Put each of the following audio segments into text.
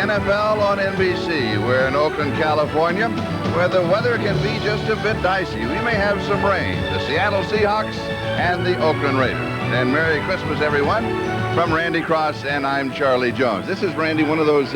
NFL on NBC. We're in Oakland, California, where the weather can be just a bit dicey. We may have some rain. The Seattle Seahawks and the Oakland Raiders. And Merry Christmas, everyone. From Randy Cross, and I'm Charlie Jones. This is, Randy, one of those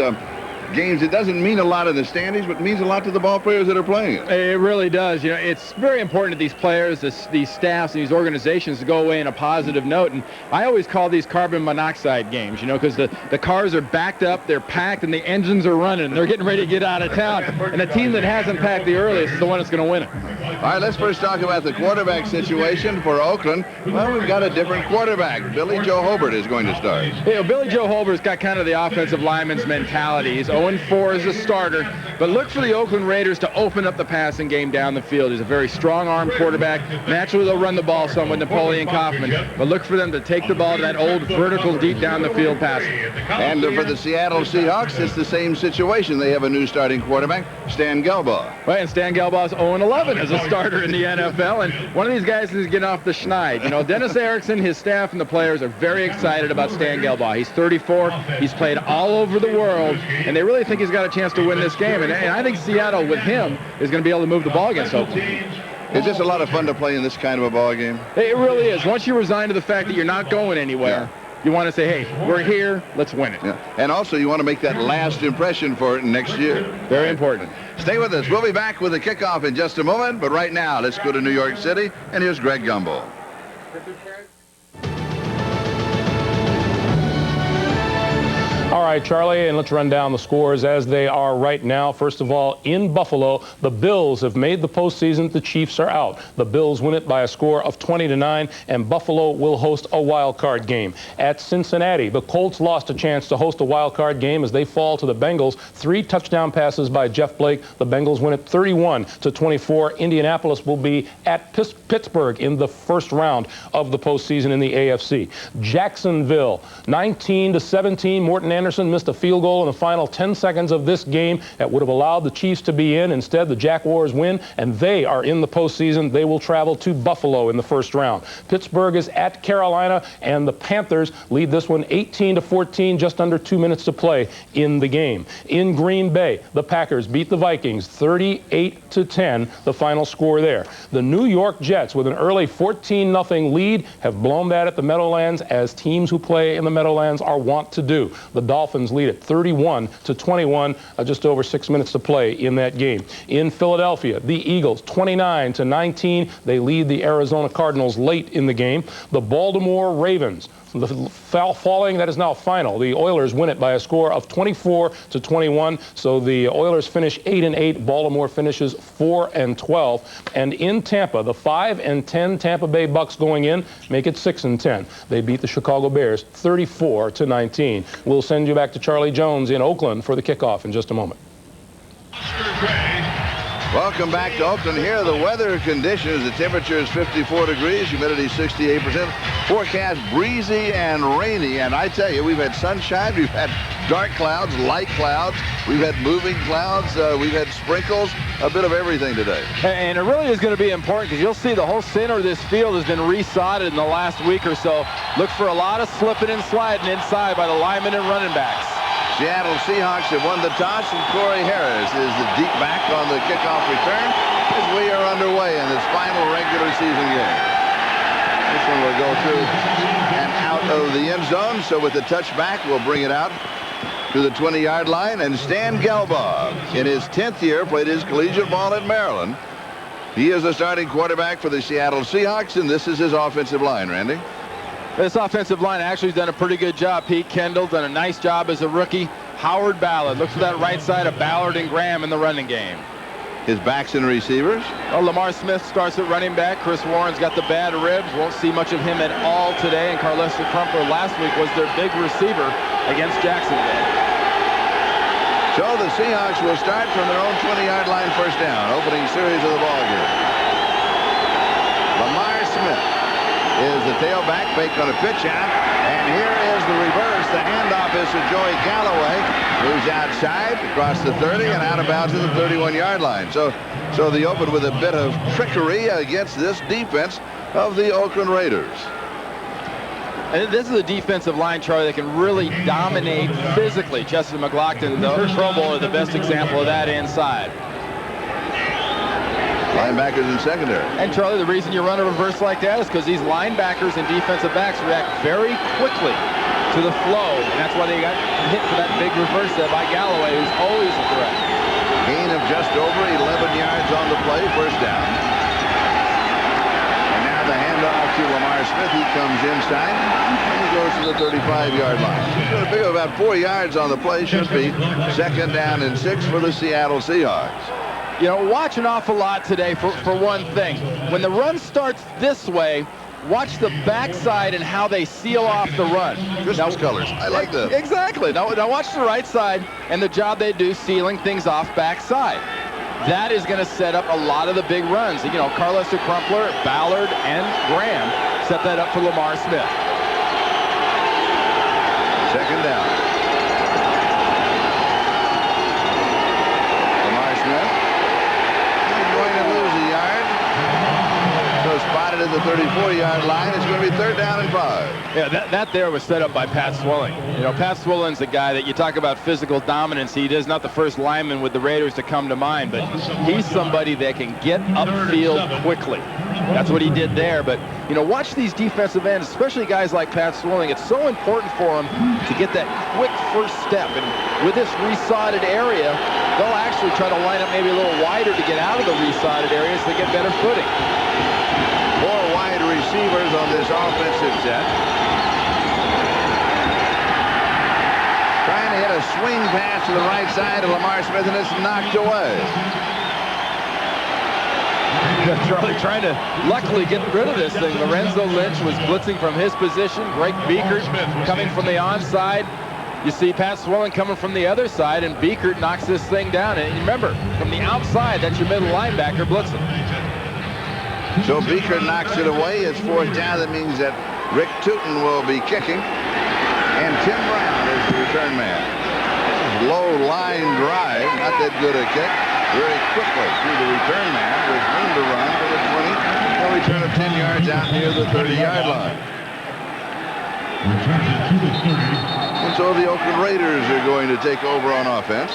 games that doesn't mean a lot in the standings, but means a lot to the ball players that are playing it. It really does. You know, it's very important to these players, these staffs, and these organizations to go away in a positive note. And I always call these carbon monoxide games, you know, because the cars are backed up, they're packed, and the engines are running. They're getting ready to get out of town. And the team that hasn't packed the earliest is the one that's going to win it. All right, let's first talk about the quarterback situation for Oakland. Well, we've got a different quarterback. Billy Joe Hobart is going to start. You know, Billy Joe Holbert's got kind of the offensive lineman's mentality. He's 0-4 as a starter, but look for the Oakland Raiders to open up the passing game down the field. He's a very strong-armed quarterback. Naturally, they'll run the ball some with Napoleon Kaufman, but look for them to take the ball to that old vertical deep down the field passing. And for the Seattle Seahawks, it's the same situation. They have a new starting quarterback, Stan Gelbaugh. Well, and Stan Gelbaugh's 0-11 as a starter in the NFL, and one of these guys is getting off the schneid. You know, Dennis Erickson, his staff, and the players are very excited about Stan Gelbaugh. He's 34. He's played all over the world, and they really think he's got a chance to win this game. And I think Seattle, with him, is going to be able to move the ball against Oakland. It's just a lot of fun to play in this kind of a ball game. It really is. Once you resign to the fact that you're not going anywhere, you want to say, hey, we're here, let's win it. Yeah. And also, you want to make that last impression for it next year. Very important. Stay with us. We'll be back with the kickoff in just a moment. But right now, let's go to New York City. And here's Greg Gumbel. All right, Charlie, and let's run down the scores as they are right now. First of all, in Buffalo, the Bills have made the postseason. The Chiefs are out. The Bills win it by a score of 20-9, and Buffalo will host a wild card game. At Cincinnati, the Colts lost a chance to host a wild card game as they fall to the Bengals. 3 touchdown passes by Jeff Blake. The Bengals win it 31-24. Indianapolis will be at Pittsburgh in the first round of the postseason in the AFC. Jacksonville, 19-17. Morton Anderson missed a field goal in the final 10 seconds of this game that would have allowed the Chiefs to be in. Instead, the Jaguars win, and they are in the postseason. They will travel to Buffalo in the first round. Pittsburgh is at Carolina, and the Panthers lead this one 18-14, just under 2 minutes to play in the game. In Green Bay, the Packers beat the Vikings 38-10, the final score there. The New York Jets, with an early 14-0 lead, have blown that at the Meadowlands, as teams who play in the Meadowlands are wont to do. The Dolphins lead at 31-21, just over 6 minutes to play in that game. In Philadelphia, the Eagles 29-19. They lead the Arizona Cardinals late in the game. The Baltimore Ravens, the falling that is now final. The Oilers win it by a score of 24-21. So the Oilers finish 8-8. Baltimore finishes 4-12. And in Tampa, the 5-10 Tampa Bay Bucks going in make it 6-10. They beat the Chicago Bears 34-19. We'll send you back to Charlie Jones in Oakland for the kickoff in just a moment. Welcome back to Oakland. Here are the weather conditions. The temperature is 54 degrees, humidity 68%. Forecast breezy and rainy. And I tell you, we've had sunshine, we've had dark clouds, light clouds, we've had moving clouds, we've had sprinkles, a bit of everything today. And it really is going to be important because you'll see the whole center of this field has been resodded in the last week or so. Look for a lot of slipping and sliding inside by the linemen and running backs. Seattle Seahawks have won the toss, and Corey Harris is the deep back on the kickoff return as we are underway in this final regular season game. This one will go through and out of the end zone, so with the touchback, we'll bring it out to the 20-yard line. And Stan Gelbaugh, in his 10th year, played his collegiate ball at Maryland. He is the starting quarterback for the Seattle Seahawks, and this is his offensive line, Randy. This offensive line actually has done a pretty good job. Pete Kendall done a nice job as a rookie. Howard Ballard looks for that right side of Ballard and Graham in the running game. His backs and receivers. Well, Lamar Smith starts at running back. Chris Warren's got the bad ribs. Won't see much of him at all today. And Carlester Crumpler last week was their big receiver against Jacksonville. So the Seahawks will start from their own 20-yard line, first down, opening series of the ball game. Lamar Smith is the tailback, fake on a pitch out, and here is the reverse. The handoff is to Joey Galloway, who's outside across the 30 and out of bounds to the 31-yard line. So they open with a bit of trickery against this defense of the Oakland Raiders. And this is a defensive line, Charlie, that can really dominate physically. Justin McLaughlin, the Pro Bowler, the best example of that inside. Linebackers in secondary. And Charlie, the reason you run a reverse like that is because these linebackers and defensive backs react very quickly to the flow, and that's why they got hit for that big reverse there by Galloway, who's always a threat. Gain of just over 11 yards on the play, first down. And now the handoff to Lamar Smith. He comes inside, and he goes to the 35-yard line. He's going to pick up about 4 yards on the play. Should be second down and 6 for the Seattle Seahawks. You know, watch an awful lot today for one thing. When the run starts this way, watch the backside and how they seal off the run. Christmas colors. I like that. Exactly. Now watch the right side and the job they do sealing things off backside. That is going to set up a lot of the big runs. You know, Carlos Crumpler, Ballard, and Graham set that up for Lamar Smith. Second down. Lamar Smith. Going to lose a yard. So spotted at the 34-yard line. It's going to be third down and 5. Yeah, that there was set up by Pat Swilling. You know, Pat Swilling's a guy that you talk about physical dominance. He is not the first lineman with the Raiders to come to mind, but he's somebody that can get upfield quickly. That's what he did there. But, you know, watch these defensive ends, especially guys like Pat Swilling. It's so important for him to get that quick first step. And with this resodded area, they'll actually try to line up maybe a little wider to get out of the resodded areas to get better footing. 4 wide receivers on this offensive set. Trying to hit a swing pass to the right side of Lamar Smith, and it's knocked away. Charlie trying to luckily get rid of this thing. Lorenzo Lynch was blitzing from his position. Greg Beekert coming from the onside. You see Pat Swilling coming from the other side, and Beekert knocks this thing down. And remember, from the outside, that's your middle linebacker blitzing. So Beekert knocks it away. It's fourth down. That means that Rick Tootin will be kicking. And Tim Brown is the return man. Low line drive. Not that good a kick. Very quickly through the return man. There's room to run to the 20. A return of 10 yards out near the 30-yard line. And so the Oakland Raiders are going to take over on offense.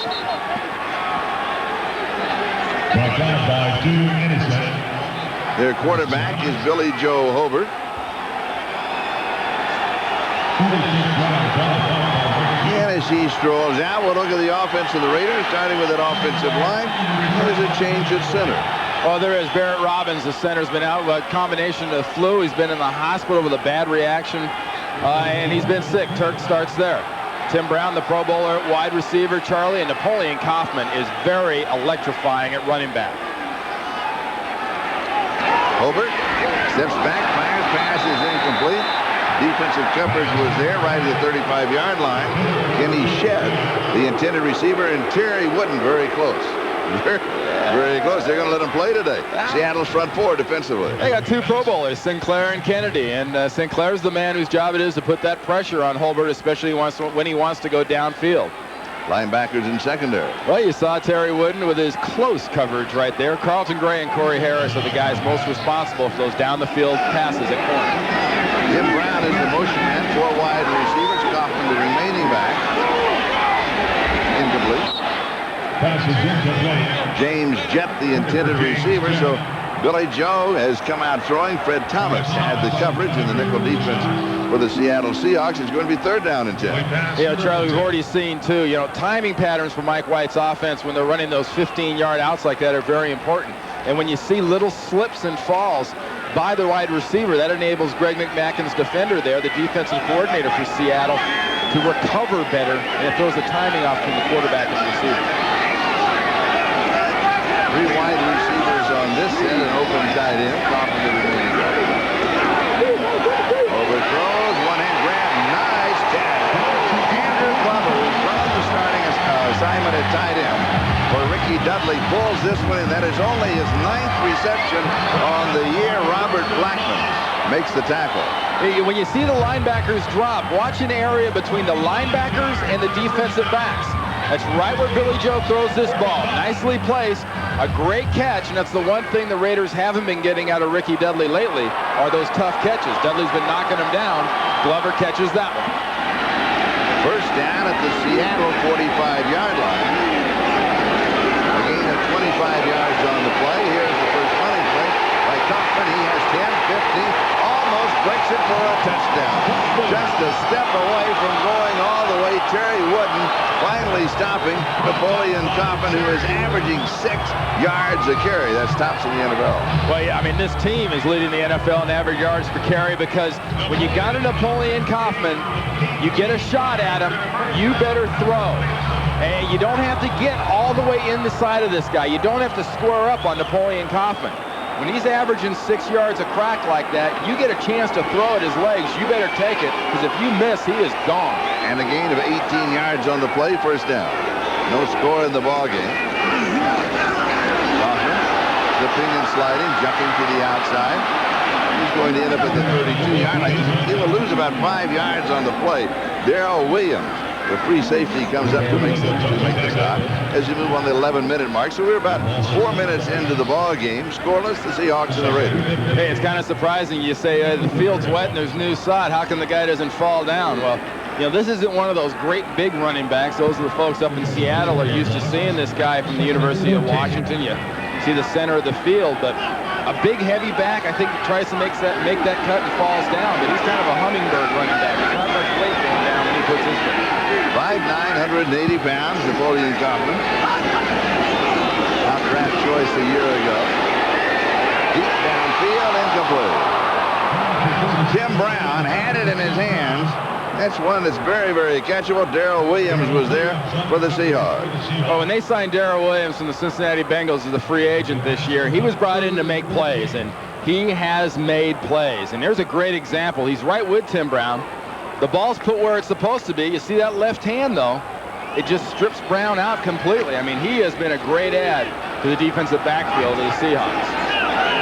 Their quarterback is Billy Joe Hobart. And as he strolls out, we'll look at the offense of the Raiders, starting with an offensive line. There's a change at center. Oh, there is. Barrett Robbins, the center's been out with a combination of flu. He's been in the hospital with a bad reaction, and he's been sick. Turk starts there. Tim Brown, the Pro Bowler, wide receiver, Charlie, and Napoleon Kaufman is very electrifying at running back. Hobart steps back, fires, pass is incomplete. Defensive coverage was there right at the 35-yard line. Kenny Shedd, the intended receiver, and Terry Wooden very close. Very close. They're going to let him play today. Seattle's front 4 defensively. They got 2 Pro Bowlers, Sinclair and Kennedy, and Sinclair's the man whose job it is to put that pressure on Hobart, especially when he wants to go downfield. Linebackers in secondary. Well, you saw Terry Wooden with his close coverage right there. Carlton Gray and Corey Harris are the guys most responsible for those down-the-field passes at corner. Tim Brown is the motion man. 4 wide receivers. Kaufman, the remaining back. Incomplete. James Jett, the intended receiver. So Billy Joe has come out throwing. Fred Thomas had the coverage in the nickel defense for the Seattle Seahawks. It's going to be third down and 10. You know, Charlie, we've already seen, too, you know, timing patterns for Mike White's offense when they're running those 15-yard outs like that are very important. And when you see little slips and falls by the wide receiver, that enables Greg McMackin's defender there, the defensive coordinator for Seattle, to recover better, and it throws the timing off from the quarterback and the receiver. 3 wide receivers on this end, an open tight end. Kaufman to the remaining back. Overthrows, one-hand grab, nice catch. Andrew Glover is from the starting assignment at tight end for Ricky Dudley. Pulls this one in. That is only his 9th reception on the year. Robert Blackman makes the tackle. When you see the linebackers drop, watch an area between the linebackers and the defensive backs. That's right where Billy Joe throws this ball. Nicely placed A great catch, and that's the one thing the Raiders haven't been getting out of Ricky Dudley lately, are those tough catches. Dudley's been knocking them down. Glover catches that one. First down at the Seattle 45-yard line. A gain of 25 yards on the play. Here's the first running play by Kaufman. He has 10, 50, almost breaks it for a touchdown. Just a step away from going all the way. Terry Wooden finally stopping Napoleon Kaufman, who is averaging 6 yards a carry. That's tops in the NFL. Well, yeah, I mean, this team is leading the NFL in average yards per carry because when you got a Napoleon Kaufman, you get a shot at him, you better throw. And you don't have to get all the way in the side of this guy. You don't have to square up on Napoleon Kaufman. When he's averaging 6 yards a crack like that, you get a chance to throw at his legs. You better take it, because if you miss, he is gone. And a gain of 18 yards on the play, first down. No score in the ball game. Kaufman slipping and sliding, jumping to the outside. He's going to end up at the 32-yard line. He will lose about 5 yards on the play. Darrell Williams, the free safety, comes up to make the stop as you move on the 11-minute mark. So we're about 4 minutes into the ball game. Scoreless, the Seahawks and the Raiders. Hey, it's kind of surprising. You say the field's wet and there's new sod. How come the guy doesn't fall down? Well, you know, this isn't one of those great big running backs. Those are the folks up in Seattle are used to seeing this guy from the University of Washington. You see the center of the field, but a big, heavy back, I think, tries to make that cut and falls down. But he's kind of a hummingbird running back. There's not much weight going down when he puts his foot. 5'9", 180 pounds, Napoleon Kaufman. Top draft choice a year ago. Deep downfield, incomplete. Tim Brown had it in his hands. That's one that's very, very catchable. Darrell Williams was there for the Seahawks. Oh, when they signed Darrell Williams from the Cincinnati Bengals as a free agent this year, he was brought in to make plays, and he has made plays. And there's a great example. He's right with Tim Brown. The ball's put where it's supposed to be. You see that left hand, though. It just strips Brown out completely. I mean, he has been a great add to the defensive backfield of the Seahawks.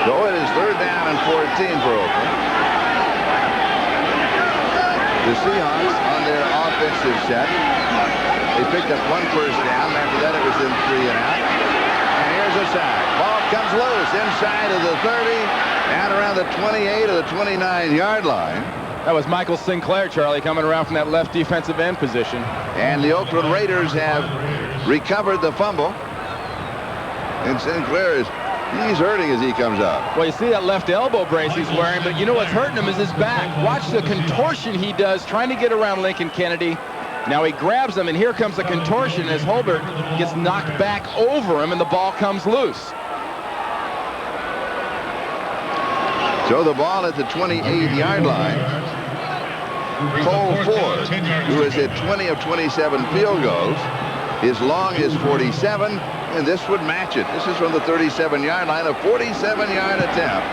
So it is third down and 14 for Oakland. The Seahawks on their offensive set. They picked up one first down. After that, it was in 3 and out. And here's a sack. Ball comes loose inside of the 30, out around the 28 or the 29-yard line. That was Michael Sinclair, Charlie, coming around from that left defensive end position. And the Oakland Raiders have recovered the fumble. And Sinclair he's hurting as he comes up. Well, you see that left elbow brace he's wearing, but you know what's hurting him is his back. Watch the contortion he does trying to get around Lincoln Kennedy. Now he grabs him, and here comes the contortion as Holbert gets knocked back over him, and the ball comes loose. So the ball at the 28-yard line. Cole Ford, who has hit 20 of 27 field goals. His long is 47, and this would match it. This is from the 37-yard line, a 47-yard attempt.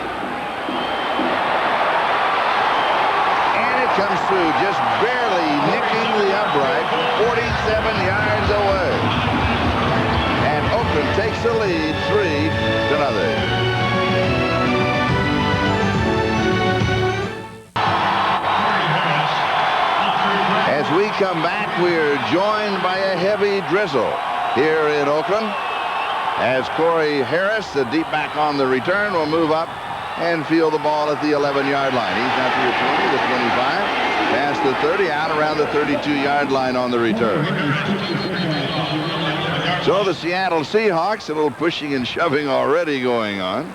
And it comes through, just barely nicking the upright, 47 yards away. And Oakland takes the lead, 3-0. As we come back, we're joined by a heavy drizzle here in Oakland as Corey Harris, the deep back on the return, will move up and field the ball at the 11-yard line. He's now to the 20, the 25, past the 30, out around the 32-yard line on the return. So the Seattle Seahawks, a little pushing and shoving already going on.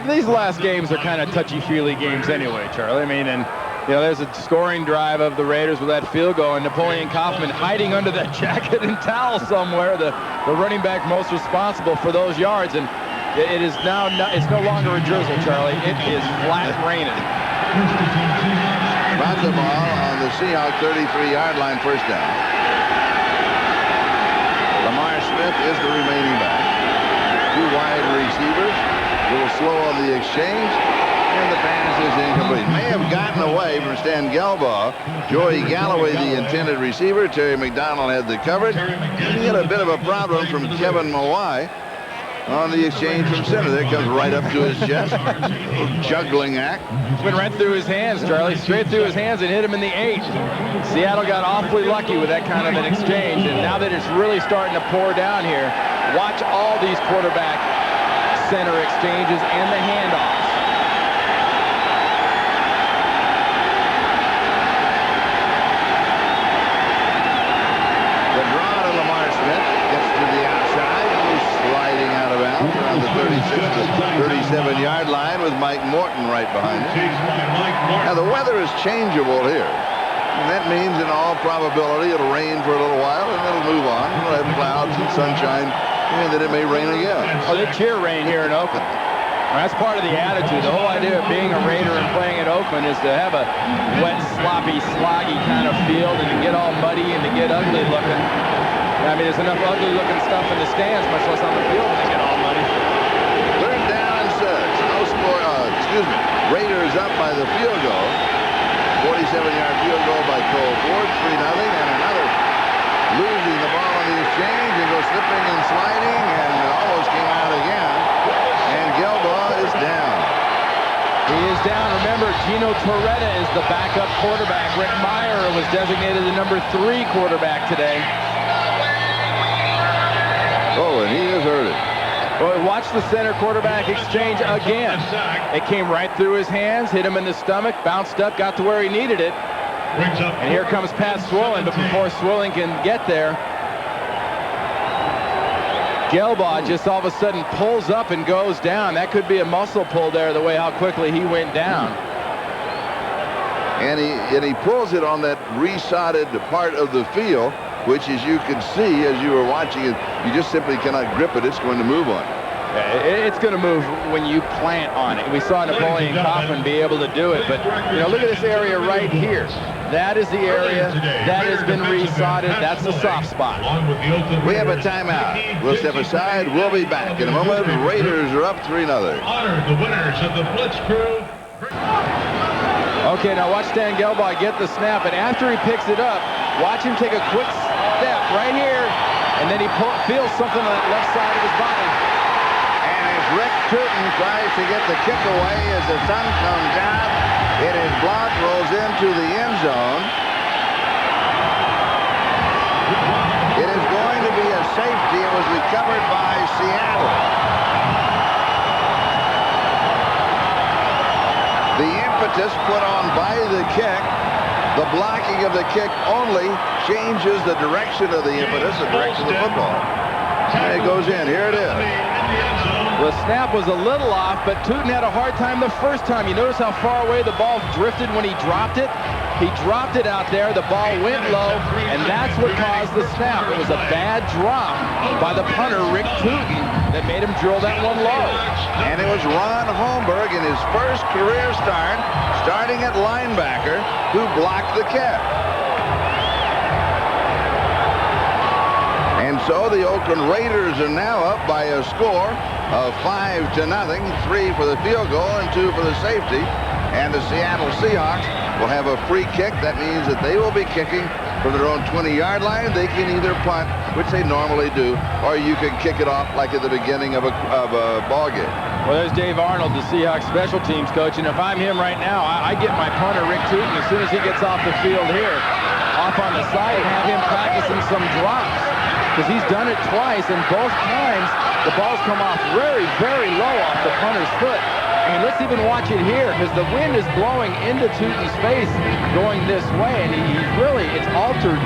These last games are kind of touchy-feely games anyway, Charlie. I mean, and you know, there's a scoring drive of the Raiders with that field goal, and Napoleon Kaufman hiding under that jacket and towel somewhere, the running back most responsible for those yards. And it is now it's no longer a drizzle, Charlie. It is flat raining. About the ball on the Seahawks 33-yard line, first down. Lamar Smith is the remaining back. Two wide receivers, a little slow on the exchange. And the pass is incomplete. May have gotten away from Stan Gelbaugh. Joey Galloway, the intended receiver. Terry McDonald had the coverage. And he had a bit of a problem from Kevin Mawai on the exchange from center. There comes right up to his chest. A little juggling act. Went right through his hands, Charlie. Straight through his hands and hit him in the 8. Seattle got awfully lucky with that kind of an exchange. And now that it's really starting to pour down here, watch all these quarterbacks center exchanges and the handoffs. The draw to Lamar Smith gets to the outside. He's sliding out of bounds around the 36 to 37-yard line with Mike Morton right behind him. Now, the weather is changeable here. And that means, in all probability, it'll rain for a little while, and it'll move on. We'll have clouds and sunshine, and then it may rain again. Oh, they cheer rain here in Oakland. That's part of the attitude. The whole idea of being a Raider and playing at Oakland is to have a wet, sloppy, sloggy kind of field and to get all muddy and to get ugly looking. I mean, there's enough ugly looking stuff in the stands, much less on the field, to get all muddy. 3rd down and 6. No score. Raiders up by the field goal. 47-yard field goal by Cole Ford, 3-0, and another losing the ball on the exchange and goes slipping and sliding and almost came out again. And Gelbaugh is down. He is down. Remember, Gino Torretta is the backup quarterback. Rick Meyer was designated the number 3 quarterback today. Oh, and he is hurting. Well, watch the center quarterback exchange again. It came right through his hands, hit him in the stomach, bounced up, got to where he needed it. And here comes Pat Swilling, but before Swilling can get there, Gelbaugh just all of a sudden pulls up and goes down. That could be a muscle pull there, the way how quickly he went down. And he pulls it on that resodded part of the field, which, as you can see as you were watching it, you just simply cannot grip it. It's going to move on. Yeah, it's going to move when you plant on it. We saw Napoleon Kaufman be able to do it, but you know, look at this area right here. That is the area that has been resodded. That's the soft spot. We have a timeout. We'll step aside. We'll be back in a moment. The Raiders are up 3-0. Honor the winners of the Blitz Crew. Okay, now watch Dan Gelbaugh get the snap, and after he picks it up, watch him take a quick step right here, and then he feels something on that left side of his body. And as Rick Tootin tries to get the kick away as the sun comes out, it is blocked, rolls into the end zone. It is going to be a safety. It was recovered by Seattle. The impetus put on by the kick, the blocking of the kick only changes the direction of the impetus, the direction of the football. And it goes in. Here it is. The snap was a little off, but Tootin had a hard time the first time. You notice how far away the ball drifted when he dropped it? He dropped it out there, the ball went low, and that's what caused the snap. It was a bad drop by the punter, Rick Tootin, that made him drill that one low. And it was Ron Holmberg in his first career start, starting at linebacker, who blocked the kick. And so the Oakland Raiders are now up by a score of 5-0, 3 for the field goal and 2 for the safety. And the Seattle Seahawks will have a free kick. That means that they will be kicking from their own 20-yard line. They can either punt, which they normally do, or you can kick it off like at the beginning of a ball game. Well, there's Dave Arnold, the Seahawks special teams coach, and if I'm him right now, I get my punter, Rick Tootin, as soon as he gets off the field here, off on the side, and have him practicing some drops. Because he's done it twice, and both times the ball's come off very, very low off the punter's foot. I mean, let's even watch it here, because the wind is blowing into Tootin's face going this way, and he's really, it's altered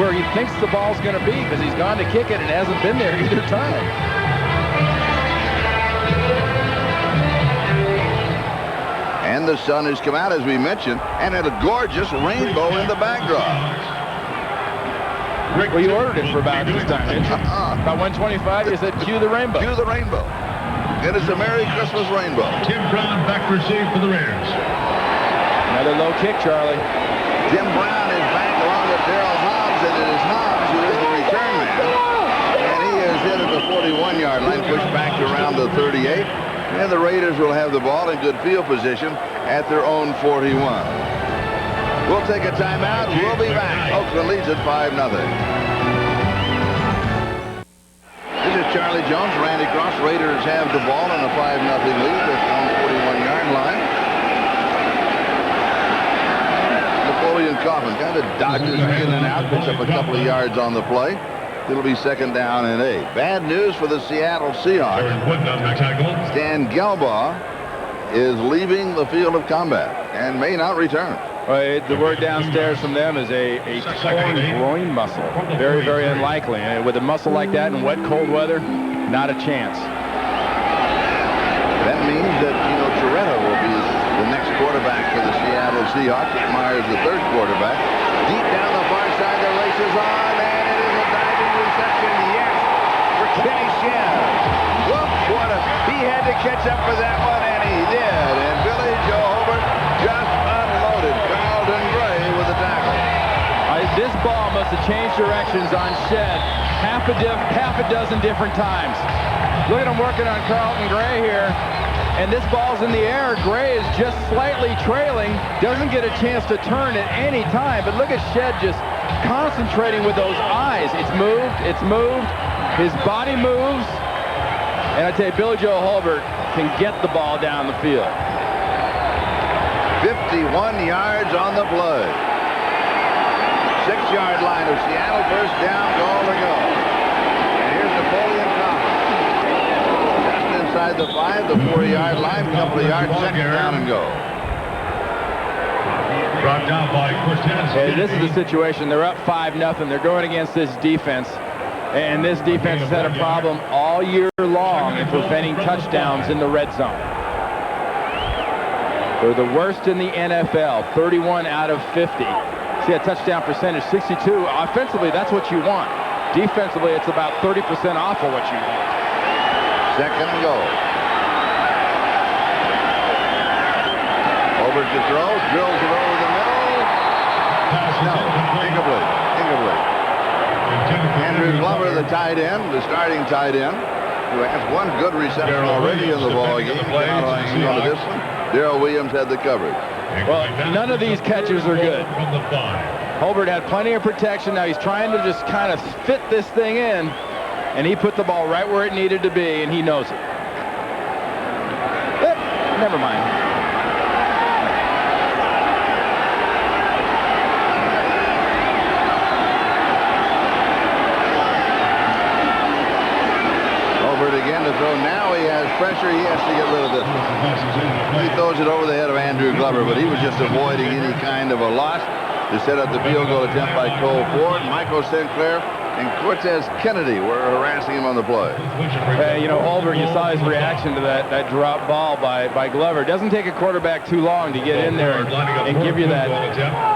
where he thinks the ball's going to be, because he's gone to kick it and hasn't been there either time. And the sun has come out, as we mentioned, and a gorgeous rainbow in the backdrop. Well, you ordered it for about this time, didn't you? About 125, you said, cue the rainbow. Cue the rainbow. It is a Merry Christmas rainbow. Tim Brown back receive for the Raiders. Another low kick, Charlie. Tim Brown is back along with Darryl Hobbs, and it is Hobbs who is the return man. And he is hit at the 41-yard line, pushed back to around the 38. And the Raiders will have the ball in good field position at their own 41. We'll take a timeout. We'll be back. Oakland leads at 5-0. This is Charlie Jones, Randy Cross. Raiders have the ball in a 5-0 lead at the 41-yard line. Napoleon Kaufman kind of dodges in and out, picks up a couple of yards on the play. It'll be 2nd down and 8. Bad news for the Seattle Seahawks. Stan Gelbaugh is leaving the field of combat and may not return. Well, the word downstairs from them is a torn groin muscle. Very, very unlikely. And with a muscle like that in wet, cold weather, not a chance. That means that Toretta will be the next quarterback for the Seattle Seahawks. Myers, the 3rd quarterback. Deep down the far side, the race is on, and it is a diving reception. Yes, for Kenny Shedd. Whoop, he had to catch up for that one, and he did. And Billy Joe Hobart just unloaded Carlton Gray with a tackle. This ball must have changed directions on Shedd half a dozen different times. Look at him working on Carlton Gray here. And this ball's in the air. Gray is just slightly trailing. Doesn't get a chance to turn at any time. But look at Shedd just concentrating with those eyes. It's moved. It's moved. His body moves. And I tell you, Billy Joe Hobart can get the ball down the field. 51 yards on the play. 6-yard line of Seattle. First down, goal to go. And here's Napoleon Coffin. Just inside the 5, the 4-yard line. Couple of yards, 2nd down and go. Brought down by Cortez. Hey, this is the situation. They're up 5-0. They're going against this defense. And this defense has had a problem all year long in preventing touchdowns in the red zone. They're the worst in the NFL, 31 out of 50. See a touchdown percentage, 62. Offensively, that's what you want. Defensively, it's about 30% off of what you want. 2nd and goal. Over to throw, drills it over the middle. No, incomplete. Andrew Glover, the tight end, the starting tight end, who has one good reception already in the ball game. Darrell Williams had the coverage. Well, none of these catches are good. Hobart had plenty of protection. Now he's trying to just kind of fit this thing in, and he put the ball right where it needed to be, and he knows it. Never mind. Again to throw. Now he has pressure. He has to get rid of this one. He throws it over the head of Andrew Glover, but he was just avoiding any kind of a loss to set up the field goal attempt by Cole Ford. Michael Sinclair and Cortez Kennedy were harassing him on the play. Hobart, you saw his reaction to that drop ball by Glover. It doesn't take a quarterback too long to get in there and give you that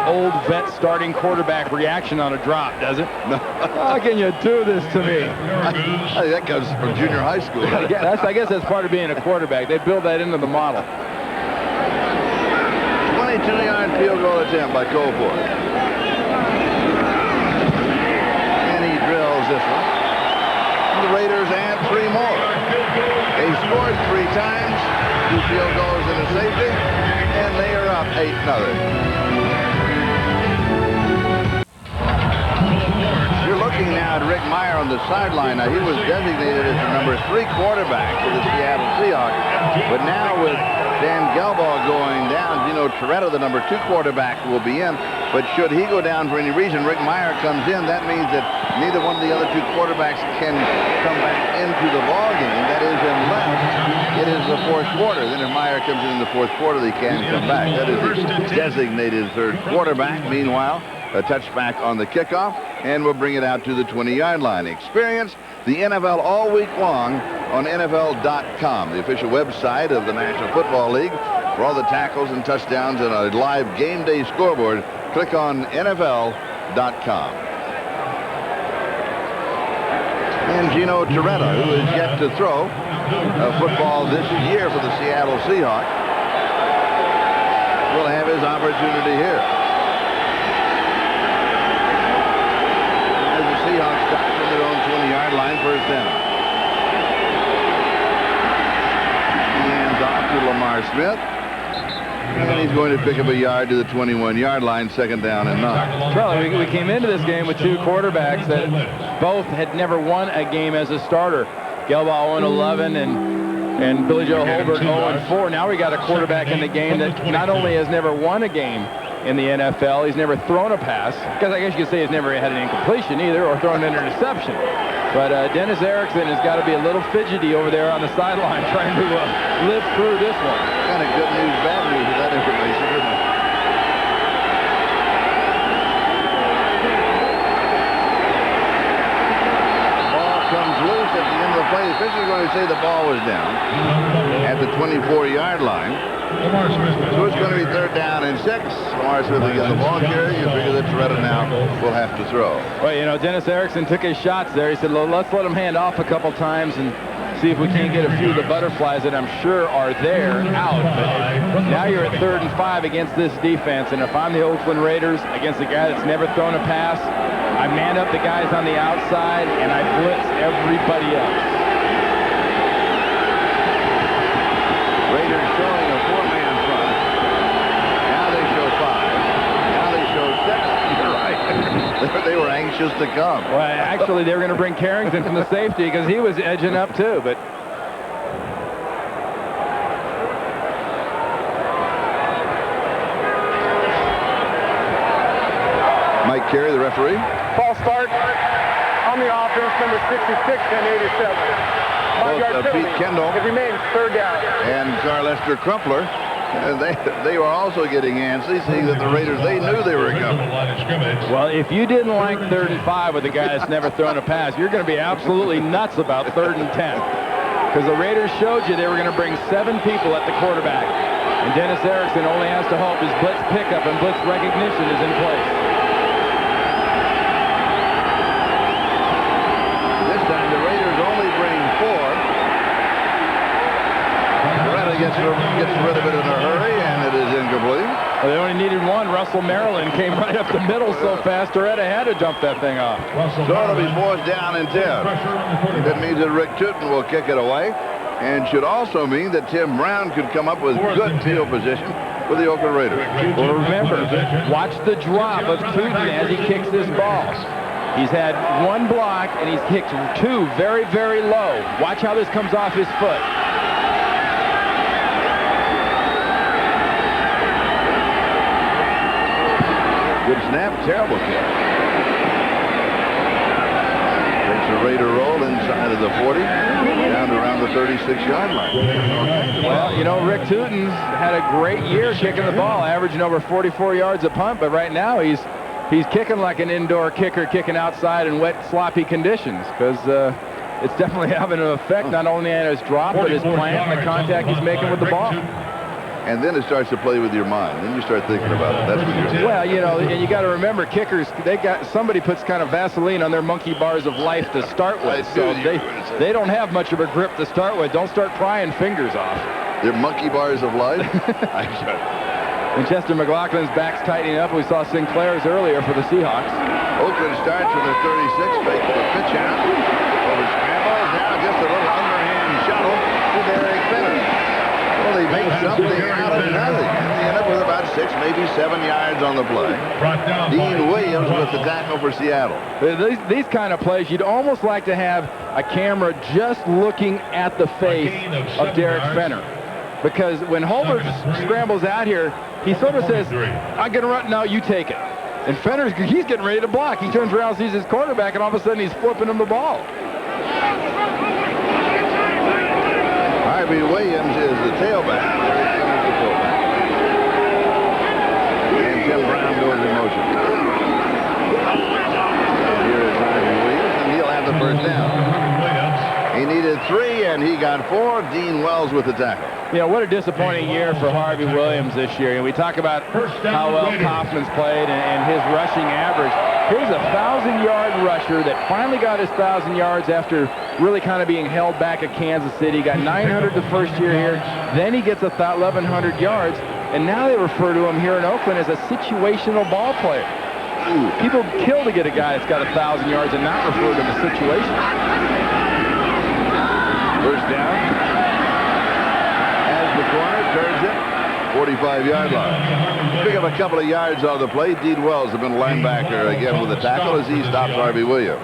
old vet starting quarterback reaction on a drop, does it? No. How can you do this to me? I think that comes from junior high school. Yeah, I guess that's part of being a quarterback. They build that into the model. 22-yard field goal attempt by Cole Ford. This one. The Raiders add 3 more. They scored 3 times, 2 field goals and a safety, and they are up 8-0. You're looking now at Rick Meyer on the sideline. Now, he was designated as the number 3 quarterback for the Seattle Seahawks, but now with Dan Gelbaugh going down, Toretta, the number 2 quarterback, will be in. But should he go down for any reason, Rick Meyer comes in. That means that neither one of the other 2 quarterbacks can come back into the ball game. That is, unless it is the 4th quarter. Then if Meyer comes in the 4th quarter, they can come back. That is the designated 3rd quarterback. Meanwhile, a touchback on the kickoff, and we'll bring it out to the 20-yard line. Experience the NFL all week long on NFL.com, the official website of the National Football League. For all the tackles and touchdowns and a live game day scoreboard, click on NFL.com. And Gino Toretta, who is yet to throw a football this year for the Seattle Seahawks, will have his opportunity here. As the Seahawks start from their own 20-yard line, first down. He hands off to Lamar Smith. And he's going to pick up a yard to the 21-yard line, 2nd down and 9. Charlie, we came into this game with 2 quarterbacks that both had never won a game as a starter. Gelbaugh 0-11 and Billy Joe Hobart 0-4. Now we got a quarterback in the game that not only has never won a game, in the NFL. He's never thrown a pass. Because I guess you could say he's never had an incompletion either or thrown an interception. But Dennis Erickson has got to be a little fidgety over there on the sideline trying to live through this one. Kind of good news, bad news with that information, isn't it? Loose at the end of the play. The official is going to say the ball was down at the 24-yard line. So it's going to be 3rd down and 6. Lamar Smith will get the ball carrier. You figure that Toretta now will have to throw. Well, you know, Dennis Erickson took his shots there. He said, let's let him hand off a couple times and see if we can't get a few of the butterflies that I'm sure are there out. But now you're at 3rd and 5 against this defense. And if I'm the Oakland Raiders against a guy that's never thrown a pass, I man up the guys on the outside, and I blitz everybody else. Raiders showing a 4-man front. Now they show 5. Now they show 6. You're right. They were anxious to come. Well, actually, they were going to bring Carrington from the safety because he was edging up too, but... Mike Carey, the referee. False start on the offense, number 66 and 87. 5-yard penalty. Pete Kendall. It remains 3rd down. And Carlester Crumpler. And they were also getting antsy, seeing that the Raiders, they knew they were coming. Well, if you didn't like 3rd and 5 with a guy that's never thrown a pass, you're going to be absolutely nuts about 3rd and 10. Because the Raiders showed you they were going to bring 7 people at the quarterback. And Dennis Erickson only has to hope his blitz pickup and blitz recognition is in place. Gets rid of it in a hurry, and it is incomplete. Well, they only needed one. Russell Maryland came right up the middle so fast, Toretta had to dump that thing off. So it'll be 4th down and 10. That means that Rick Tootin will kick it away, and should also mean that Tim Brown could come up with good field position for the Oakland Raiders. Well, remember, watch the drop of Tootin as he kicks this ball. He's had 1 block, and he's kicked 2 very, very low. Watch how this comes off his foot. Good snap, terrible kick. Takes a Raider roll inside of the 40, down to around the 36-yard line. Well, you know, Rick Tootin's had a great year kicking the ball, averaging over 44 yards a punt, but right now he's kicking like an indoor kicker, kicking outside in wet, sloppy conditions, because it's definitely having an effect not only on his drop, but his plant and the contact he's making with the ball. And then it starts to play with your mind. Then you start thinking about it. That's what you're doing. Well, you know, and you got to remember, kickers, somebody puts kind of Vaseline on their monkey bars of life to start with. So they don't have much of a grip to start with. Don't start prying fingers off. They're monkey bars of life? And Chester McLaughlin's back's tightening up. We saw Sinclair's earlier for the Seahawks. Oakland starts from the 36, fakes the pitch out. Over scrambles. Now just a little underhand shuttle to Derek Fenner. Well, they make something out of nothing. And they end up with about 6, maybe 7 yards on the play. Dean Williams with the tackle for Seattle. These kind of plays, you'd almost like to have a camera just looking at the face of Derek Fenner. Because when Holbert scrambles out here, he sort of says, I'm going to run. No, you take it. And Fenner's, he's getting ready to block. He turns around, sees his quarterback, and all of a sudden he's flipping him the ball. Harvey Williams is the tailback. The fullback. And Tim Brown goes in motion. And here is Harvey Williams, and he'll have the 1st down. He needed 3, and he got 4. Dean Wells with the tackle. You know, what a disappointing year for Harvey Williams this year. And we talk about how well Kaufman's played and his rushing average. Here's a 1,000-yard rusher that finally got his 1,000 yards after really kind of being held back at Kansas City. Got 900 the first year here. Then he gets 1,100 yards. And now they refer to him here in Oakland as a situational ball player. People kill to get a guy that's got 1,000 yards and not refer to him as situational. 1st down. Has the corner, turns it, 45-yard line. Pick up a couple of yards on the play. Dean Wells, have been linebacker again with the tackle as he stops Harvey Williams.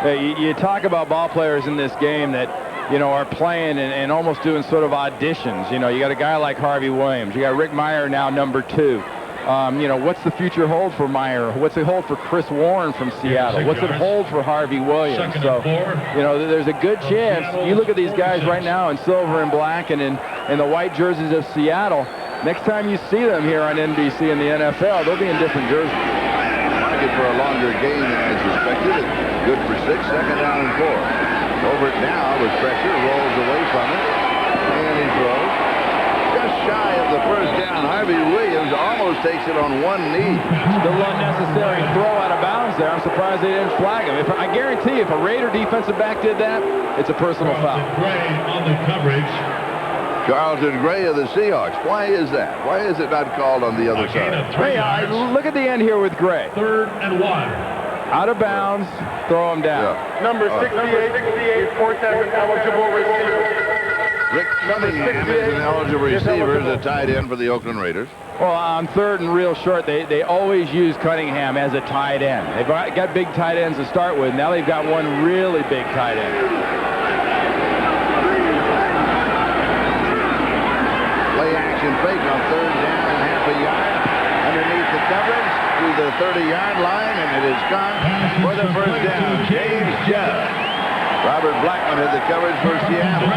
Hey, you talk about ball players in this game that, you know, are playing and almost doing sort of auditions. You know, you got a guy like Harvey Williams. You got Rick Meyer now, number 2. What's the future hold for Meyer? What's it hold for Chris Warren from Seattle? What's it hold for Harvey Williams? So, there's a good chance. You look at these guys right now in silver and black and in the white jerseys of Seattle. Next time you see them here on NBC in the NFL, they'll be in different jerseys. Market for a longer game than I suspected. It's good for 6, second down and 4. Over it now with pressure, rolls away from it, and he throws. Just shy of the first down. Harvey Williams almost takes it on one knee. Still unnecessary throw out of bounds there. I'm surprised they didn't flag him. I guarantee if a Raider defensive back did that, it's a personal foul. Gray on the coverage. Carlton Gray of the Seahawks. Why is that? Why is it not called on the other side? Hey, look at the end here with Gray. 3rd and 1. Out of bounds, throw him down. Yeah. Number 68, fourth as an eligible receiver. Rick Cunningham is an eligible receiver as a tight end for the Oakland Raiders. Well, on 3rd and real short, they always use Cunningham as a tight end. They've got big tight ends to start with. Now they've got one really big tight end. Play action fake on 3rd down and half a yard. Underneath the coverage to the 30-yard line, and it is gone for the first down. James Judd. Robert Blackman had the coverage for Seattle.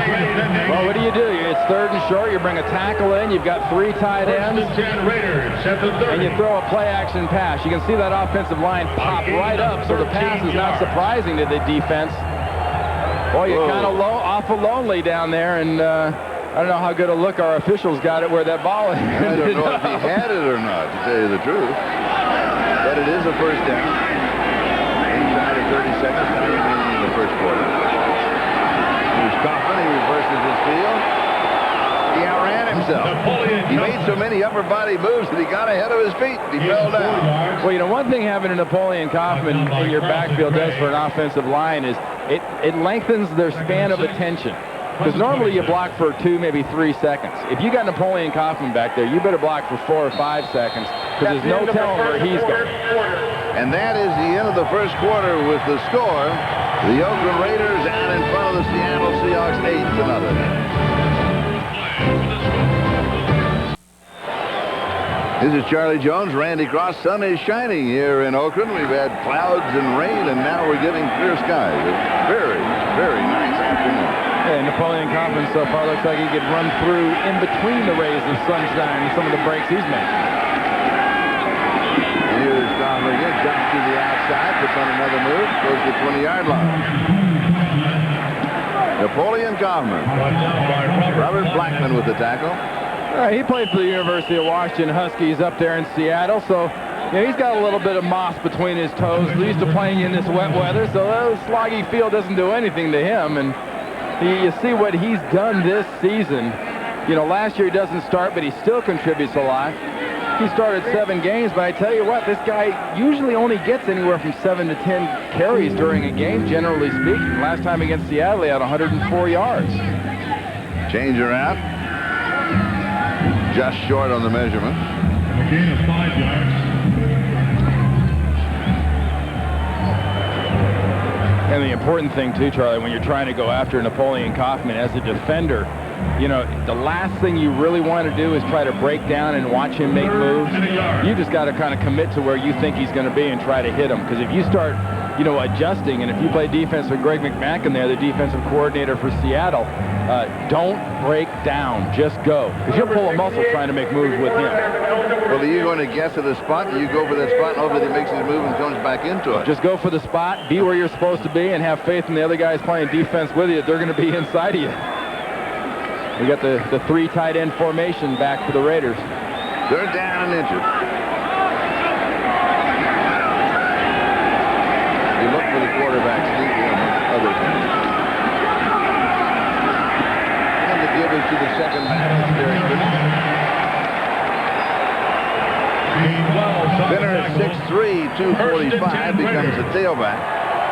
Well, what do? It's 3rd and short. You bring a tackle in. You've got 3 tight ends. And you throw a play-action pass. You can see that offensive line pop right up, so the pass is not surprising to the defense. Boy, you're kind of awful lonely down there, and I don't know how good a look our officials got it where that ball is. I don't know if he had it or not, to tell you the truth. But it is a first down. Inside of 30 seconds, not even in the first quarter. Here's Kaufman. He reverses his field. He outran himself. He made so many upper body moves that he got ahead of his feet. He fell down. Well, one thing having a Napoleon Kaufman in your backfield does for an offensive line is it lengthens their span of attention. Because normally you block for 2, maybe 3 seconds. If you got Napoleon Kaufman back there, you better block for 4 or 5 seconds because there's no telling where he's going. And that is the end of the first quarter with the score. The Oakland Raiders out in front of the Seattle Seahawks 8-0. This is Charlie Jones. Randy Cross. Sun is shining here in Oakland. We've had clouds and rain, and now we're getting clear skies. A very, very nice afternoon. Yeah, Napoleon Kaufman so far looks like he could run through in between the rays of sunshine and some of the breaks he's making. Here's Kaufman again. Jumps to the outside. Puts on another move. Goes to the 20-yard line. Napoleon Kaufman. Robert Blackman with the tackle. He played for the University of Washington Huskies up there in Seattle, so he's got a little bit of moss between his toes. He's used to playing in this wet weather, so that sloggy field doesn't do anything to him. And you see what he's done this season. Last year he doesn't start, but he still contributes a lot. He started 7 games, but I tell you what, this guy usually only gets anywhere from 7 to 10 carries during a game, generally speaking. Last time against Seattle, he had 104 yards. Changer out. Just short on the measurement. A gain of 5 yards. And the important thing, too, Charlie, when you're trying to go after Napoleon Kaufman as a defender, the last thing you really want to do is try to break down and watch him make moves. You just got to kind of commit to where you think he's going to be and try to hit him. Because if you start, adjusting, and if you play defense with Greg McMackin there, the defensive coordinator for Seattle, don't break down. Just go. Because you'll pull a muscle trying to make moves with him. Well, are you going to guess at a spot? You go for that spot, and hopefully he makes his move and comes back into it. Just go for the spot, be where you're supposed to be, and have faith in the other guys playing defense with you. They're going to be inside of you. We got the 3 tight end formation back for the Raiders. 3rd down and inches. You look for the quarterback sneaking among other things. And the give is to the second back. Very good. Benner, 6'3", 245, becomes a tailback.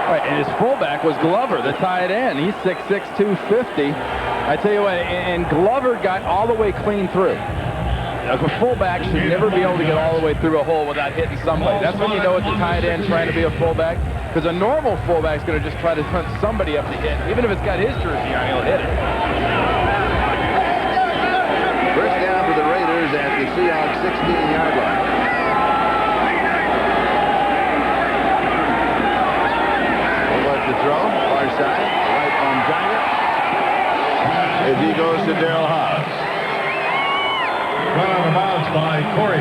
Right, and his fullback was Glover, the tight end. He's 6'6", 250. I tell you what, and Glover got all the way clean through. A fullback should never be able to get all the way through a hole without hitting somebody. That's when you know it's a tight end trying to be a fullback. Because a normal fullback's going to just try to hunt somebody up to hit. Even if it's got his jersey on, he'll hit it. First down for the Raiders at the Seahawks 16-yard line.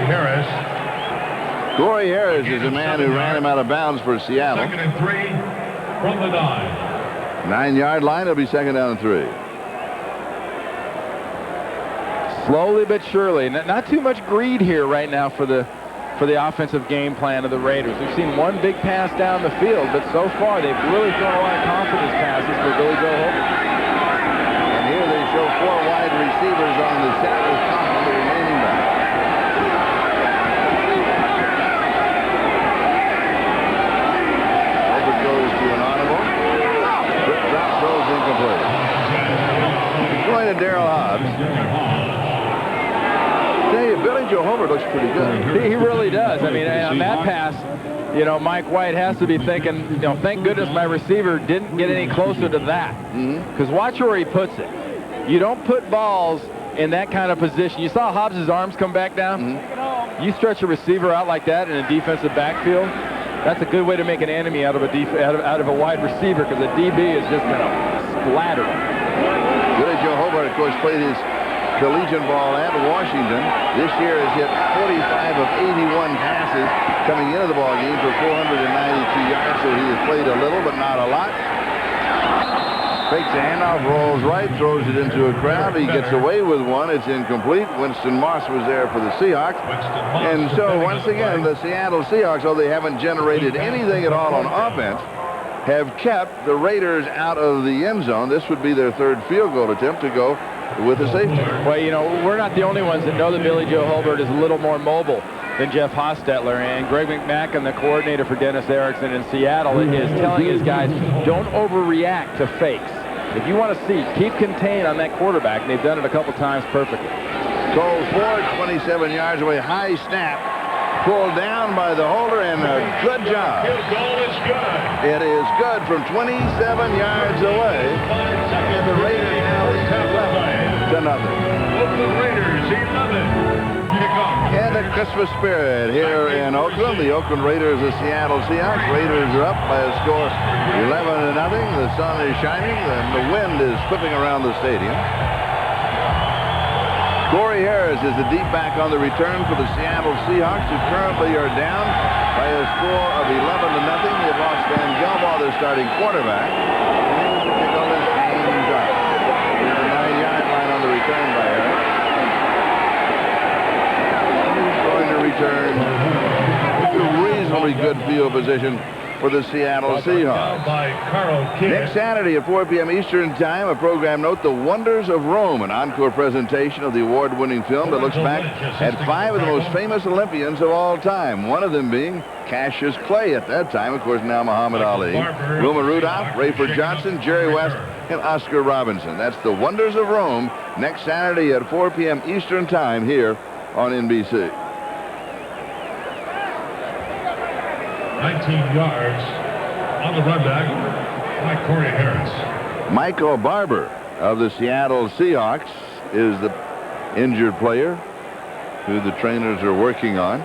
Harris. Corey Harris is the man who ran him out of bounds for Seattle. 2nd and 3 from the 9. 9-yard line. It'll be 2nd down and 3. Slowly but surely. Not too much greed here right now for the offensive game plan of the Raiders. We've seen one big pass down the field, but so far they've really thrown a lot of confidence passes for Billy Joe Holbert. And here they show 4 wide receivers on the Seattle's column, the remaining back. Holbert goes to an audible. Quick drop throws incomplete. Going to Darrell Hobbs. Billy Joe Holbert looks pretty good. He really does. I mean, on that pass, you know, Mike White has to be thinking, you know, thank goodness my receiver didn't get any closer to that. Because watch where he puts it. You don't put balls in that kind of position. You saw Hobbs' arms come back down. You stretch a receiver out like that in a defensive backfield, that's a good way to make an enemy out of a wide receiver, because a DB is just going to splatter him. Billy Joe Holbert, of course, played his collegiate ball at Washington. This year has hit 45 of 81 passes coming into the ball game for 492 yards, so he has played a little but not a lot. Fakes the handoff, rolls right, throws it into a crowd. He gets away with one. It's incomplete. Winston Moss was there for the Seahawks. And so once again, the Seattle Seahawks, though they haven't generated anything at all on offense, have kept the Raiders out of the end zone. This would be their 3rd field goal attempt to go with a safety. Well, you know, we're not the only ones that know that Billy Joe Holbert is a little more mobile than Jeff Hostetler, and Greg McMackin, the coordinator for Dennis Erickson in Seattle, is telling his guys, don't overreact to fakes. If you want to see, keep contained on that quarterback, and they've done it a couple times perfectly. Cole Ford, 27 yards away, high snap, pulled down by the holder, and a good job. Field goal is good. It is good from 27 yards away, and the Raiders now lead 11-0. Oakland Raiders 11. Kickoff. And the Christmas spirit here in Oakland. The Oakland Raiders, the Seattle Seahawks. Raiders are up by a score 11-0. The sun is shining, and the wind is whipping around the stadium. Corey Harris is the deep back on the return for the Seattle Seahawks, who currently are down by a score of 11-0. They've lost Van Gelbaugh, their starting quarterback. And they go this game drop. There's a 9-yard line on the return by Harris. He's going to return to reasonably good field position for the Seattle Seahawks. Next Saturday at 4 p.m. Eastern Time, a program note, The Wonders of Rome, an encore presentation of the award-winning film that looks back at 5 of the most famous Olympians of all time, one of them being Cassius Clay at that time, of course, now Muhammad Ali, Wilma Rudolph, Rayford Johnson, Jerry West, and Oscar Robinson. That's The Wonders of Rome, next Saturday at 4 p.m. Eastern Time here on NBC. 19 yards on the run back by Corey Harris. Michael Barber of the Seattle Seahawks is the injured player who the trainers are working on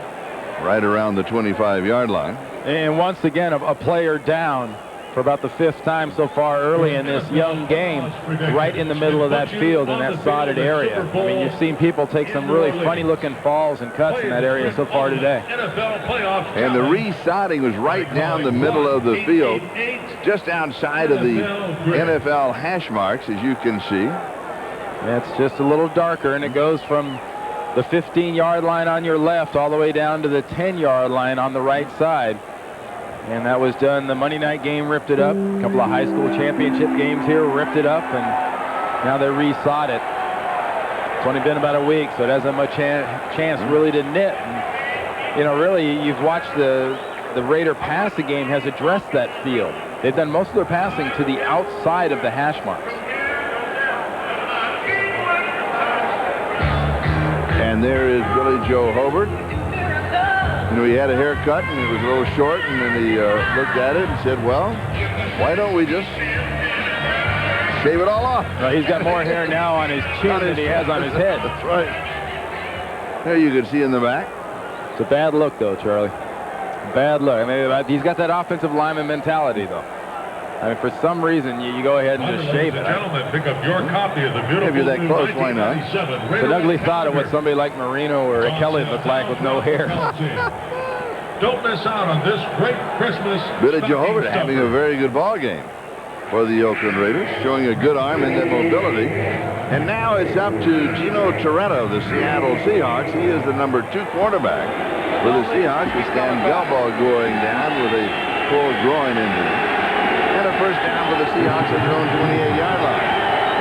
right around the 25-yard line. And once again, a player down for about the 5th time so far early in this young game, right in the middle of that field in that sodded area. I mean, you've seen people take some really funny-looking falls and cuts in that area so far today. And the resodding was right down the middle of the field, just outside of the NFL hash marks, as you can see. It's just a little darker, and it goes from the 15-yard line on your left all the way down to the 10-yard line on the right side. And that was done. The Monday night game ripped it up. A couple of high school championship games here ripped it up, and now they resod it. It's only been about a week, so it hasn't much chance really to knit. And, you know, really, you've watched the Raider passing game has addressed that field. They've done most of their passing to the outside of the hash marks. And there is Billy Joe Holbert. You know, he had a haircut, and it was a little short, and then he looked at it and said, well, why don't we just shave it all off? Well, he's got more hair now on his chin than he has on his head. That's right. There you can see in the back. It's a bad look, though, Charlie. Bad look. I mean, he's got that offensive lineman mentality, though. I mean, for some reason, you go ahead and just shave it. Gentlemen, pick up your copy of the beautiful. If you're that close, why not? It's an ugly thought of what somebody like Marino or Kelly looked like with no hair. Don't miss out on this great Christmas. Billy Jehovah having a very good ball game for the Oakland Raiders, showing a good arm and that mobility. And now it's up to Gino Toretta of the Seattle Seahawks. He is the number 2 quarterback for the Seahawks, with Stan Gelbaugh going down with a full groin injury. And a first down for the Seahawks at their own 28-yard line.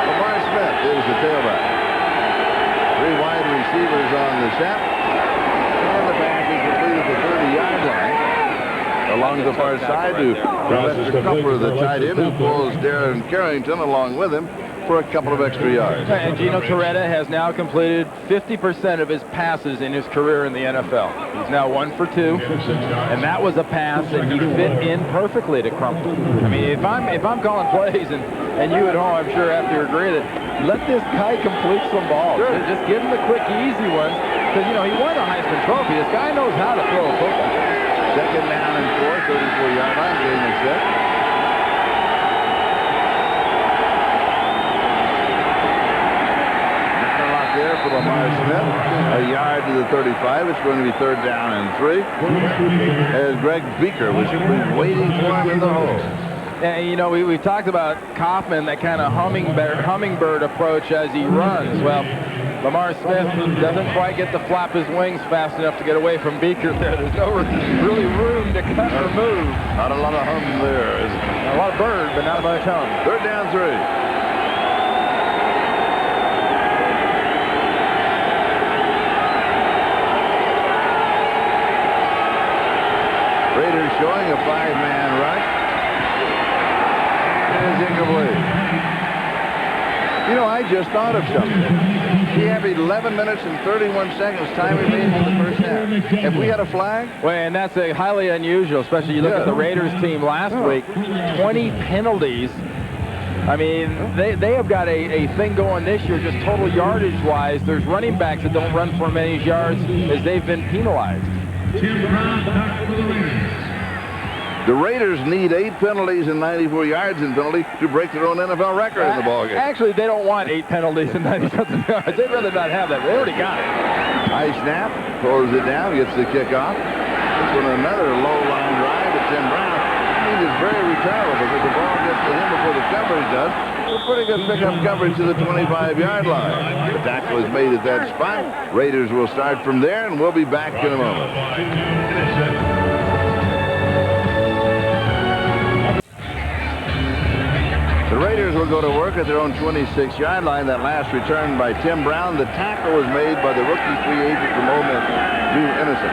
Lamar Smith is the tailback. 3 wide receivers on the set. And the pass is completed at the 30-yard line. Along the far side to Sylvester Cooper, the tight end, who pulls Darren Carrington along with him for a couple of extra yards. And Gino Toretta has now completed 50% of his passes in his career in the NFL. He's now 1 for 2, and that was a pass that he fit in perfectly to Crumpler. I mean, if I'm calling plays, and you at home, I'm sure have to agree that let this guy complete some balls. Sure. Just give him the quick, easy ones, because you know he won a Heisman Trophy. This guy knows how to throw a football. Second down and 4, 34-yard line, getting it set. Nothing locked there for Lamar Smith. A yard to the 35. It's going to be 3rd down and 3. As Greg Beaker was waiting for him in the hole. And, you know, we've talked about Kaufman, that kind of hummingbird approach as he runs. Well, Lamar Smith doesn't quite get to flap his wings fast enough to get away from Beaker there. There's no really room to cut or move. Not a lot of hum there, is it? A lot of bird, but not much hum. 3rd down 3. Raiders showing a 5-man rush. It is incomplete. You know, I just thought of something. We have 11 minutes and 31 seconds time remaining in the first half. If we had a flag? Well, and that's a highly unusual, especially you look at the Raiders team last week. 20 penalties. I mean, they have got a thing going this year, just total yardage-wise. There's running backs that don't run for many yards as they've been penalized. The Raiders need 8 penalties and 94 yards in penalty to break their own NFL record in the ballgame. Actually, they don't want 8 penalties and 90-something yards. They'd rather not have that. They already got it. High snap, throws it down, gets the kickoff. This one another low line drive to Tim Brown. He is very returnable because the ball gets to him before the coverage does. A pretty good pickup coverage to the 25-yard line. The tackle is made at that spot. Raiders will start from there, and we'll be back in a moment. The Raiders will go to work at their own 26-yard line. That last return by Tim Brown. The tackle was made by the rookie free agent from Ole Miss, Drew Innocent.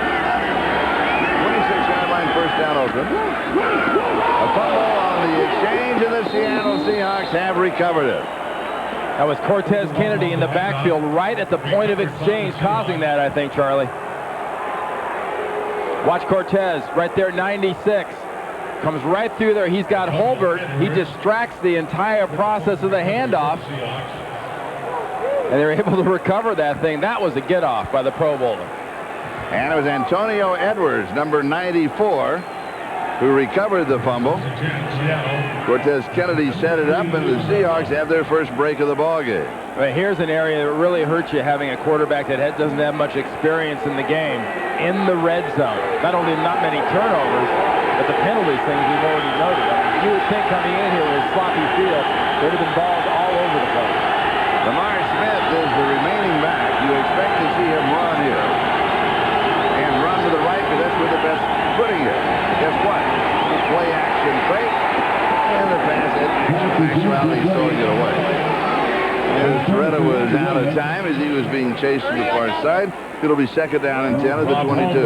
26-yard line, first down, Oakland. A fumble on the exchange, and the Seattle Seahawks have recovered it. That was Cortez Kennedy in the backfield right at the point of exchange causing that, I think, Charlie. Watch Cortez right there, 96. Comes right through there. He's got Holbert. He distracts the entire process of the handoff. And they're able to recover that thing. That was a get-off by the Pro Bowler. And it was Antonio Edwards, number 94, who recovered the fumble. Cortez Kennedy set it up, and the Seahawks have their first break of the ballgame. But here's an area that really hurts you, having a quarterback that doesn't have much experience in the game. In the red zone. Not only not many turnovers, but the penalties things we've already noted. I mean, you would think coming in here with sloppy field, there'd have been balls all over the place. Lamar Smith is the remaining back. You expect to see him run here. And run to the right, because that's where the best footing is. Guess what? Play action fake. And the pass at actuality is throwing it away. And Toretta was out of time as he was being chased to the far side. It'll be 2nd down and 10 at the 22.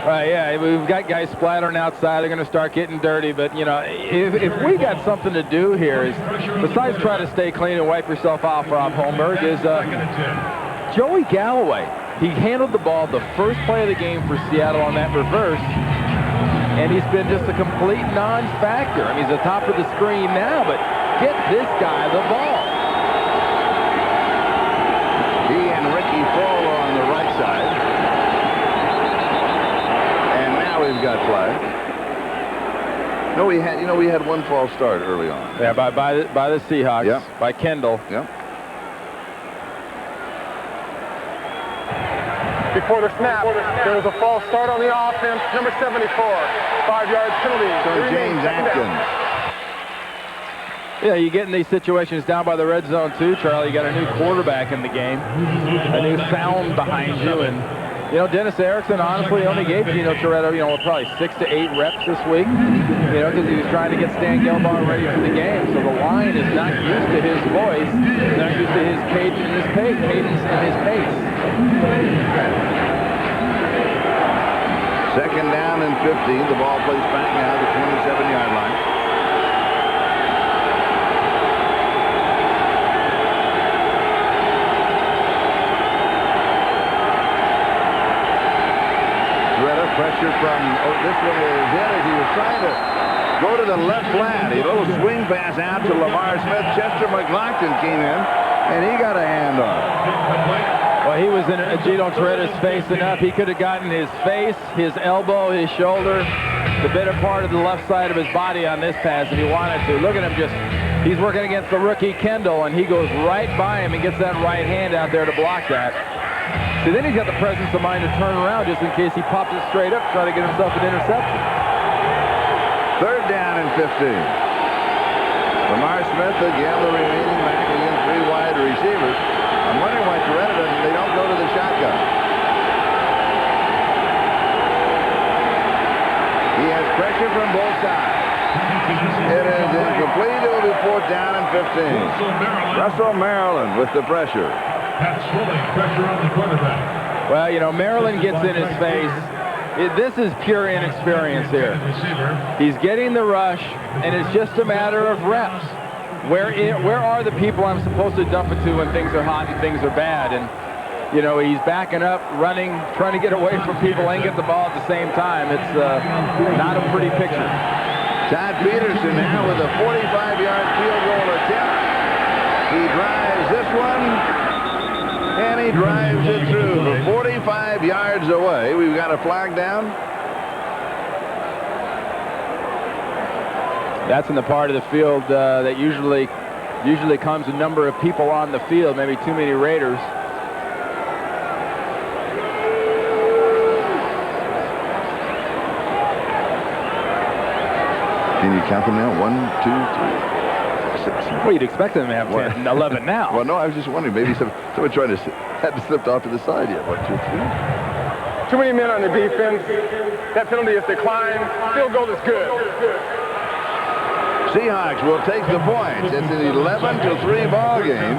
Yeah, we've got guys splattering outside. They're going to start getting dirty. But, you know, if we got something to do here, is besides try to stay clean and wipe yourself off, Rob Holmberg, is Joey Galloway. He handled the ball the first play of the game for Seattle on that reverse. And he's been just a complete non-factor. I mean, he's at the top of the screen now, but get this guy the ball. He and Ricky Fowler on the right side. And now we've got flag. No, we had one false start early on. Yeah, by the Seahawks. Yep. By Kendall. Yep. Before the snap, there was a false start on the offense. Number 74, 5-yard penalty. So James Atkins. Yeah, you get in these situations down by the red zone too, Charlie. You got a new quarterback in the game, a new sound behind you, and Dennis Erickson honestly only gave Gino Toretta, probably 6 to 8 reps this week, because he was trying to get Stan Gelbaugh ready for the game. So the line is not used to his voice, not used to his cadence and his pace. Second down and 15. The ball plays back now to the 27-yard line. Pressure from, this one is in as he was trying to go to the left flat. A little swing pass out to Lamar Smith. Chester McLaughlin came in, and he got a hand on it. Well, he was in Gino Toretta's face enough. He could have gotten his face, his elbow, his shoulder, the better part of the left side of his body on this pass if he wanted to. Look at him he's working against the rookie Kendall, and he goes right by him and gets that right hand out there to block that. See, then he's got the presence of mind to turn around just in case he pops it straight up, try to get himself an interception. Third down and 15. Lamar Smith again, the remaining back against 3 wide receivers. I'm wondering why Toretta they don't go to the shotgun. He has pressure from both sides. It is incomplete. It will be 4th down and 15. Russell Maryland with the pressure. Pat Swilling, pressure on the quarterback. Well, Maryland gets in his face. This is pure inexperience here. He's getting the rush, and it's just a matter of reps. Where are the people I'm supposed to dump it to when things are hot and things are bad? And, he's backing up, running, trying to get away from people and get the ball at the same time. It's not a pretty picture. Todd Peterson now with a 45-yard field goal attempt. He drives this one. And he drives it through for 45 yards away. We've got a flag down. That's in the part of the field that usually comes a number of people on the field, maybe too many Raiders. Can you count them now? 1, 2, 3. Well, you'd expect them to have 10, 11 now. Well, no, I was just wondering. Maybe someone trying to had slipped off to the side yet. 1, 2, 3. Too many men on the defense. That penalty is declined. Field goal is good. Seahawks will take the points. It's an 11-3 ball game.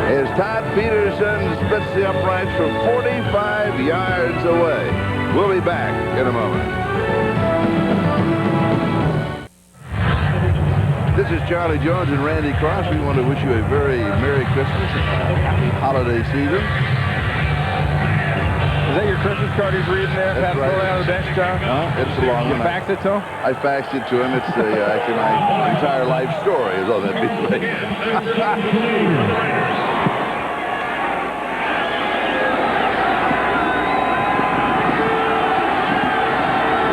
As Todd Peterson spits the uprights from 45 yards away. We'll be back in a moment. This is Charlie Jones and Randy Cross. We want to wish you a very Merry Christmas and happy holiday season. Is that your Christmas card he's reading there? That's right. On the bench, John? It's a long one. You faxed it to him? I faxed it to him. It's actually my entire life story is all that be like. The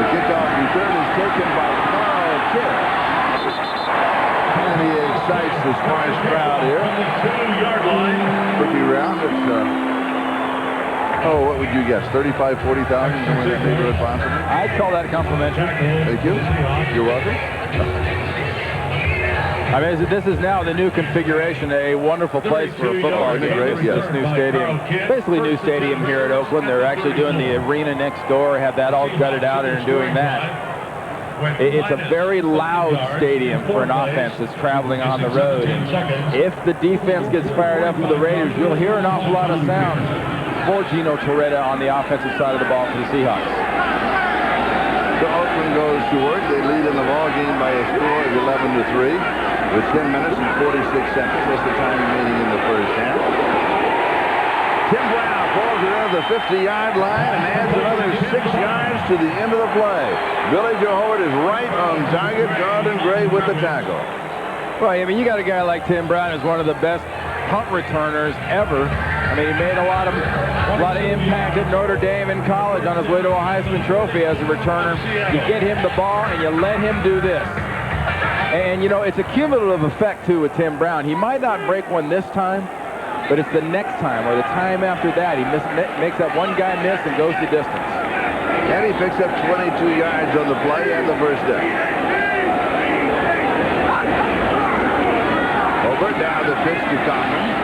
kickoff return is taken by Carl Kidd. And he excites the Sparks crowd here. 2-yard line. Rookie round. It's what would you guess? 35, 40,000, somewhere in that neighborhood possibly? I'd call that complimentary. Thank you. You're welcome. I mean, this is now the new configuration, a wonderful place for a football game. This new stadium. Basically new stadium here at Oakland. They're actually doing the arena next door, have that all gutted out and are doing that. It's a very loud stadium for an offense that's traveling on the road. And if the defense gets fired up for the Raiders, you'll hear an awful lot of sound for Gino Toretta on the offensive side of the ball for the Seahawks. So Oakland goes to work. They lead in the ball game by a score of 11-3 with 10 minutes and 46 seconds. That's the time remaining in the first half. Tim Brown pulls it over the 50-yard line and adds another 6 yards to the end of the play. Billy Joe Howard is right on target. Gordon Gray with the tackle. Well, I mean, you got a guy like Tim Brown who's one of the best punt returners ever. I mean, he made a lot of A lot of impact at Notre Dame in college on his way to a Heisman Trophy as a returner. You get him the ball and you let him do this. And, you know, it's a cumulative effect, too, with Tim Brown. He might not break one this time, but it's the next time or the time after that. He makes that one guy miss and goes the distance. And he picks up 22 yards on the play and the first down. Over down the pitch to Kaufman.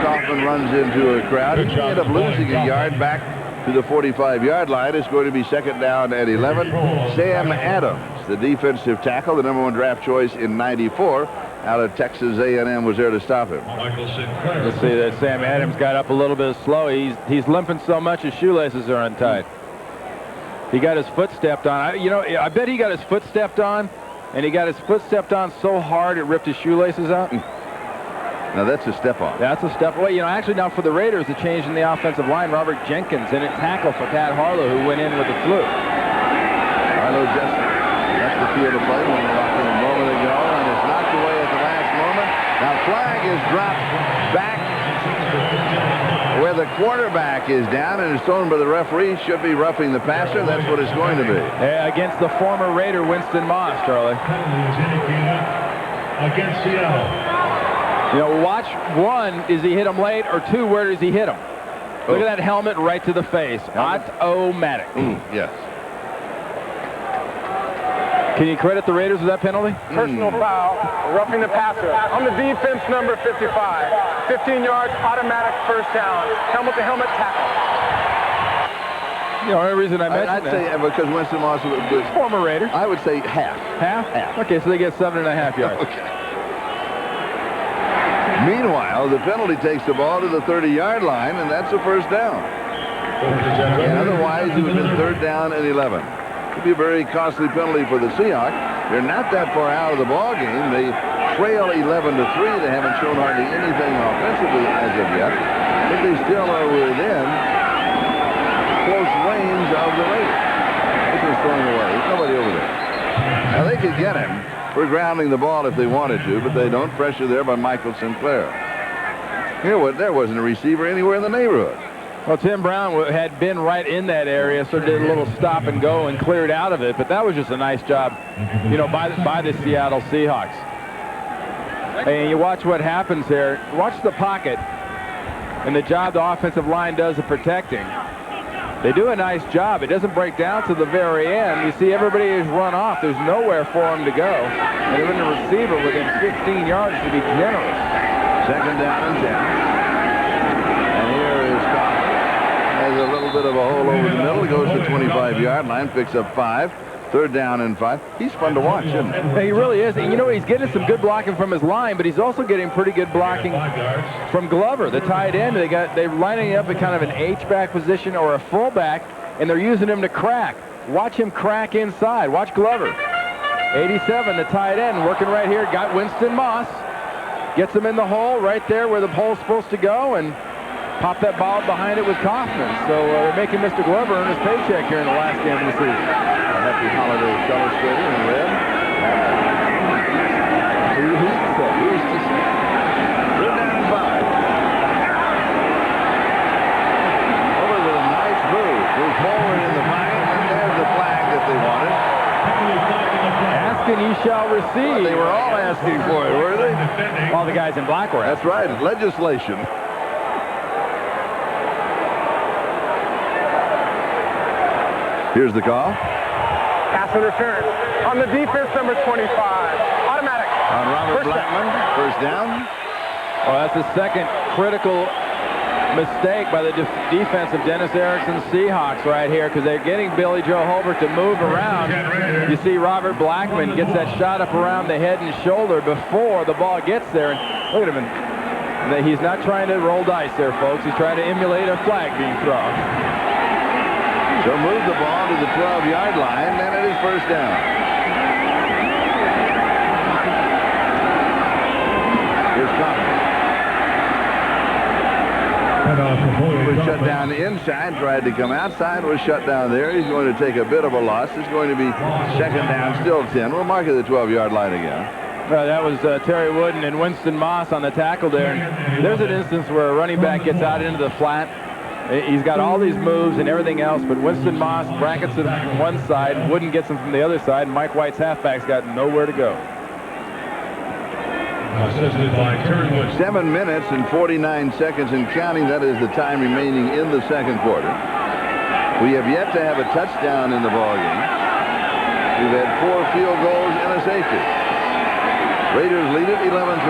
Kaufman runs into a crowd. He ended up losing a yard back to the 45-yard line. It's going to be second down at 11. Sam Adams, the defensive tackle, the #1 draft choice in '94, out of Texas A&M, was there to stop him. Let's see that Sam Adams got up a little bit slow. He's limping so much his shoelaces are untied. He got his foot stepped on. I bet he got his foot stepped on, and he got his foot stepped on so hard it ripped his shoelaces out. Now that's a step on. That's a step away. You know, actually now for the Raiders, the change in the offensive line, Robert Jenkins in at tackle for Pat Harlow, who went in with the flu. Harlow just left the field of play when we walked in a moment ago, and it's knocked away at the last moment. Now flag is dropped back where the quarterback is down, and it's thrown by the referee. Should be roughing the passer. That's what it's going to be. Against the former Raider Winston Moss, Charlie. Against Seattle. You know, watch one, is he hit him late, or two, where does he hit him? Look at that helmet right to the face. Automatic. Yes. Can you credit the Raiders with that penalty? Personal foul, roughing the passer. On the defense, number 55. 15 yards, automatic first down. Helmet-to-helmet tackle. You know, the only reason I mentioned I'd say because Winston Moss was former Raider. I would say half. Half? Half. Okay, so they get 7.5 yards. Okay. Meanwhile, the penalty takes the ball to the 30-yard line, and that's a first down. And otherwise, it would have been third down and 11. It would be a very costly penalty for the Seahawks. They're not that far out of the ball game. They trail 11-3. They haven't shown hardly anything offensively as of yet, but they still are within close range of the Raiders. This is throwing away. There's nobody over there. Now, they could get him for grounding the ball if they wanted to, but they don't. Pressure there by Michael Sinclair. You know what? There wasn't a receiver anywhere in the neighborhood. Well, Tim Brown had been right in that area, so did a little stop and go and cleared out of it, but that was just a nice job, you know, by the Seattle Seahawks. And you watch what happens here. Watch the pocket and the job the offensive line does of protecting. They do a nice job. It doesn't break down to the very end. You see everybody is run off. There's nowhere for him to go. And they're in the receiver within 15 yards to be generous. Second down and 10. And here is Kaufman. Has a little bit of a hole over the middle. He goes to the 25-yard line, picks up 5. Third down and 5. He's fun to watch, isn't he? He really is. And you know, he's getting some good blocking from his line, but he's also getting pretty good blocking from Glover, the tight end. They're lining up in kind of an H-back position or a fullback, and they're using him to crack. Watch him crack inside. Watch Glover. 87, the tight end, working right here. Got Winston Moss. Gets him in the hole right there where the hole's supposed to go, and pop that ball behind it with Kaufman. So they're making Mr. Glover earn his paycheck here in the last game of the season. Happy holiday color sweater in red. Who's to say? Third down and 5. Over with a nice move. Move forward in the pocket, and there's the flag that they wanted. Ask and ye shall receive. Well, they were all asking for it, were they? All the guys in black were. That's right. It's legislation. Here's the call. Pass interference. On the defense, number 25. Automatic. On Robert First Blackman. down. First down. Well, that's the second critical mistake by the defense of Dennis Erickson's Seahawks right here, because they're getting Billy Joe Holbert to move around. You see Robert Blackman gets that shot up around the head and shoulder before the ball gets there. And look at him. He's not trying to roll dice there, folks. He's trying to emulate a flag being thrown. So move the ball to the 12-yard line, and it is first down. Here's Kaufman. Was shut down inside, tried to come outside, was shut down there. He's going to take a bit of a loss. It's going to be second down, still 10. We'll mark it at the 12-yard line again. That was Terry Wooden and Winston Moss on the tackle there. And there's an instance where a running back gets out into the flat, He's got all these moves and everything else, but Winston Moss brackets him from one side, Wooden gets him from the other side, and Mike White's halfback's got nowhere to go. Assisted by Terry Wood. 7 minutes and 49 seconds and counting. That is the time remaining in the second quarter. We have yet to have a touchdown in the ballgame. We've had 4 field goals and a safety. Raiders lead it 11-3.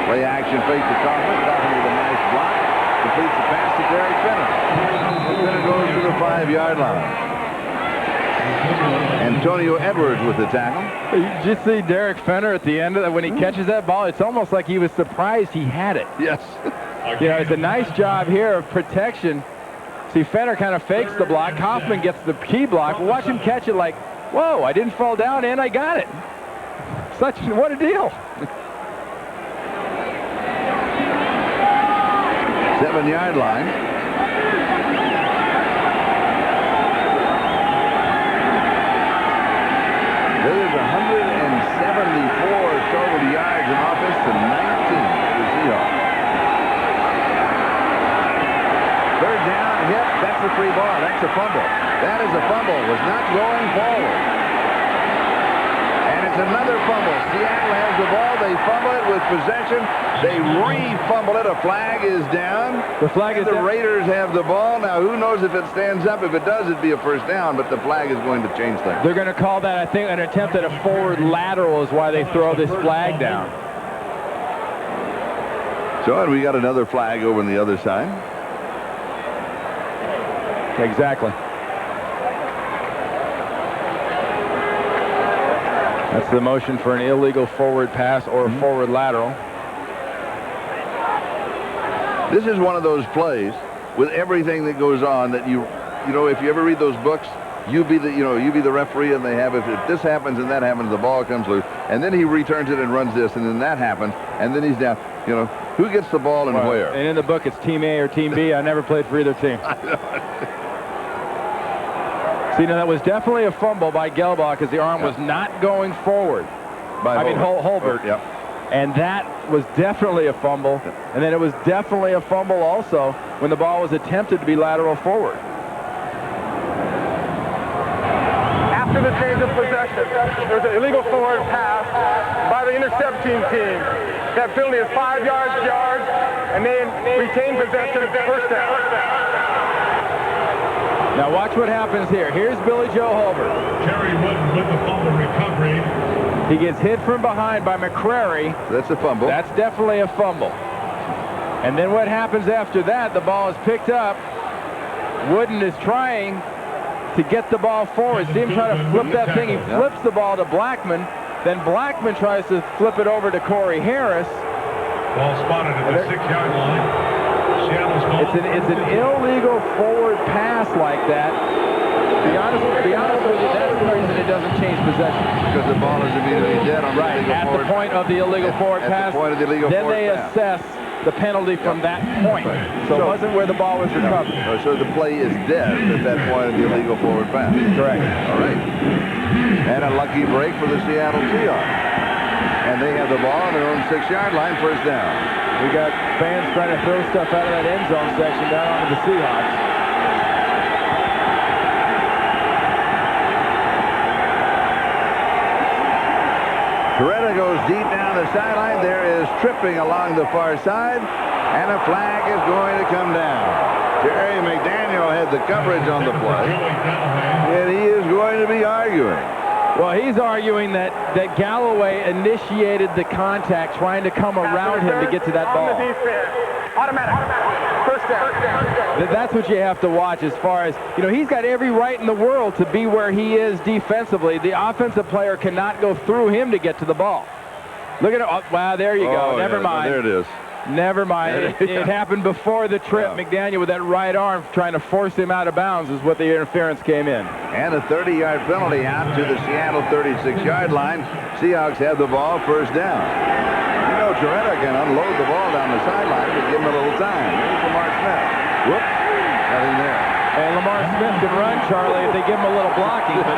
Play action fake to Kaufman. Kaufman with a nice block. Completes the pass to Derek Fenner. Fenner goes to the 5-yard line. Antonio Edwards with the tackle. Did you see Derek Fenner at the end of that when he catches that ball? It's almost like he was surprised he had it. Yes. You know, it's a nice job here of protection. See, Fenner kind of fakes the block. Kaufman gets the key block. Watch him catch it like, whoa, I didn't fall down and I got it. What a deal. 7-yard line. There is 174 total yards in offense to 19 for the Seahawks. Third down, hit. That's a free ball. That's a fumble. That is a fumble. Was not going forward. And it's another fumble. Seattle has the ball. They fumble it with possession. They re-fumble it. A flag is down. The flag is down. The Raiders have the ball. Now, who knows if it stands up? If it does, it'd be a first down, but the flag is going to change things. They're going to call that, I think, an attempt at a forward lateral is why they throw this flag down. So, and we got another flag over on the other side. Exactly. That's the motion for an illegal forward pass or a forward lateral. This is one of those plays with everything that goes on that you know, if you ever read those books, you be the referee, and they have, if this happens and that happens, the ball comes loose, and then he returns it and runs this, and then that happens, and then he's down. You know, who gets the ball and where? And in the book, it's Team A or Team B. I never played for either team. See, now that was definitely a fumble by Gelbach because the arm was not going forward. Holbert. Yep. And that was definitely a fumble. And then it was definitely a fumble also when the ball was attempted to be lateral forward. After the change of possession, there's an illegal forward pass by the intercepting team. That penalty is 5 yards, and they retain possession of first down. Now watch what happens here. Here's Billy Joe Holbert. Terry Wooden with the fumble recovery. He gets hit from behind by McCrary. That's a fumble. That's definitely a fumble. And then what happens after that? The ball is picked up. Wooden is trying to get the ball forward. See him try to flip that thing. He flips the ball to Blackman. Then Blackman tries to flip it over to Corey Harris. Ball spotted at the 6-yard line. It's an illegal forward pass like that. To be honest with you, that's the reason it doesn't change possession. Because the ball is immediately dead on the illegal forward. At the point of the illegal forward pass. At the point of the illegal then forward they assess the penalty from that point. Right. So it wasn't where the ball was recovered. So the play is dead at that point of the illegal forward pass. Correct. All right. And a lucky break for the Seattle Seahawks. And they have the ball on their own 6-yard line, first down. We got fans trying to throw stuff out of that end zone section down onto the Seahawks. Coretta goes deep down the sideline. There is tripping along the far side, and a flag is going to come down. Terry McDaniel had the coverage on the play, and he is going to be arguing. Well, he's arguing that Galloway initiated the contact, trying to come around him to get to that ball. On the defense. Automatic. First down. That's what you have to watch as far as, he's got every right in the world to be where he is defensively. The offensive player cannot go through him to get to the ball. Look at it. Oh, wow, there you go. Never mind. There it is. Never mind. It happened before the trip. Yeah. McDaniel with that right arm trying to force him out of bounds is what the interference came in. And a 30-yard penalty out to the Seattle 36-yard line. Seahawks have the ball, first down. Coretta can unload the ball down the sideline, but give him a little time. Here's Lamar Smith. Whoop. Nothing there. And Lamar Smith can run, Charlie, if they give him a little blocking. But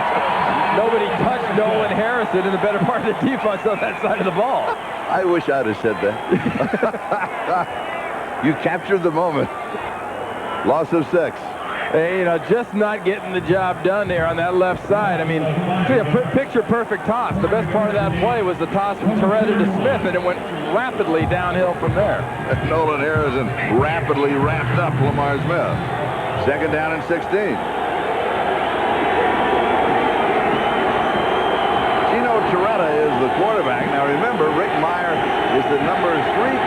nobody touched Nolan Harrison in the better part of the defense on that side of the ball. I wish I'd have said that. You captured the moment. Loss of 6. You know, just not getting the job done there on that left side. I mean, picture-perfect toss. The best part of that play was the toss from Toretta to Smith, and it went rapidly downhill from there. Nolan Harrison rapidly wrapped up Lamar Smith. 2nd down and 16. Gino Toretta is the quarterback. Now remember, Rick Meyer is the number 3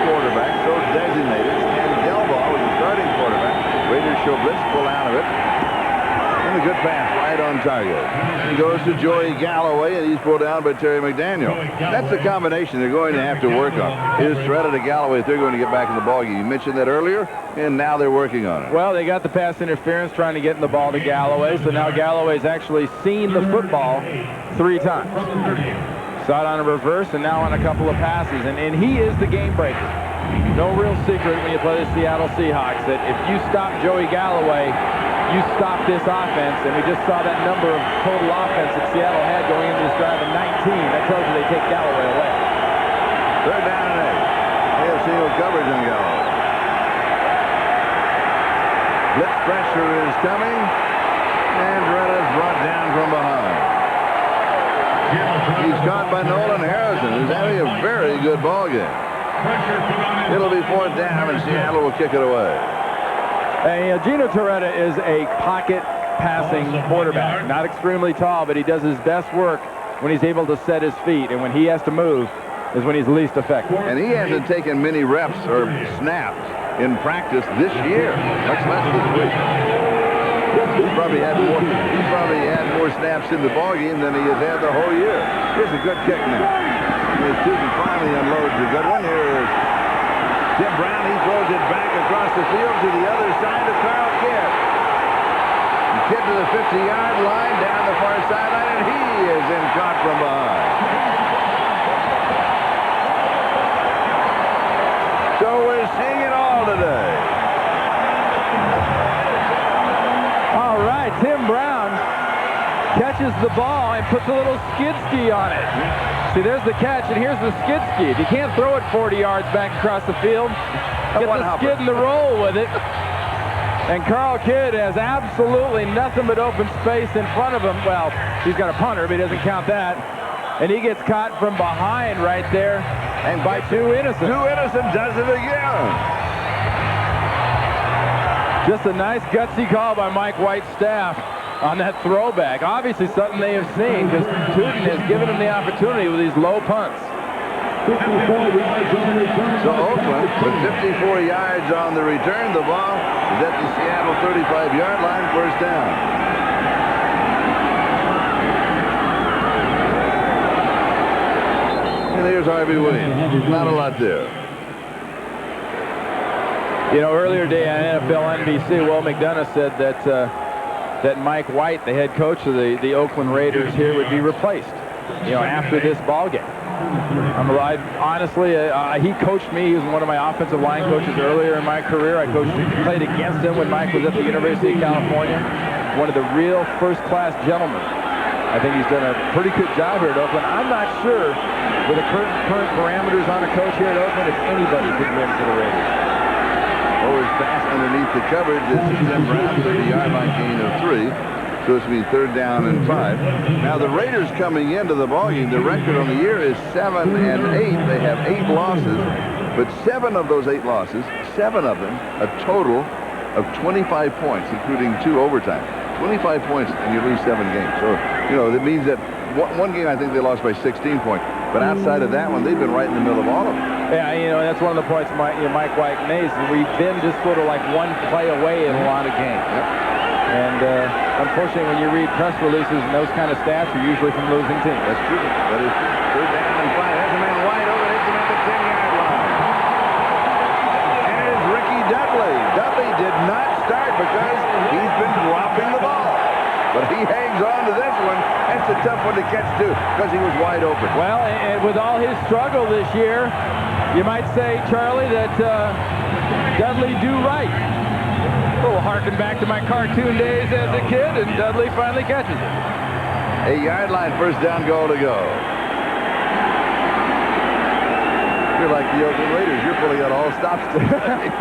quarterback, so designated. And Gelbaugh was the starting quarterback. Raiders show blitz, pull out of it. And a good pass right on target. He goes to Joey Galloway, and he's pulled down by Terry McDaniel. That's the combination they're going to have to work on. Is Toretta to Galloway if they're going to get back in the ballgame. You mentioned that earlier, and now they're working on it. Well, they got the pass interference trying to get in the ball to Galloway, so now Galloway's actually seen the football 3 times. Saw it on a reverse and now on a couple of passes, and he is the game breaker. No real secret when you play the Seattle Seahawks that if you stop Joey Galloway, you stop this offense, and we just saw that number of total offense that Seattle had going into this drive of 19. That tells you they take Galloway away. 3rd down and 8. They have single coverage on Galloway. Blitz pressure is coming, and Toretta's brought down from behind. He's caught by Nolan Harrison, who's having a very good ball game. It'll be 4th down, and Seattle will kick it away. Gino Toretta is a pocket passing quarterback. Not extremely tall, but he does his best work when he's able to set his feet, and when he has to move is when he's least effective. And he hasn't taken many reps or snaps in practice this year, much less this week. He's probably had more snaps in the ballgame than he has had the whole year. Here's a good kick now. Tootin finally unloads a good one. Here is Tim Brown. He throws it back across the field to the other side to Carl Kidd. Kidd to the 50-yard line, down the far sideline, and he is in caught from behind. So we're seeing it all today. All right, Tim Brown catches the ball and puts a little skid ski on it. See, there's the catch, and here's the skid ski. If you can't throw it 40 yards back across the field, get the skid and the roll with it. And Carl Kidd has absolutely nothing but open space in front of him. Well, he's got a punter, but he doesn't count that. And he gets caught from behind right there, and by 2 innocent. 2 innocent does it again. Just a nice gutsy call by Mike White's staff on that throwback. Obviously something they have seen, because Tootin has given them the opportunity with these low punts. So Oakland with 54 yards on the return. The ball is at the Seattle 35-yard line, 1st down. And here's Harvey Williams. Not a lot there. You know, earlier today on NFL NBC, Will McDonough said that that Mike White, the head coach of the Oakland Raiders here, would be replaced, you know, after this ball game. Honestly, he coached me. He was one of my offensive line coaches earlier in my career. I played against him when Mike was at the University of California. One of the real first-class gentlemen. I think he's done a pretty good job here at Oakland. I'm not sure, with the current parameters on a coach here at Oakland, if anybody could win for the Raiders. Always fast underneath the coverage. This is Tim Brown, 30-yard line gain of 3. So it's going to be 3rd down and 5. Now the Raiders coming into the ballgame, the record on the year is 7-8. They have 8 losses, but 7 of those 8 losses, 7 of them, a total of 25 points, including 2 overtime. 25 points, and you lose 7 games. So, you know, that means that one game I think they lost by 16 points. But outside of that one, they've been right in the middle of all of them. Yeah, you know, that's one of the points Mike White made. We've been just sort of like one play away in a lot of games. Yep. And unfortunately, when you read press releases and those kind of stats, are usually from losing teams. That's true. That is true. 3rd down and 5. There's a man wide open. Hits him at the 10-yard line. And it's Ricky Dudley. Dudley did not start because he's been dropping the ball. But he hangs on to this one. That's a tough one to catch, too, because he was wide open. Well, and with all his struggle this year, you might say, Charlie, that Dudley do right. A little harken back to my cartoon days as a kid, and Dudley finally catches it. 8-yard line, 1st down goal to go. You're like the Oakland Raiders. You're pulling out all stops today.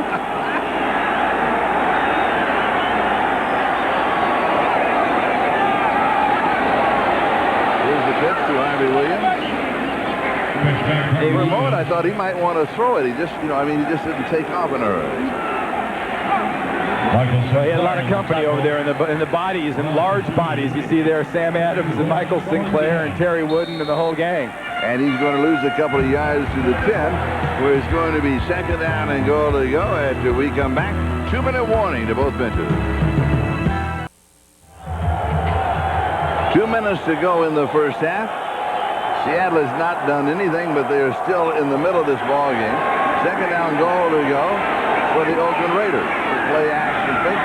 pitch to Harvey Williams. For a moment, I thought he might want to throw it. He just, he just didn't take off in a hurry. Well, he had a lot of company over there in the bodies, in large bodies. You see there Sam Adams and Michael Sinclair and Terry Wooden and the whole gang. And he's going to lose a couple of yards to the 10, where it's going to be second down and goal to go after we come back. 2-minute warning to both benches. 2 minutes to go in the first half. Seattle has not done anything, but they are still in the middle of this ball game. Second down goal to go for the Oakland Raiders. Play action fake.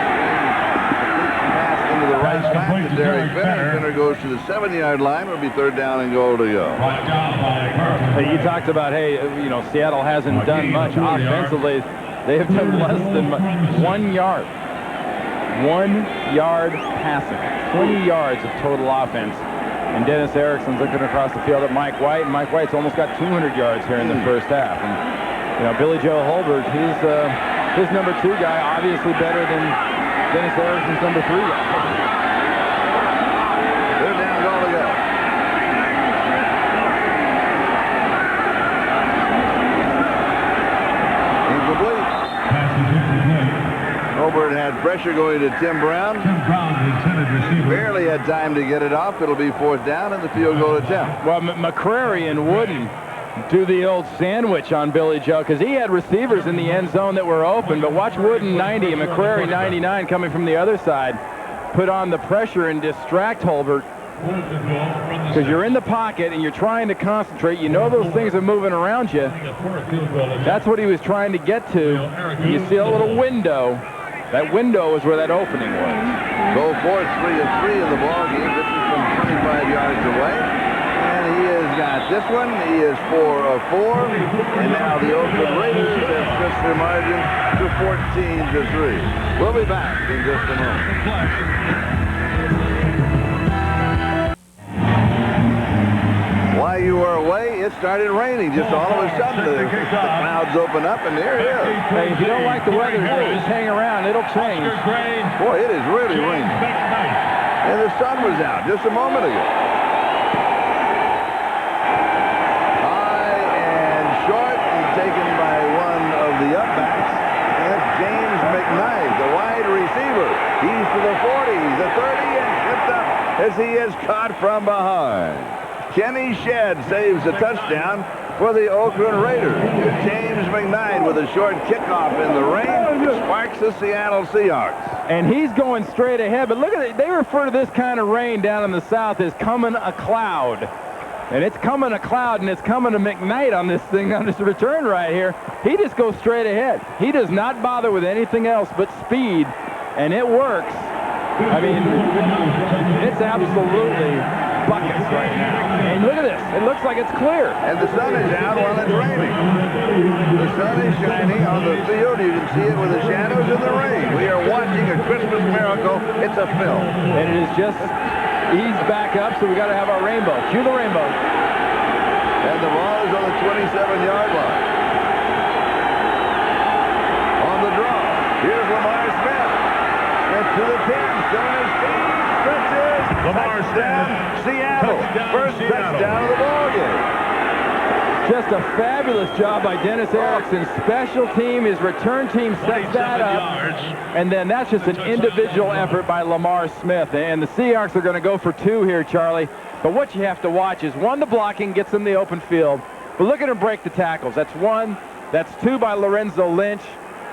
Pass into the right spot to Derek Finner. Finner goes to the 7-yard line. It'll be third down and goal to go. Hey, you talked about, Seattle hasn't done much offensively. They have done less than 1 yard. 1 yard passing. 20 yards of total offense. And Dennis Erickson's looking across the field at Mike White. And Mike White's almost got 200 yards here in the first half. And, Billy Joe Holbert, his number 2 guy, obviously better than Dennis Erickson's number 3 guy. Third down, goal to go. Incomplete. Holbert had pressure going to Tim Brown. Tim Brown, the intended receiver. Barely had time to get it off. It'll be fourth down and the field goal attempt. Well, McCrary and Wooden do the old sandwich on Billy Joe, because he had receivers in the end zone that were open, but watch Wooden 90 and McCrary 99 coming from the other side put on the pressure and distract Holbert, because you're in the pocket and you're trying to concentrate. You know those things are moving around you. That's what he was trying to get to. You see a little window. That window is where that opening was. Go forth 3 of 3 in the ball game. This is from 25 yards away. He has got this one. He is 4 of 4. And now the Oakland Raiders have stretched their margin to 14 to 3. We'll be back in just a moment. While you were away, it started raining. Just all of a sudden, the clouds open up, and there it is. Hey, if you don't like the weather, just hang around. It'll change. Boy, it is really raining. And the sun was out just a moment ago. Taken by one of the upbacks, and that's James McKnight, the wide receiver. He's to the 40, the 30, and tripped up as he is caught from behind. Kenny Shedd saves a touchdown for the Oakland Raiders. James McKnight with a short kickoff in the rain sparks the Seattle Seahawks. And he's going straight ahead, but look at it. They refer to this kind of rain down in the south as coming a cloud. And it's coming a cloud, and it's coming to McKnight on this thing, on this return right here. He just goes straight ahead. He does not bother with anything else but speed, and it works. I mean, it's absolutely buckets right now. And look at this. It looks like it's clear. And the sun is out while it's raining. The sun is shining on the field. You can see it with the shadows in the rain. We are watching a Christmas miracle. It's a film. And it is just eased back up, so we got to have our rainbow. Cue the rainbow. And the ball is on the 27-yard line. On the draw, here's Lamar Smith. Smith to the 10, still in his feet. Stretches. Lamar Smith. Seattle. First touchdown of the ball game. Just a fabulous job by Dennis Erickson. Special team, his return team sets that up. And then that's just an individual effort by Lamar Smith. And the Seahawks are going to go for 2 here, Charlie. But what you have to watch is, 1, the blocking gets them the open field. But look at him break the tackles. That's 1. That's 2 by Lorenzo Lynch.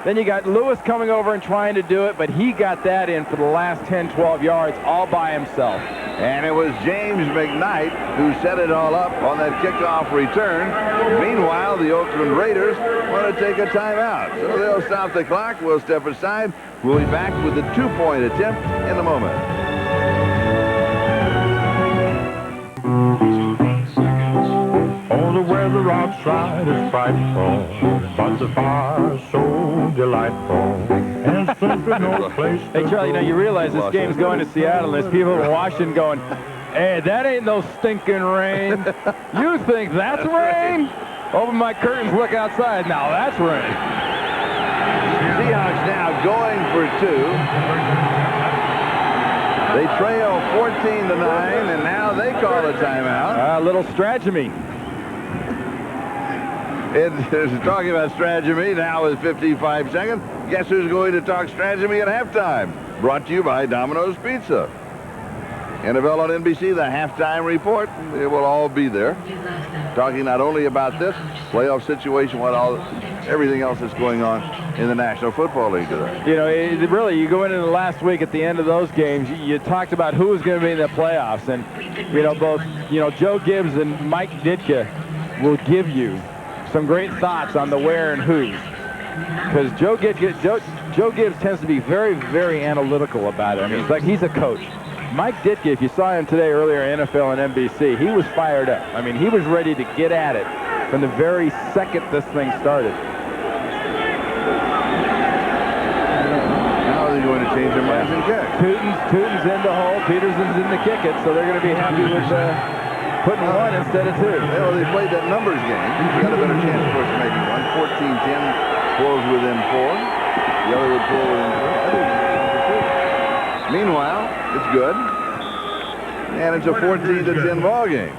Then you got Lewis coming over and trying to do it, but he got that in for the last 10, 12 yards all by himself. And it was James McKnight who set it all up on that kickoff return. Meanwhile, the Oakland Raiders want to take a timeout. So they'll stop the clock. We'll step aside. We'll be back with the 2-point attempt in a moment. Oh, the weather outside is frightful, but the fire is so delightful. And since there's no place to Hey, Charlie, you realize this game's going to Seattle, and there's people in Washington going, hey, that ain't no stinking rain. You think that's rain? Open my curtains, look outside. Now that's rain. Seahawks now going for 2. They trail 14-9, and now they call a timeout. A little strategy. It's talking about strategy now with 55 seconds. Guess who's going to talk strategy at halftime? Brought to you by Domino's Pizza. NFL on NBC, the halftime report. It will all be there. Talking not only about this playoff situation, everything else that's going on in the National Football League today. You know, really, you go into the last week at the end of those games, you talked about who was going to be in the playoffs. And, you know, both, Joe Gibbs and Mike Ditka will give you some great thoughts on the where and who's. Because Joe Gibbs tends to be very, very analytical about it. I mean, he's a coach. Mike Ditka, if you saw him today earlier in NFL and NBC, he was fired up. I mean, he was ready to get at it from the very second this thing started. Now they're going to change their minds and kick. Tootin's in the hole, Peterson's in the kick it, so they're going to be happy with putting one instead of two. Well, they played that numbers game. You got a better chance, of course, of making one. 14-10 pulls within 4. The other would pull within 3. Meanwhile, it's good. And it's a 14-10 ball game.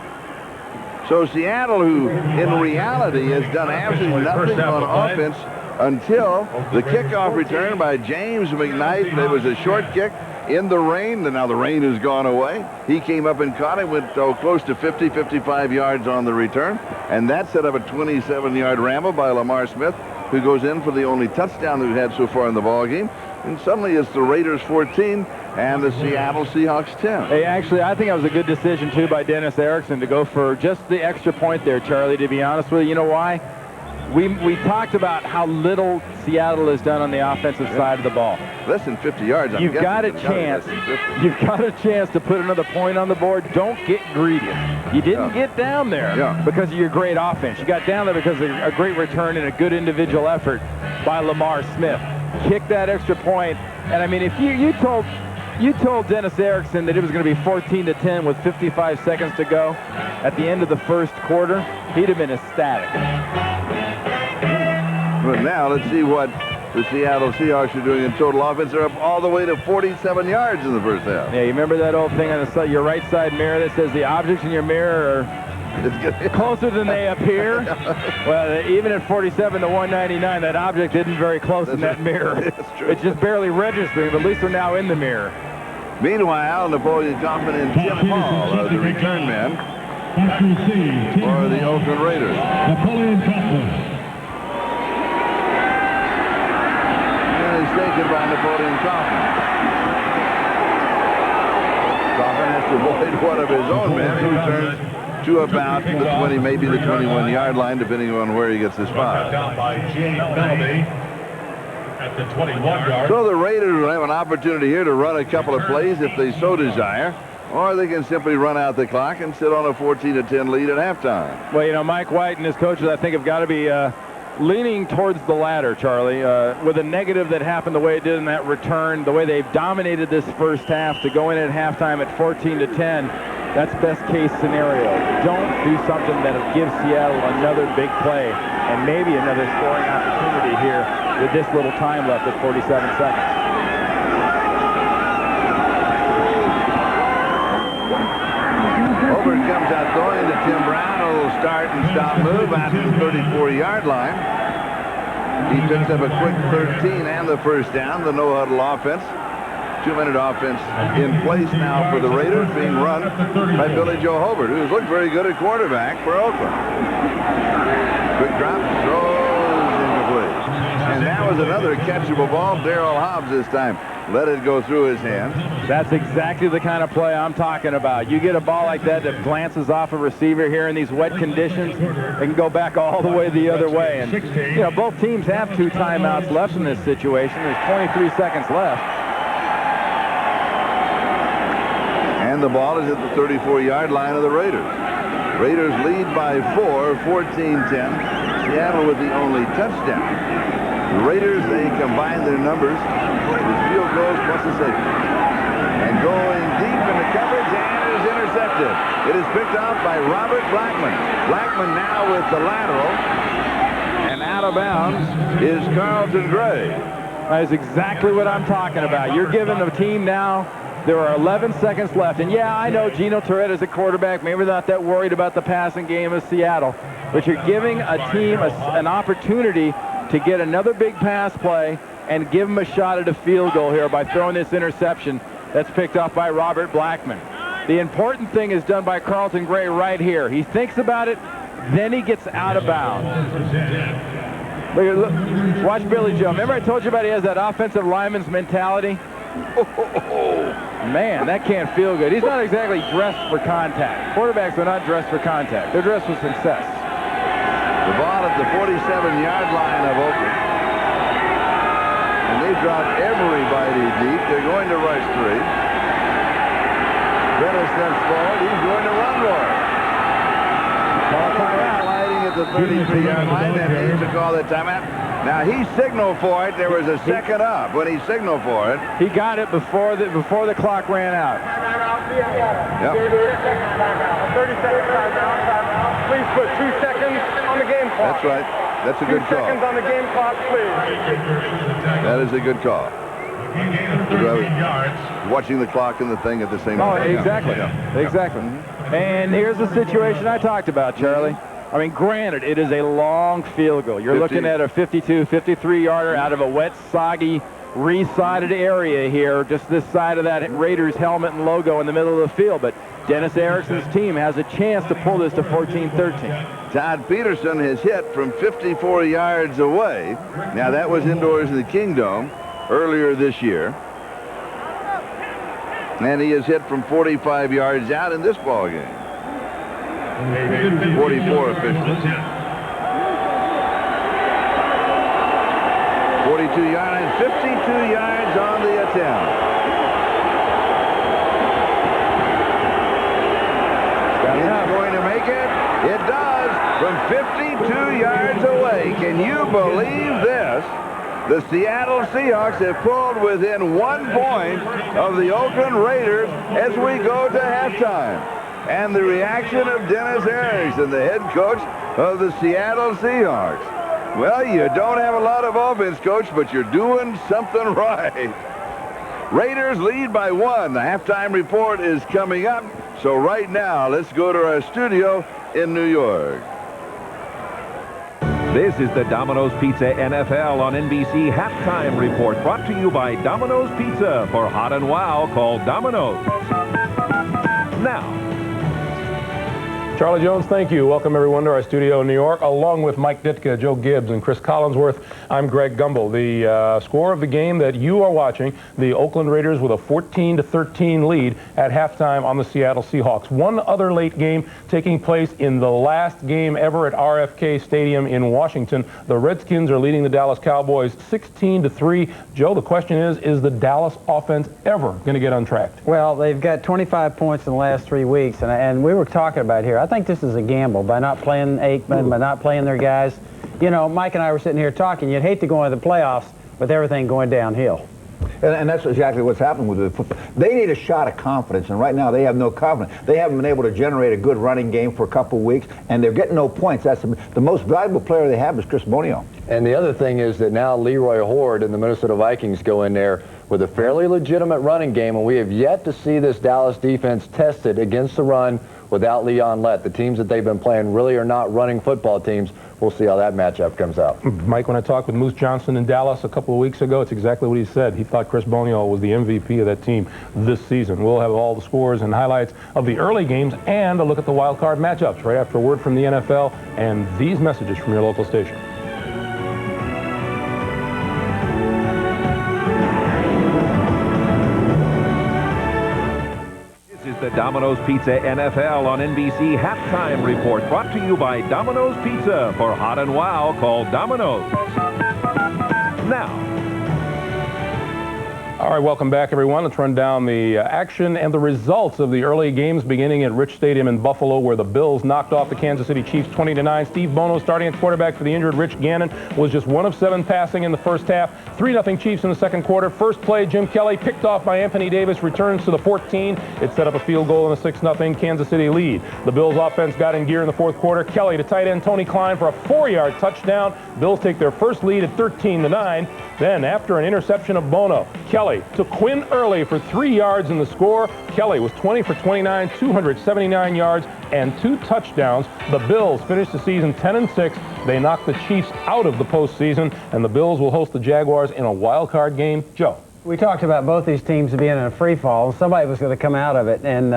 So Seattle, who in reality has done absolutely nothing on offense until the kickoff return by James McKnight. It was a short kick in the rain, and now the rain has gone away. He came up and caught it, went close to 50, 55 yards on the return, and that set up a 27-yard ramble by Lamar Smith, who goes in for the only touchdown that we've had so far in the ball game. And suddenly it's the Raiders 14 and the Seattle Seahawks 10. Hey, actually, I think it was a good decision, too, by Dennis Erickson to go for just the extra point there, Charlie, to be honest with you. You know why? We talked about how little Seattle has done on the offensive side of the ball. Less than 50 yards. You've got a chance. You've got a chance to put another point on the board. Don't get greedy. You didn't get down there because of your great offense. You got down there because of a great return and a good individual effort by Lamar Smith. Kick that extra point. And I mean, if you told Dennis Erickson that it was going to be 14-10 with 55 seconds to go at the end of the first quarter, he'd have been ecstatic. But now let's see what the Seattle Seahawks are doing in total offense. They're up all the way to 47 yards in the first half. Yeah, you remember that old thing on your right side mirror that says the objects in your mirror are closer than they appear? Well, even at 47 to 199, that object isn't very close in that mirror. It's just barely registering, but at least we're now in the mirror. Meanwhile, Napoleon Kaufman and Tim Hall are the return men for the Oakland Raiders. Napoleon Kaufman. Taken by Napoleon Kaufman. Kaufman has to avoid one of his own men who turns to about the 20, maybe the 21-yard line, depending on where he gets his spot. Down by James Melody at the 21-yard. So the Raiders will have an opportunity here to run a couple of plays if they so desire, or they can simply run out the clock and sit on a 14-10 lead at halftime. Well, Mike White and his coaches, I think, have got to be leaning towards the latter, Charlie, with a negative that happened the way it did in that return, the way they've dominated this first half to go in at halftime at 14-10. That's best case scenario. Don't do something that'll give Seattle another big play and maybe another scoring opportunity here with this little time left at 47 seconds. Over comes out going to Tim Brown. A little start and stop move out to the 34-yard line. He picks up a quick 13 and the first down. The no-huddle offense. 2-minute offense in place now for the Raiders, being run by Billy Joe Hobart, who's looked very good at quarterback for Oakland. Quick drop, throws incomplete. And that was another catchable ball. Darrell Hobbs this time let it go through his hands. That's exactly the kind of play I'm talking about. You get a ball like that that glances off a receiver here in these wet conditions, it can go back all the way the other way. And, both teams have 2 timeouts left in this situation. There's 23 seconds left. And the ball is at the 34-yard line of the Raiders. Raiders lead by 4, 14-10. Seattle with the only touchdown. The Raiders, they combine their numbers with field goals plus a safety. And going deep into coverage, and it is intercepted. It is picked off by Robert Blackman. Blackman now with the lateral. And out of bounds is Carlton Gray. That is exactly what I'm talking about. You're giving the team now There are 11 seconds left. And yeah, I know Gino Torretta is a quarterback. Maybe they're not that worried about the passing game of Seattle. But you're giving a team an opportunity to get another big pass play and give them a shot at a field goal here by throwing this interception that's picked up by Robert Blackman. The important thing is done by Carlton Gray right here. He thinks about it, then he gets out of bounds. Look, watch Billy Joe. Remember I told you about he has that offensive lineman's mentality? Man, that can't feel good. He's not exactly dressed for contact. Quarterbacks are not dressed for contact. They're dressed for success. The ball at the 47-yard line of Oakland. And they've dropped everybody deep. They're going to rush 3. Dennis steps forward. He's going to run for it. Sliding at the 33-yard line. And needs to call that timeout. Now, he signaled for it. There was a second up when he signaled for it. He got it before the clock ran out. Yep. 30-second timeout. Please put 2 seconds on the game clock. That's right. That's a good 2 call. seconds on the game clock, please. That is a good call. Watching the clock and the thing at the same time. Oh, exactly. Yeah. Exactly. And here's the situation I talked about, Charlie. I mean, granted, it is a long field goal. You're 50. looking at a 52, 53-yarder out of a wet, soggy, re-sided area here, just this side of that Raiders helmet and logo in the middle of the field. But Dennis Erickson's team has a chance to pull this to 14-13. Todd Peterson has hit from 54 yards away. Now, that was indoors in the Kingdome earlier this year. And he has hit from 45 yards out in this ball game. 44 officially. 42-yard line, 52 yards on the attempt. Is it going to make it? It does, from 52 yards away. Can you believe this? The Seattle Seahawks have pulled within 1 point of the Oakland Raiders as we go to halftime. And the reaction of Dennis Erickson, the head coach of the Seattle Seahawks. Well, you don't have a lot of offense, Coach, but you're doing something right. Raiders lead by 1. The halftime report is coming up. So right now, let's go to our studio in New York. This is the Domino's Pizza NFL on NBC Halftime Report, brought to you by Domino's Pizza. For hot and wow, call Domino's. Now, Charlie Jones, thank you. Welcome, everyone, to our studio in New York. Along with Mike Ditka, Joe Gibbs, and Chris Collinsworth, I'm Greg Gumbel. The score of the game that you are watching, the Oakland Raiders with a 14-13 lead at halftime on the Seattle Seahawks. One other late game taking place in the last game ever at RFK Stadium in Washington. The Redskins are leading the Dallas Cowboys 16-3. Joe, the question is the Dallas offense ever going to get untracked? Well, they've got 25 points in the last 3 weeks, and we were talking about here. I think this is a gamble by not playing Aikman, by not playing their guys. You know, Mike and I were sitting here talking. You'd hate to go into the playoffs with everything going downhill. And that's exactly what's happened with the football. They need a shot of confidence, and right now they have no confidence. They haven't been able to generate a good running game for a couple of weeks, and they're getting no points. That's the most valuable player they have is Chris Bonio. And the other thing is that now Leroy Horde and the Minnesota Vikings go in there with a fairly legitimate running game, and we have yet to see this Dallas defense tested against the run without Leon Lett. The teams that they've been playing really are not running football teams. We'll see how that matchup comes out. Mike, when I talked with Moose Johnson in Dallas a couple of weeks ago, it's exactly what he said. He thought Chris Bonio was the MVP of that team this season. We'll have all the scores and highlights of the early games and a look at the wild card matchups right after a word from the NFL and these messages from your local station. The Domino's Pizza NFL on NBC Halftime Report, brought to you by Domino's Pizza. For hot and wow, call Domino's. Now. All right, welcome back, everyone. Let's run down the action and the results of the early games beginning at Rich Stadium in Buffalo, where the Bills knocked off the Kansas City Chiefs 20-9. Steve Bono, starting at quarterback for the injured Rich Gannon, was just 1 of 7 passing in the first half. 3-0 Chiefs in the second quarter. First play, Jim Kelly picked off by Anthony Davis, returns to the 14. It set up a field goal and a 6-0 Kansas City lead. The Bills offense got in gear in the fourth quarter. Kelly to tight end Tony Klein for a 4-yard touchdown. Bills take their first lead at 13-9. Then, after an interception of Bono, Kelly Kelly to Quinn Early for 3 yards in the score. Kelly was 20 for 29, 279 yards, and 2 touchdowns. The Bills finished the season 10-6. They knocked the Chiefs out of the postseason, and the Bills will host the Jaguars in a wild card game. Joe. We talked about both these teams being in a free fall. Somebody was going to come out of it, and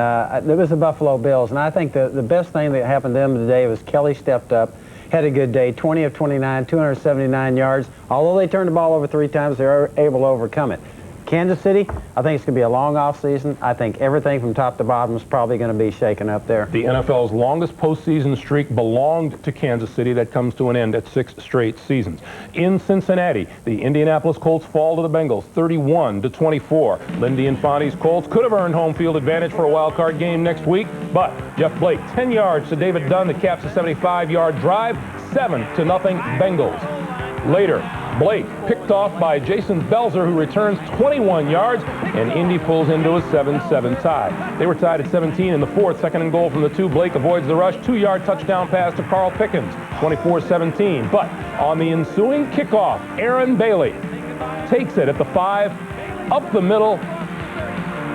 it was the Buffalo Bills. And I think the best thing that happened to them today was Kelly stepped up, had a good day, 20 of 29, 279 yards. Although they turned the ball over 3 times, they were able to overcome it. Kansas City, I think it's going to be a long off season. I think everything from top to bottom is probably going to be shaken up there. The NFL's longest postseason streak belonged to Kansas City. That comes to an end at 6 straight seasons. In Cincinnati, the Indianapolis Colts fall to the Bengals 31-24. Lindy Infanti's Colts could have earned home field advantage for a wild card game next week, but Jeff Blake 10 yards to David Dunn that caps a 75-yard drive, 7-0 Bengals. Later, Blake picked off by Jason Belzer, who returns 21 yards, and Indy pulls into a 7-7 tie. They were tied at 17 in the fourth, 2nd and goal from the 2. Blake avoids the rush, 2-yard touchdown pass to Carl Pickens, 24-17. But on the ensuing kickoff, Aaron Bailey takes it at the 5, up the middle,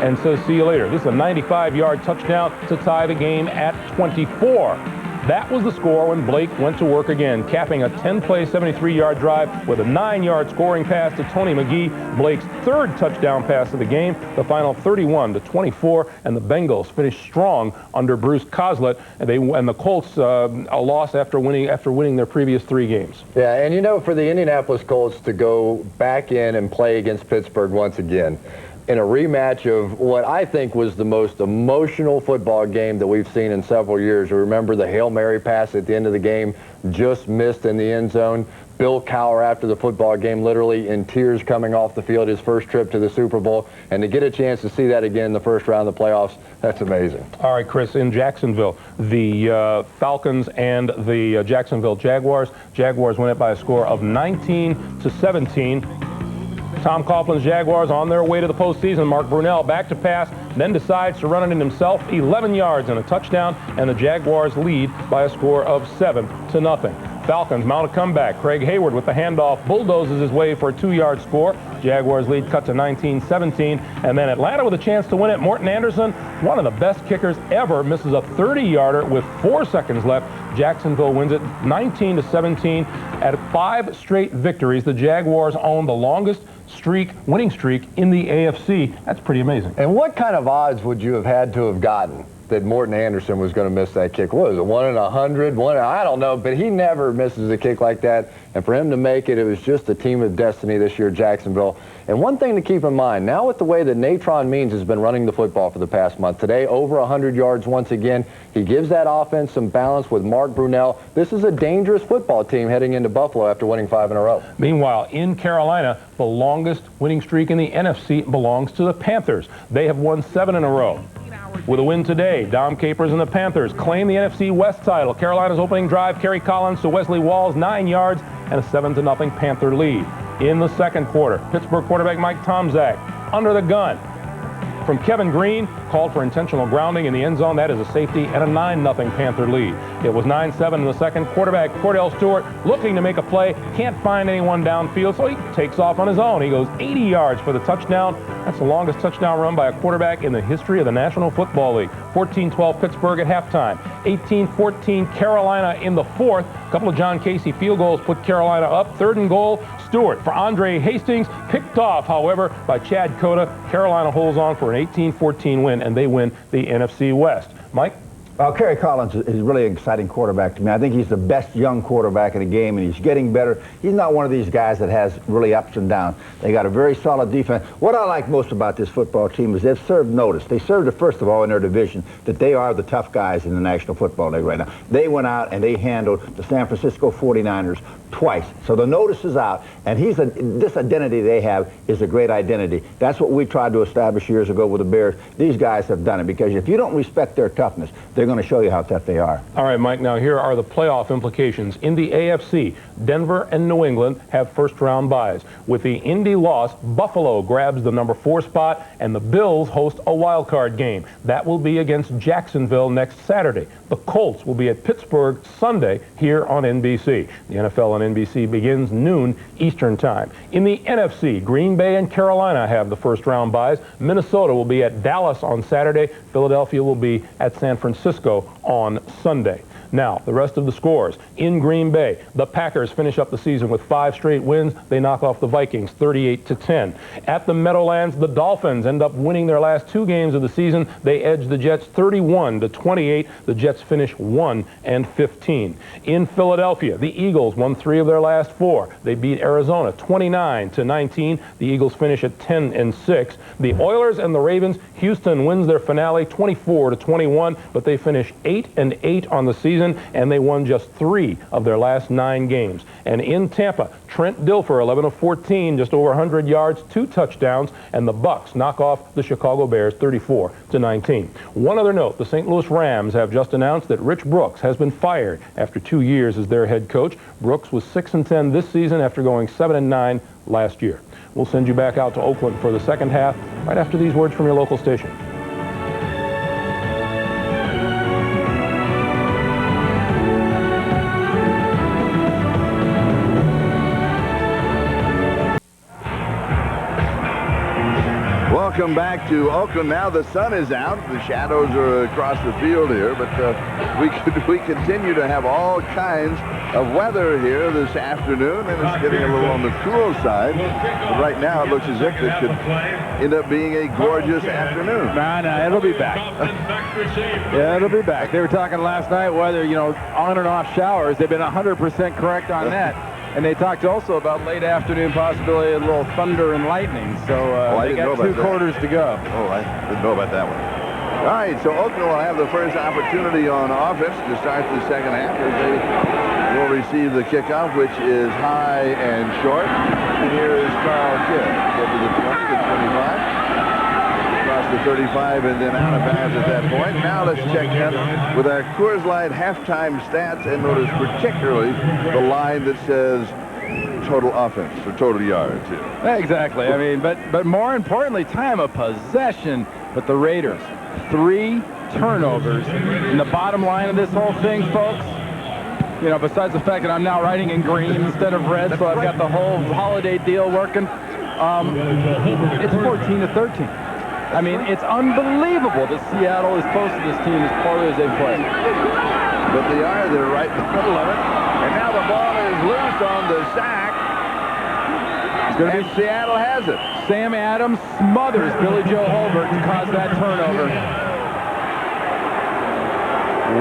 and says, see you later. This is a 95-yard touchdown to tie the game at 24. That was the score when Blake went to work again, capping a 10-play, 73-yard drive with a 9-yard scoring pass to Tony McGee, Blake's 3rd touchdown pass of the game, the final 31-24, and the Bengals finished strong under Bruce Coslett, and the Colts a loss after winning their previous 3 games. Yeah, and you know, for the Indianapolis Colts to go back in and play against Pittsburgh once again, in a rematch of what I think was the most emotional football game that we've seen in several years. You remember the Hail Mary pass at the end of the game, just missed in the end zone. Bill Cowher after the football game literally in tears coming off the field, his first trip to the Super Bowl. And to get a chance to see that again in the first round of the playoffs, that's amazing. All right, Chris, in Jacksonville, the Falcons and the Jacksonville Jaguars. Jaguars win it by a score of 19-17. Tom Coughlin's Jaguars on their way to the postseason. Mark Brunell back to pass, then decides to run it in himself, 11 yards and a touchdown, and the Jaguars lead by a score of 7-0. Falcons mount a comeback. Craig Hayward with the handoff bulldozes his way for a 2-yard score. Jaguars lead cut to 19-17, and then Atlanta with a chance to win it. Morton Anderson, one of the best kickers ever, misses a 30-yarder with 4 seconds left. Jacksonville wins it 19-17. At 5 straight victories, the Jaguars own the longest winning streak in the AFC. That's pretty amazing. And what kind of odds would you have had to have gotten that Morton Anderson was going to miss that kick? What was it, 1 in 100? I don't know, but he never misses a kick like that. And for him to make it, it was just a team of destiny this year, Jacksonville. And one thing to keep in mind, now with the way that Natron Means has been running the football for the past month, today over 100 yards once again, he gives that offense some balance with Mark Brunell. This is a dangerous football team heading into Buffalo after winning 5 in a row. Meanwhile, in Carolina, the longest winning streak in the NFC belongs to the Panthers. They have won 7 in a row. With a win today, Dom Capers and the Panthers claim the NFC West title. Carolina's opening drive, Kerry Collins to Wesley Walls, 9 yards, and a 7-0 Panther lead. In the second quarter, Pittsburgh quarterback Mike Tomczak under the gun from Kevin Green, called for intentional grounding in the end zone. That is a safety and a 9-0 Panther lead. It was 9-7 in the second. Quarterback Cordell Stewart looking to make a play, can't find anyone downfield, so he takes off on his own. He goes 80 yards for the touchdown. That's the longest touchdown run by a quarterback in the history of the National Football League. 14-12 Pittsburgh at halftime. 18-14 Carolina in the fourth. A couple of John Casey field goals put Carolina up. 3rd and goal. Stewart for Andre Hastings, picked off, however, by Chad Cota. Carolina holds on for an 18-14 win, and they win the NFC West. Mike? Kerry Collins is really an exciting quarterback to me. I think he's the best young quarterback in the game, and he's getting better. He's not one of these guys that has really ups and downs. They got a very solid defense. What I like most about this football team is they've served notice. They served it, first of all, in their division, that they are the tough guys in the National Football League right now. They went out and they handled the San Francisco 49ers twice. So the notice is out, and this identity they have is a great identity. That's what we tried to establish years ago with the Bears. These guys have done it, because if you don't respect their toughness, they're going to show you how tough they are. All right, Mike, now here are the playoff implications. In the AFC, Denver and New England have first-round byes. With the Indy loss, Buffalo grabs the number 4 spot, and the Bills host a wild-card game. That will be against Jacksonville next Saturday. The Colts will be at Pittsburgh Sunday here on NBC. The NFL on NBC begins noon Eastern Time. In the NFC, Green Bay and Carolina have the first-round byes. Minnesota will be at Dallas on Saturday. Philadelphia will be at San Francisco on Sunday. Now, the rest of the scores. In Green Bay, the Packers finish up the season with 5 straight wins. They knock off the Vikings 38-10. At the Meadowlands, the Dolphins end up winning their last 2 games of the season. They edge the Jets 31-28. The Jets finish 1-15. In Philadelphia, the Eagles won 3 of their last 4. They beat Arizona 29-19. The Eagles finish at 10-6. The Oilers and the Ravens, Houston wins their finale 24-21, but they finish 8-8 on the season, and they won just 3 of their last 9 games. And in Tampa, Trent Dilfer, 11 of 14, just over 100 yards, 2 touchdowns, and the Bucks knock off the Chicago Bears 34-19. One other note, the St. Louis Rams have just announced that Rich Brooks has been fired after 2 years as their head coach. Brooks was 6-10 this season after going 7-9 last year. We'll send you back out to Oakland for the second half right after these words from your local station. Welcome back to Oakland. Now the sun is out. The shadows are across the field here, but we continue to have all kinds of weather here this afternoon, and it's getting a little on the cool side. But right now it looks as if it could end up being a gorgeous afternoon. Nah, it'll be back. Yeah, it'll be back. They were talking last night whether, on and off showers. They've been 100% correct on that. And they talked also about late afternoon possibility of a little thunder and lightning. So they got 2 quarters to go. Oh, I didn't know about that one. All right, so Oakland will have the first opportunity on offense to start the second half as they will receive the kickoff, which is high and short. And here is Carl Kidd. Get to the 20, the 25. Across the 35 and then out of bounds at that point. Now let's check in with our Coors Light halftime stats, and notice particularly the line that says total offense or total yards here. Exactly. I mean, but more importantly, time of possession. But the Raiders, 3 turnovers. And the bottom line of this whole thing, folks, besides the fact that I'm now writing in green instead of red, so I've got the whole holiday deal working, it's 14-13. I mean, it's unbelievable that Seattle is close to this team as poorly as they've played. But they are. They're right in the middle of it. And now the ball is loose on the sack. And Seattle has it. Sam Adams smothers Billy Joe Holbert to cause that turnover.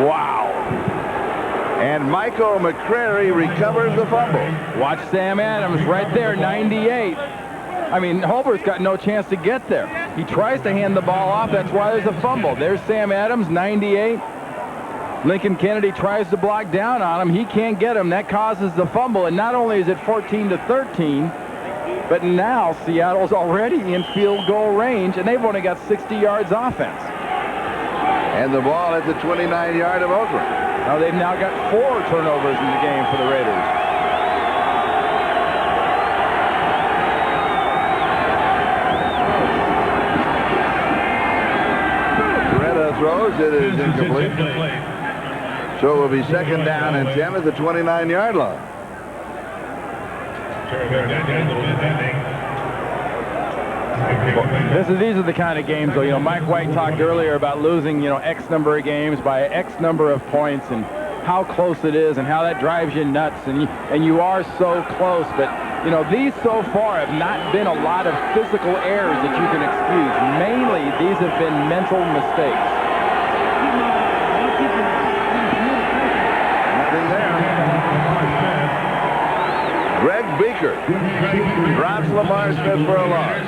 Wow. And Michael McCrary recovers the fumble. Watch Sam Adams right there, 98. I mean, Holbert's got no chance to get there. He tries to hand the ball off. That's why there's a fumble. There's Sam Adams, 98. Lincoln Kennedy tries to block down on him. He can't get him. That causes the fumble. And not only is it 14-13, but now Seattle's already in field goal range, and they've only got 60 yards offense. And the ball at the 29-yard of Oakland. Now they've now got 4 turnovers in the game for the Raiders. Throws, it is incomplete. So it will be second down and 10 at the 29-yard line. These are the kind of games, though. Mike White talked earlier about losing, X number of games by X number of points and how close it is and how that drives you nuts. And you are so close, but these so far have not been a lot of physical errors that you can excuse. Mainly, these have been mental mistakes. Nothing there. Greg Beaker drops Lamar Smith for a loss.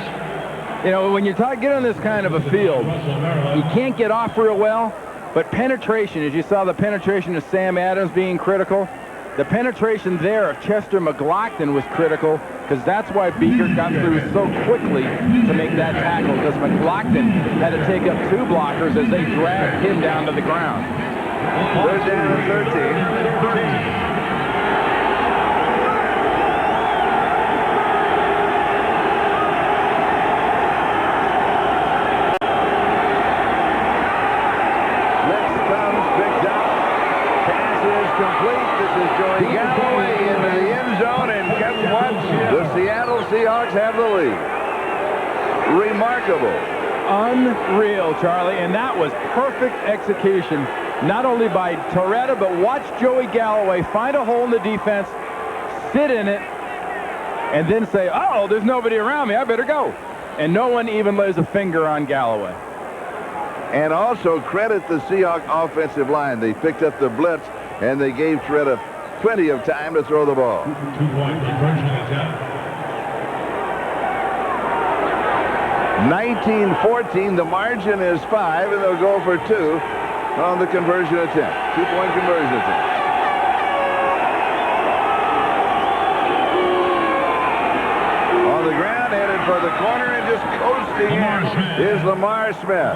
When you get on this kind of a field, you can't get off real well, but penetration, as you saw the penetration of Sam Adams being critical, the penetration there of Chester McLaughlin was critical, because that's why Beaker got through so quickly to make that tackle, because McLaughlin had to take up 2 blockers as they dragged him down to the ground. Third down and 13. Complete. This is Joey Galloway into the end zone, and guess what? The Seattle Seahawks have the lead. Remarkable. Unreal, Charlie, and that was perfect execution, not only by Torretta, but watch Joey Galloway find a hole in the defense, sit in it, and then say, oh, there's nobody around me, I better go. And no one even lays a finger on Galloway. And also credit the Seahawks offensive line. They picked up the blitz, and they gave Torretta plenty of time to throw the ball. 2-point conversion attempt. 19-14, the margin is 5, and they'll go for 2 on the conversion attempt. 2-point conversion attempt. On the ground, headed for the corner, and just coasting in is Lamar Smith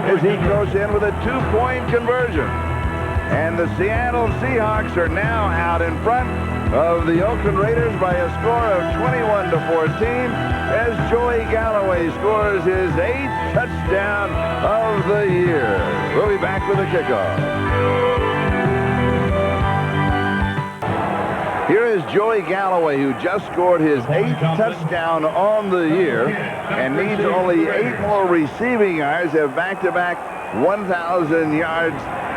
as he goes in with a 2-point conversion. And the Seattle Seahawks are now out in front of the Oakland Raiders by a score of 21-14 as Joey Galloway scores his 8th touchdown of the year. We'll be back with a kickoff. Here is Joey Galloway, who just scored his 8th touchdown on the year and needs only 8 more receiving yards, have back-to-back 1,000 yards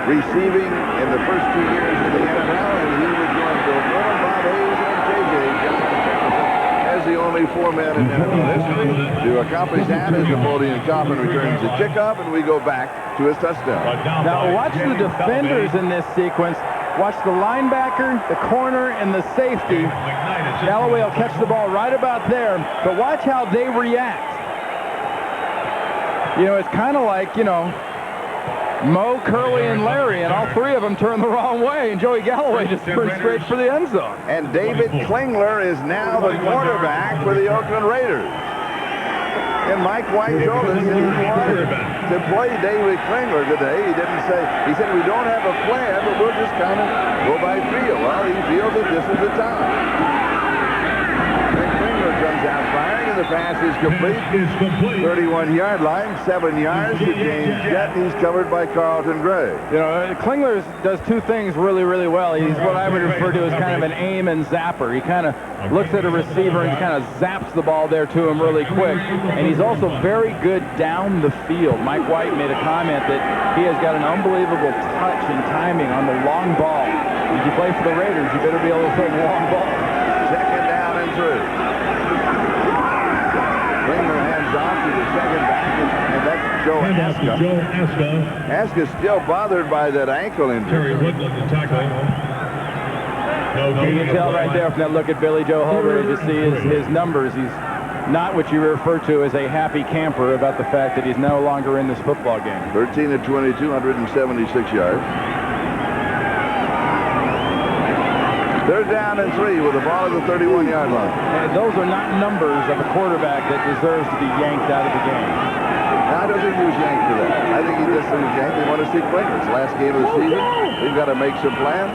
receiving in the first 2 years of the NFL, and he would join Bill Miller, Bob Hayes, and J.J. Johnson as the only 4 men in NFL history to accomplish that as Napoleon Coffin returns the kickoff, and we go back to his touchdown. Now watch the defenders in this sequence. Watch the linebacker, the corner, and the safety. Galloway will catch the ball right about there, but watch how they react. You know, it's kind of like, you know, Mo, Curly, and Larry, and all 3 of them turn the wrong way, and Joey Galloway just turns straight for the end zone. And David Klingler is now the quarterback for the Oakland Raiders. And Mike White told us that he wanted to play David Klingler today. He didn't say, he said, we don't have a plan, but we'll just kind of go by feel. Well, he feels that this is the time. And Klingler comes out firing, and the pass is complete. 31-yard line, 7 yards to James Jett. He's covered by Carlton Gray. You know, Klingler does 2 things really, really well. He's what I would refer to as kind of an aim and zapper. He kind of looks at a receiver and kind of zaps the ball there to him really quick. And he's also very good down the field. Mike White made a comment that he has got an unbelievable touch and timing on the long ball. If you play for the Raiders, you better be able to throw the long ball. Second down and 3. Klingler hands off to the second back, and that's Joe Aska. Aska's still bothered by that ankle injury. Terry Woodland to tackle. You can tell right there from that look at Billy Joe Holbert to see his numbers. He's not what you refer to as a happy camper about the fact that he's no longer in this football game. 13 of 22, 176 yards. They're down and 3 with the ball at the 31-yard line. And those are not numbers of a quarterback that deserves to be yanked out of the game. I don't think he was yanked for that. I think he just was yanked. They want to see Klingler. It's the last game of the season. They've got to make some plans.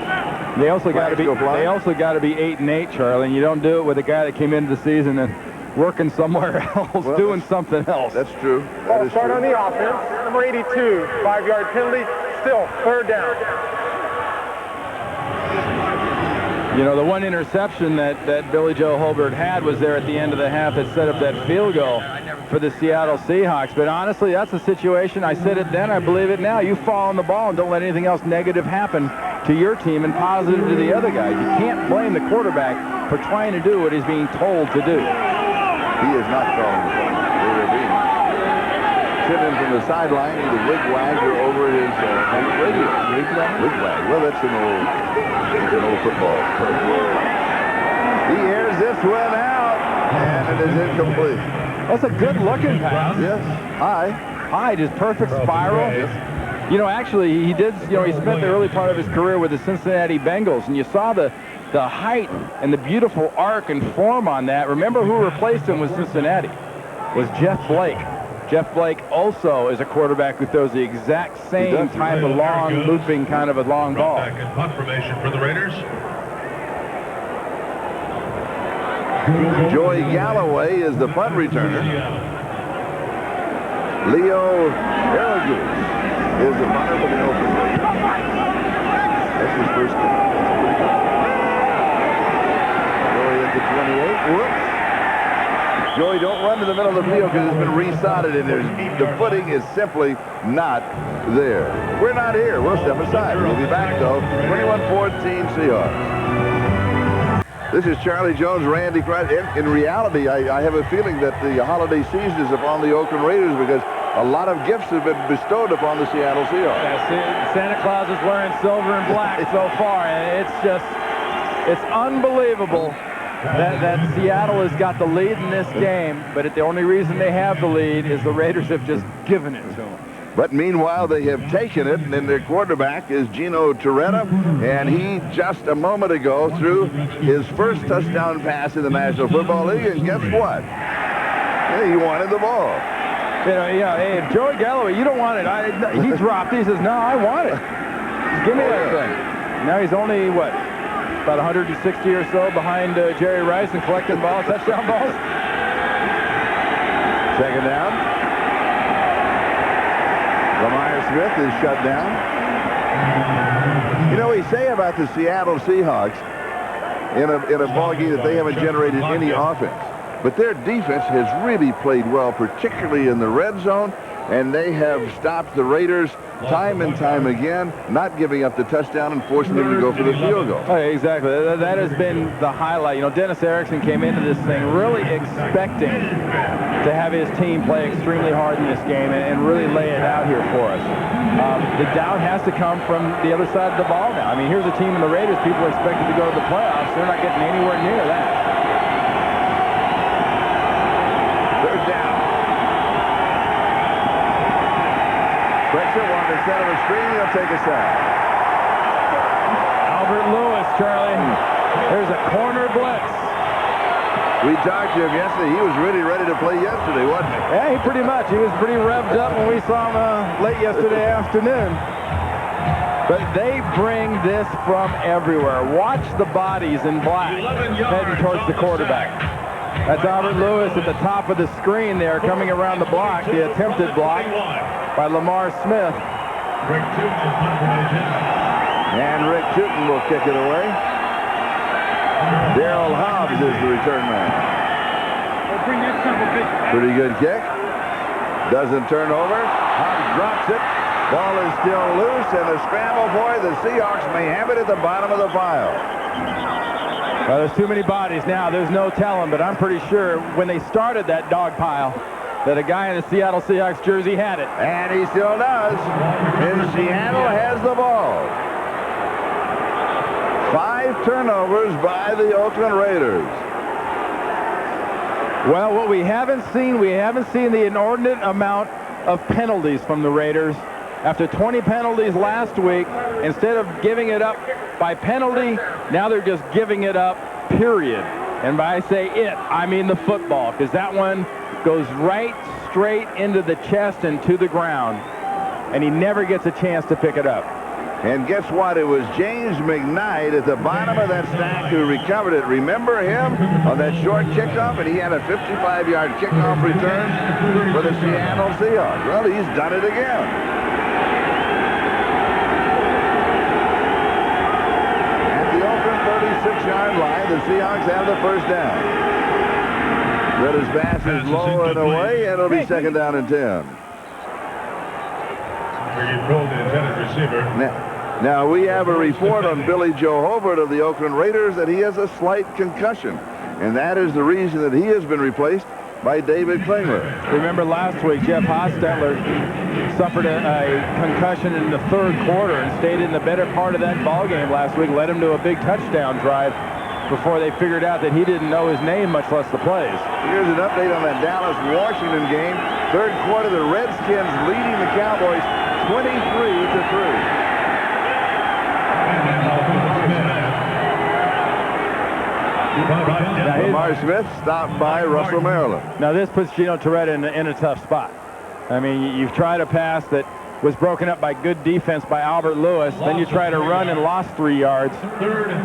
They also got to be 8-8, Charlie, and you don't do it with a guy that came into the season and working somewhere else, doing something else. That's true. Ball start on the offense. Number 82, 5-yard penalty. Still 3rd down. You know, the one interception that Billy Joe Holbert had was there at the end of the half that set up that field goal for the Seattle Seahawks. But honestly, that's the situation. I said it then, I believe it now. You fall on the ball and don't let anything else negative happen to your team and positive to the other guys. You can't blame the quarterback for trying to do what he's being told to do. He is not calling the play. They are being sitting from the sideline, either wig-wag or over his radio. Wig-wag. Well, that's an old football term. He airs this one out, and it is incomplete. That's a good-looking pass. Yes. High, just perfect spiral. Yes. You know, actually, he did, you know, he spent the early part of his career with the Cincinnati Bengals, and you saw the height and the beautiful arc and form on that. Remember who replaced him with Cincinnati? Was Jeff Blake. Jeff Blake also is a quarterback who throws the exact same type of long, looping kind of a long ball. Back in punt formation for the Raiders. Joey Galloway is the punt returner. Leo Aragoose is the punter for the Oakland Raiders. That's his first game. Joey at the 28. Whoops. Joey, don't run to the middle of the field because it's been resodded and the footing is simply not there. We're not here. We'll step aside. We'll be back, though. 21-14 Seahawks. This is Charlie Jones, Randy Kreis. In reality, I have a feeling that the holiday season is upon the Oakland Raiders because a lot of gifts have been bestowed upon the Seattle Seahawks. Yeah, Santa Claus is wearing silver and black so far, and it's unbelievable that Seattle has got the lead in this game, but the only reason they have the lead is the Raiders have just given it to them. But meanwhile, they have taken it, and then their quarterback is Gino Torretta, and he just a moment ago threw his first touchdown pass in the National Football League, and guess what? He wanted the ball. Hey, Joey Galloway, you don't want it. He dropped it. He says, no, I want it. Give me that thing. Now he's only, what, about 160 or so behind Jerry Rice and collecting balls, touchdown balls. Second down. Lamar Smith is shut down. You know, we say about the Seattle Seahawks in a ball game that they haven't generated any offense. But their defense has really played well, particularly in the red zone, and they have stopped the Raiders time and time again, not giving up the touchdown and forcing them to go for the field goal. Oh, exactly. That has been the highlight. You know, Dennis Erickson came into this thing really expecting to have his team play extremely hard in this game and really lay it out here for us. The doubt has to come from the other side of the ball now. I mean, here's a team in the Raiders people are expected to go to the playoffs. They're not getting anywhere near that. Pressure, one to set of a screen, he'll take a sack. Albert Lewis, Charlie. There's a corner blitz. We talked to him yesterday. He was really ready to play yesterday, wasn't he? Yeah, pretty much. He was pretty revved up when we saw him late yesterday afternoon. But they bring this from everywhere. Watch the bodies in black heading towards the quarterback. That's Albert Lewis at the top of the screen there, coming around the block, the attempted block by Lamar Smith. And Rick Tootin will kick it away. Daryl Hobbs is the return man. Pretty good kick. Doesn't turn over. Hobbs drops it. Ball is still loose, and a scramble for the Seahawks may have it at the bottom of the pile. Well, there's too many bodies now. There's no telling, but I'm pretty sure when they started that dog pile that a guy in the Seattle Seahawks jersey had it. And he still does. And Seattle has the ball. 5 turnovers by the Oakland Raiders. Well, what we haven't seen the inordinate amount of penalties from the Raiders. After 20 penalties last week, instead of giving it up by penalty, now they're just giving it up, period. And by I say it, I mean the football, because that one goes right straight into the chest and to the ground. And he never gets a chance to pick it up. And guess what? It was James McKnight at the bottom of that stack who recovered it. Remember him on that short kickoff? And he had a 55-yard kickoff return for the Seattle Seahawks. Well, he's done it again. At the Oakland 36-yard line, the Seahawks have the first down. Ritter's pass is low and away, and it'll be second down and 10. Now, we have a report on Billy Joe Hobart of the Oakland Raiders that he has a slight concussion, and that is the reason that he has been replaced by David Klingler. Remember last week, Jeff Hostetler suffered a concussion in the third quarter and stayed in the better part of that ball game last week, led him to a big touchdown drive before they figured out that he didn't know his name, much less the plays. Here's an update on that Dallas-Washington game. Third quarter, the Redskins leading the Cowboys 23-3. Now Lamar Smith stopped by Russell Maryland. Now this puts Gino Torretta in a tough spot. I mean, you've tried a pass that was broken up by good defense by Albert Lewis. Then you try to run and lost 3 yards.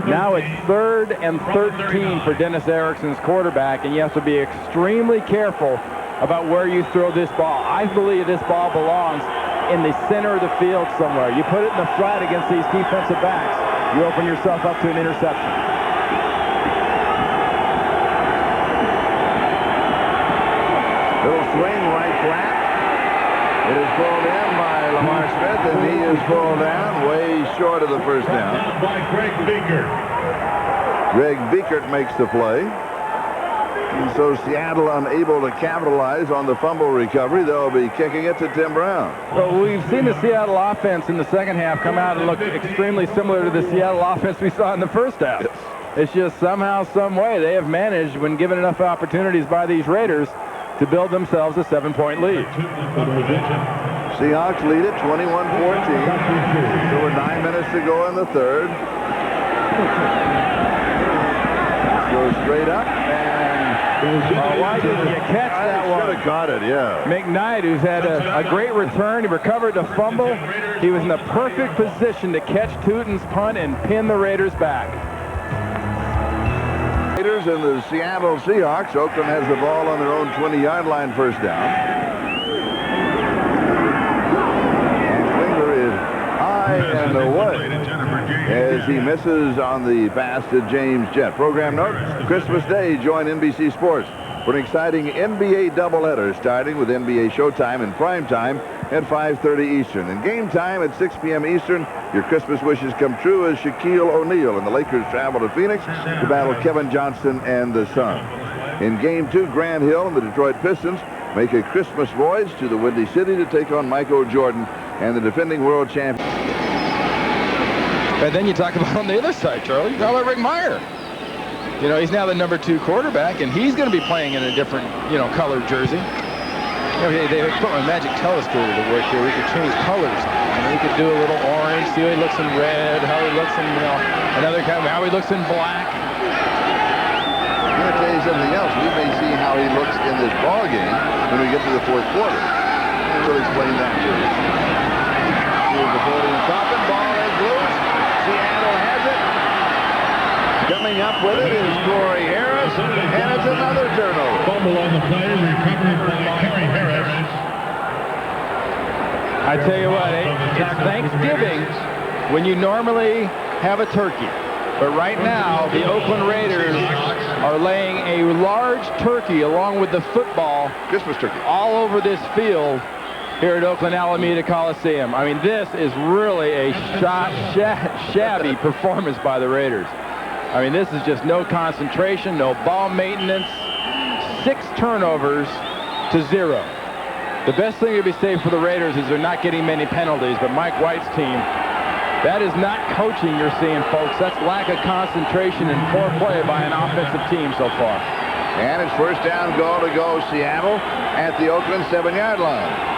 Now it's 3rd and 13 for Dennis Erickson's quarterback, and you have to be extremely careful about where you throw this ball. I believe this ball belongs in the center of the field somewhere. You put it in the flat against these defensive backs, you open yourself up to an interception. Little swing right flat. It is pulled in by Lamar Smith, and he is pulled down way short of the first down. By Greg Biekert. Greg Biekert makes the play. And so Seattle unable to capitalize on the fumble recovery. They'll be kicking it to Tim Brown. Well, we've seen the Seattle offense in the second half come out and look extremely similar to the Seattle offense we saw in the first half. Yes. It's just somehow, some way, they have managed, when given enough opportunities by these Raiders, to build themselves a 7-point lead. Seahawks lead it 21-14. There were 9 minutes to go in the third. Goes straight up, and why didn't you catch that one? Should have caught it, yeah. McKnight, who's had a great return, he recovered the fumble. He was in the perfect position to catch Tootin's punt and pin the Raiders back. Raiders and the Seattle Seahawks. Oakland has the ball on their own 20-yard line, first down. And Klingler is high and away as he misses on the pass to James Jett. Program note, Christmas Day, join NBC Sports for an exciting NBA doubleheader starting with NBA Showtime in prime time at 5:30 Eastern. And game time at 6 p.m. Eastern. Your Christmas wishes come true as Shaquille O'Neal and the Lakers travel to Phoenix to battle Kevin Johnson and the Suns. In Game 2, Grant Hill and the Detroit Pistons make a Christmas voyage to the Windy City to take on Michael Jordan and the defending world champion. And then you talk about on the other side, Charlie, you talk about Rick Meyer. You know, he's now the number 2 quarterback, and he's going to be playing in a different, colored jersey. They put a magic telescope to work here. We could change colors. We could do a little orange, see how he looks in red, how he looks in, another kind of, how he looks in black. I'm going to tell you something else. We may see how he looks in this ball game when we get to the fourth quarter. We'll explain that to you. Here's the podium topping. Ball is loose. Seattle has it. Coming up with it is Corey Harris, and it's another turnover. Fumble on the play, recovered by Corey Harris. I tell you what, it's Thanksgiving when you normally have a turkey. But right now, the Oakland Raiders are laying a large turkey along with the football, Christmas turkey, all over this field here at Oakland Alameda Coliseum. I mean, this is really a shabby performance by the Raiders. I mean, this is just no concentration, no ball maintenance, 6 turnovers to 0. The best thing to be safe for the Raiders is they're not getting many penalties, but Mike White's team, that is not coaching you're seeing, folks. That's lack of concentration and poor play by an offensive team so far. And it's first down goal to go Seattle at the Oakland 7-yard line.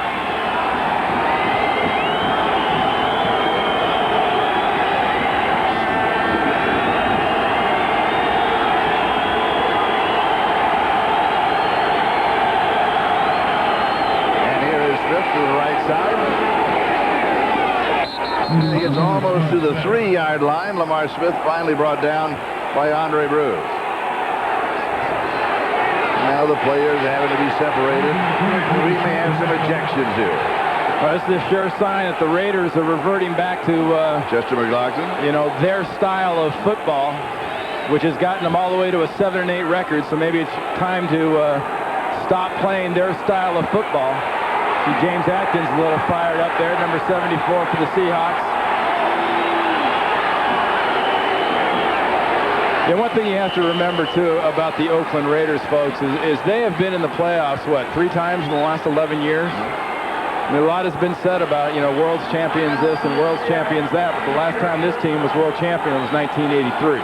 He gets almost to the 3-yard line. Lamar Smith finally brought down by Andre Bruce. Now the players having to be separated. We may have some ejections here. Well, this is a sure sign that the Raiders are reverting back to Chester McLaughlin. Their style of football, which has gotten them all the way to a 7-8 record. So maybe it's time to stop playing their style of football. See James Atkins a little fired up there, number 74 for the Seahawks. And one thing you have to remember, too, about the Oakland Raiders, folks, is they have been in the playoffs, 3 times in the last 11 years? I mean, a lot has been said about, world's champions this and world's champions that, but the last time this team was world champion was 1983.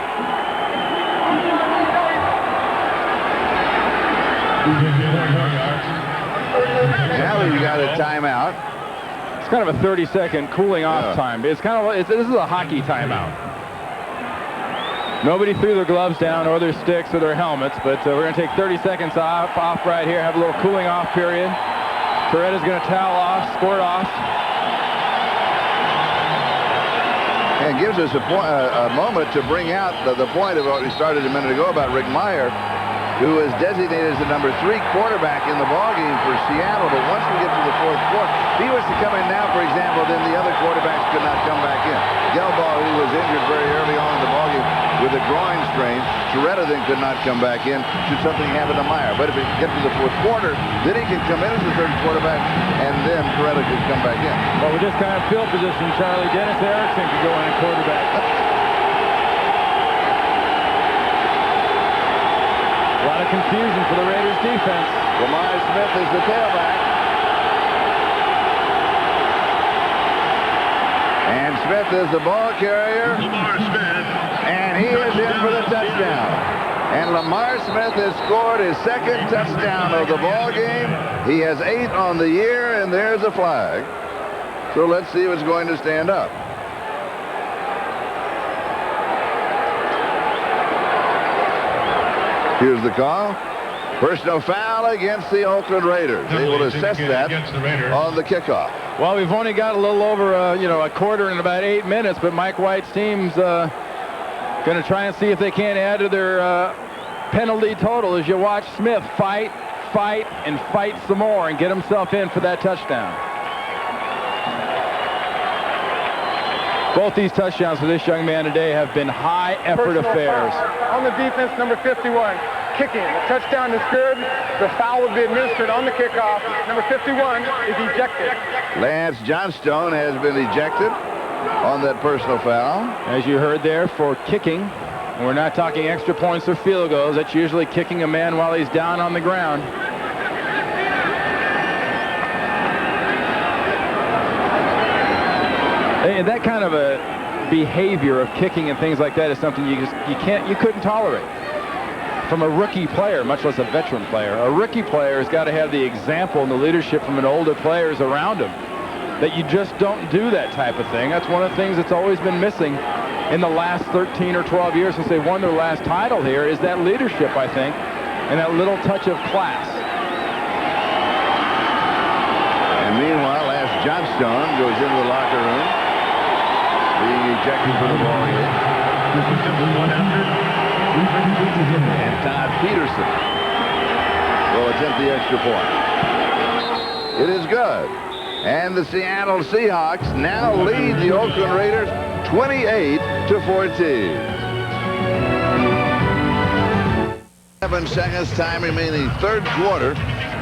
Now you got a timeout. It's kind of a 30-second cooling off time. It's kind of this is a hockey timeout. Nobody threw their gloves down or their sticks or their helmets, but we're going to take 30 seconds off right here, have a little cooling off period. Toretta's going to towel off, score it off. And gives us a moment to bring out the point of what we started a minute ago about Rick Meyer, who is designated as the number 3 quarterback in the ballgame for Seattle. But once we get to the fourth quarter, if he was to come in now, for example, then the other quarterbacks could not come back in. Gelbaugh, who was injured very early on in the ballgame with a groin strain, Toretta then could not come back in should something happen to Meyer. But if it gets to the fourth quarter, then he can come in as the third quarterback, and then Toretta could come back in. Well, with this kind of field position, Charlie, Dennis Erickson could go in at quarterback. A lot of confusion for the Raiders defense. Lamar Smith is the tailback. And Smith is the ball carrier. Lamar Smith. And he is in for the touchdown. And Lamar Smith has scored his second touchdown of the ball game. He has 8 on the year, and there's a flag. So let's see what's going to stand up. Here's the call. Personal foul against the Oakland Raiders. They will assess that on the kickoff. Well, we've only got a little over, a quarter in about 8 minutes, but Mike White's team's going to try and see if they can't add to their penalty total as you watch Smith fight, and fight some more and get himself in for that touchdown. Both these touchdowns for this young man today have been high-effort affairs. On the defense, number 51, kicking. The touchdown is good. The foul will be administered on the kickoff. Number 51 is ejected. Lance Johnstone has been ejected on that personal foul. As you heard there, for kicking. We're not talking extra points or field goals. That's usually kicking a man while he's down on the ground. And that kind of a behavior of kicking and things like that is something you couldn't tolerate from a rookie player, much less a veteran player. A rookie player has got to have the example and the leadership from an older players around him that you just don't do that type of thing. That's one of the things that's always been missing in the last 13 or 12 years since they won their last title here, is that leadership, I think, and that little touch of class. And meanwhile, Lance Johnstone goes into the locker room, being ejected from the ball game. And Todd Peterson will attempt the extra point. It is good. And the Seattle Seahawks now lead the Oakland Raiders 28-14. 7 seconds, time remaining, third quarter.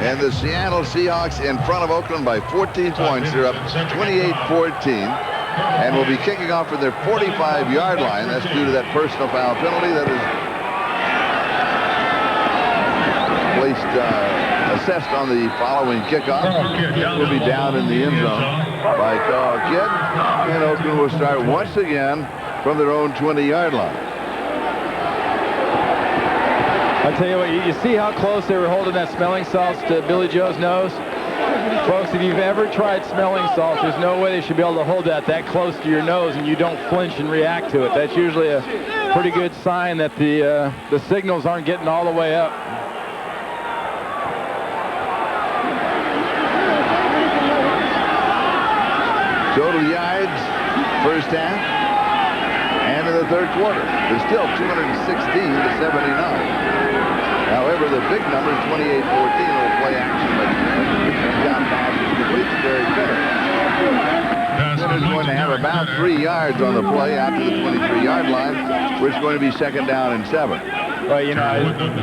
And the Seattle Seahawks in front of Oakland by 14 points. They're up 28-14. And will be kicking off from their 45-yard line. That's due to that personal foul penalty that is assessed on the following kickoff. Will be down in the end zone by Carl Kidd. And Oakland will start once again from their own 20-yard line. I'll tell you what, you see how close they were holding that smelling salts to Billy Joe's nose? Folks, if you've ever tried smelling salts, there's no way they should be able to hold that close to your nose and you don't flinch and react to it. That's usually a pretty good sign that the signals aren't getting all the way up. Total yards, first half, and in the third quarter. It's still 216-79. However, the big number is 28-14. Will play action, but down pass is complete to Derek Fenner. Fenner's going to have about 3 yards on the play out to the 23-yard line, where it's going to be second down and 7. Well,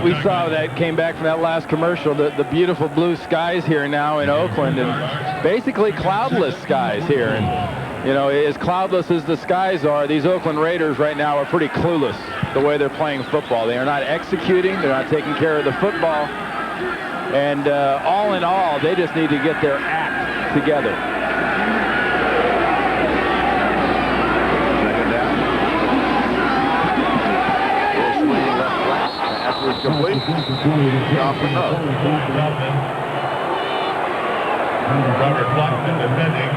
we saw that came back from that last commercial, the beautiful blue skies here now in Oakland, and basically cloudless skies here. And, as cloudless as the skies are, these Oakland Raiders right now are pretty clueless the way they're playing football. They are not executing. They're not taking care of the football. And all in all, they just need to get their act together. Second down. Full swing left flat. Pass was complete. Off the nose. Robert Blackman defending.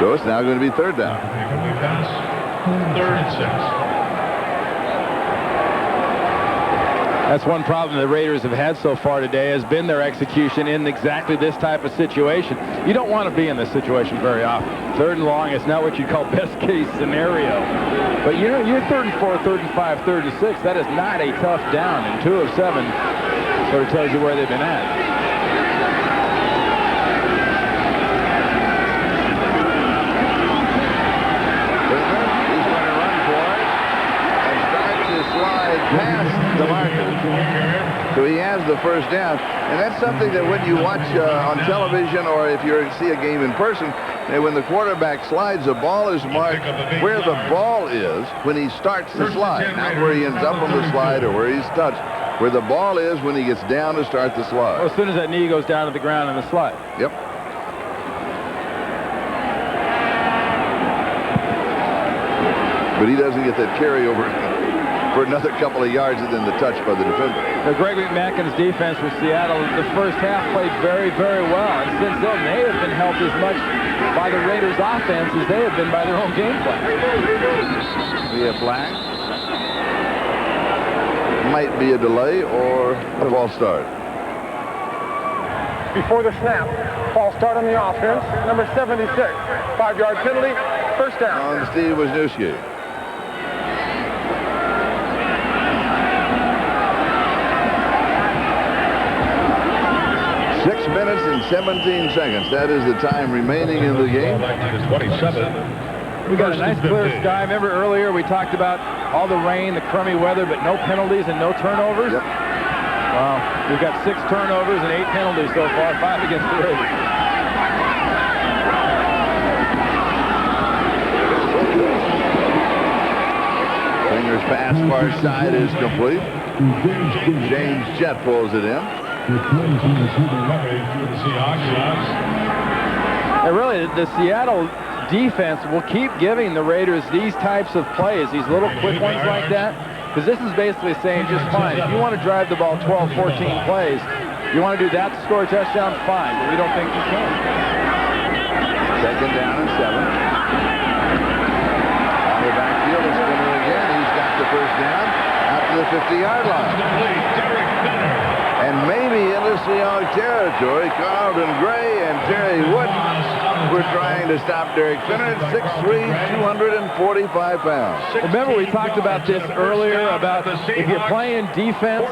So it's now going to be third down. Incomplete pass. 3rd and 6. That's one problem the Raiders have had so far today, has been their execution in exactly this type of situation. You don't want to be in this situation very often. 3rd and long is not what you call best case scenario. But you know, you're 3rd and 4, 3rd and 5, 3rd and 6. That is not a tough down, and 2 of 7 sort of tells you where they've been at. Past the marker. So he has the first down. And that's something that when you watch on television or if you see a game in person, when the quarterback slides, the ball is marked where the ball is when he starts the slide. Not where he ends up on the slide or where he's touched. Where the ball is when he gets down to start the slide. Well, as soon as that knee goes down to the ground in the slide. Yep. But he doesn't get that carryover for another couple of yards and then the touch by the defender. Now, Greg McMackin's defense for Seattle, the first half played very, very well. And since then, they have been helped as much by the Raiders' offense as they have been by their own game plan. We have flag. Might be a delay or a false start. Before the snap, false start on the offense, number 76. 5-yard penalty, first down. On Steve Wisniewski. 6 minutes and 17 seconds. That is the time remaining in the game. We got a nice clear sky. Remember earlier we talked about all the rain, the crummy weather, but no penalties and no turnovers? Yep. Wow. We've got 6 turnovers and 8 penalties so far, 5 against the Raiders. Finger's pass far side is complete. James Jett pulls it in. And really, the Seattle defense will keep giving the Raiders these types of plays, these little quick ones like that, because this is basically saying just fine. If you want to drive the ball 12, 14 plays, you want to do that to score a touchdown, fine, but we don't think you can. 2nd down and 7. On the backfield, it's Spinner again. He's got the first down out to the 50-yard line. And maybe into Seahawks territory, Carlton Gray and Terry Wooden were trying to stop Derek Finner at 6'3", 245 pounds. Remember we talked about this earlier, about if you're playing defense,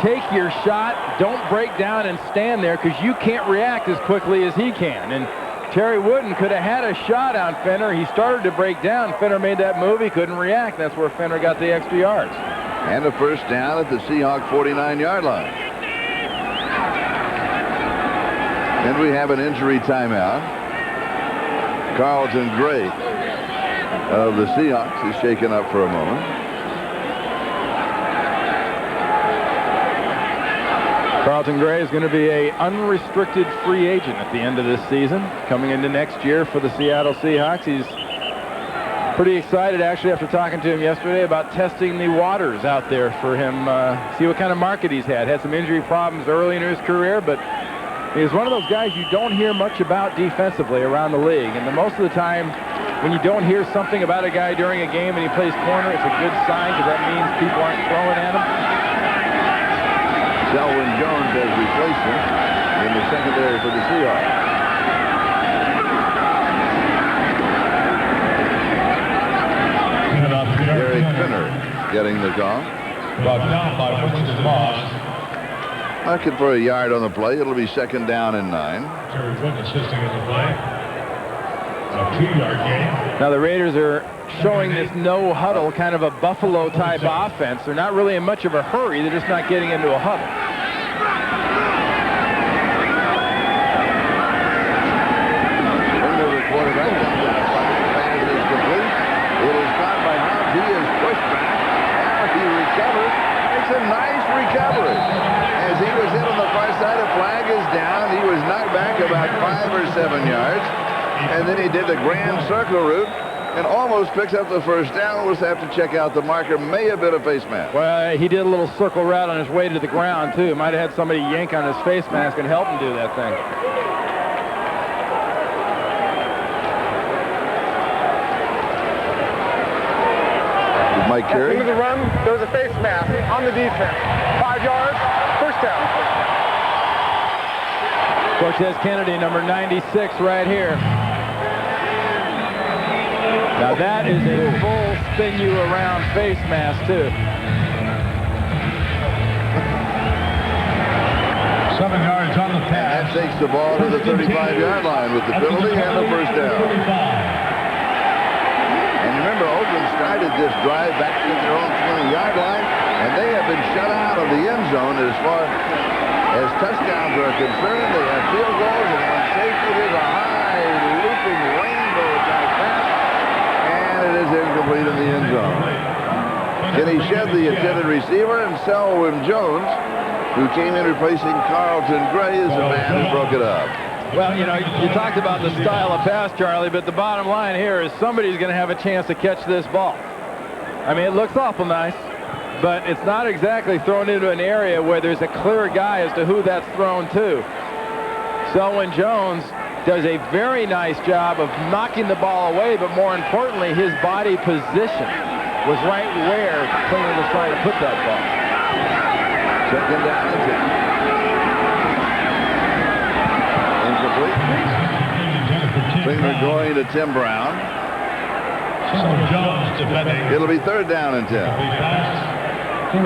take your shot, don't break down and stand there because you can't react as quickly as he can. And Terry Wooden could have had a shot on Finner. He started to break down. Finner made that move. He couldn't react. That's where Finner got the extra yards. And a first down at the Seahawks 49-yard line. And we have an injury timeout. Carlton Gray of the Seahawks is shaken up for a moment. Carlton Gray is going to be an unrestricted free agent at the end of this season. Coming into next year for the Seattle Seahawks. He's pretty excited, actually, after talking to him yesterday about testing the waters out there for him, see what kind of market he's had. Had some injury problems early in his career, but he's one of those guys you don't hear much about defensively around the league. And most of the time, when you don't hear something about a guy during a game and he plays corner, it's a good sign because that means people aren't throwing at him. Selwyn Jones as replacement in the secondary for the Seahawks. Derek Finner getting the call. Brought down by Winston Moss. Looking for a yard on the play. It'll be 2nd down and 9. Terry Wooden assisting in the play. A 2-yard gain. Now the Raiders are showing this no huddle, kind of a Buffalo type offense. They're not really in much of a hurry. They're just not getting into a huddle. Into the quarterback. Pass is complete. It is caught by Hobbs. He is pushed back. Now he recovers. It's a nice recovery. As he was hit on the far side, a flag is down. He was knocked back about 5 or 7 yards. And then he did the grand circle route and almost picks up the first down. We'll just have to check out the marker. May have been a face mask. Well, he did a little circle route on his way to the ground, too. Might have had somebody yank on his face mask and help him do that thing. Mike Carey. Into the run, there was a face mask on the defense. 5 yards, first down. Cortez Kennedy, number 96, right here. Now that is a full spin you around face mask, too. 7 yards on the pass. That takes the ball to the 35-yard line with the penalty and the first down. And remember, Oakland started this drive back to their own 20-yard line, and they have been shut out of the end zone as far as touchdowns are concerned. They have field goals, and when safety is a high, looping rainbow type pass, and it is incomplete in the end zone. Kenny Shed, the intended receiver, and Selwyn Jones, who came in replacing Carlton Gray, is the man who broke it up. Well, you know, you talked about the style of pass, Charlie, but the bottom line here is somebody's going to have a chance to catch this ball. I mean, it looks awful nice, but it's not exactly thrown into an area where there's a clear guy as to who that's thrown to. Selwyn Jones does a very nice job of knocking the ball away, but more importantly, his body position was right where Klinger was trying to put that ball. Second down and 10. Incomplete. Klinger going to Tim Brown. It'll be third down and 10. So,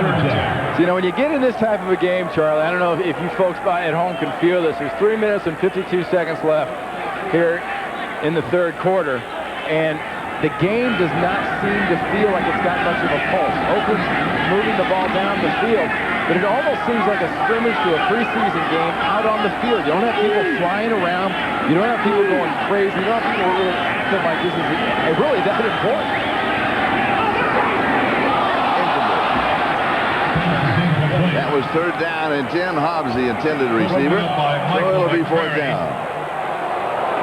you know, when you get in this type of a game, Charlie, I don't know if you folks at home can feel this. There's 3 minutes and 52 seconds left here in the third quarter, and the game does not seem to feel like it's got much of a pulse. Oakland's moving the ball down the field, but it almost seems like a scrimmage to a preseason game out on the field. You don't have people flying around. You don't have people going crazy. You don't have people really feel like this is really that important. That was third down and 10. Hobbs, the intended receiver. So it'll be fourth down.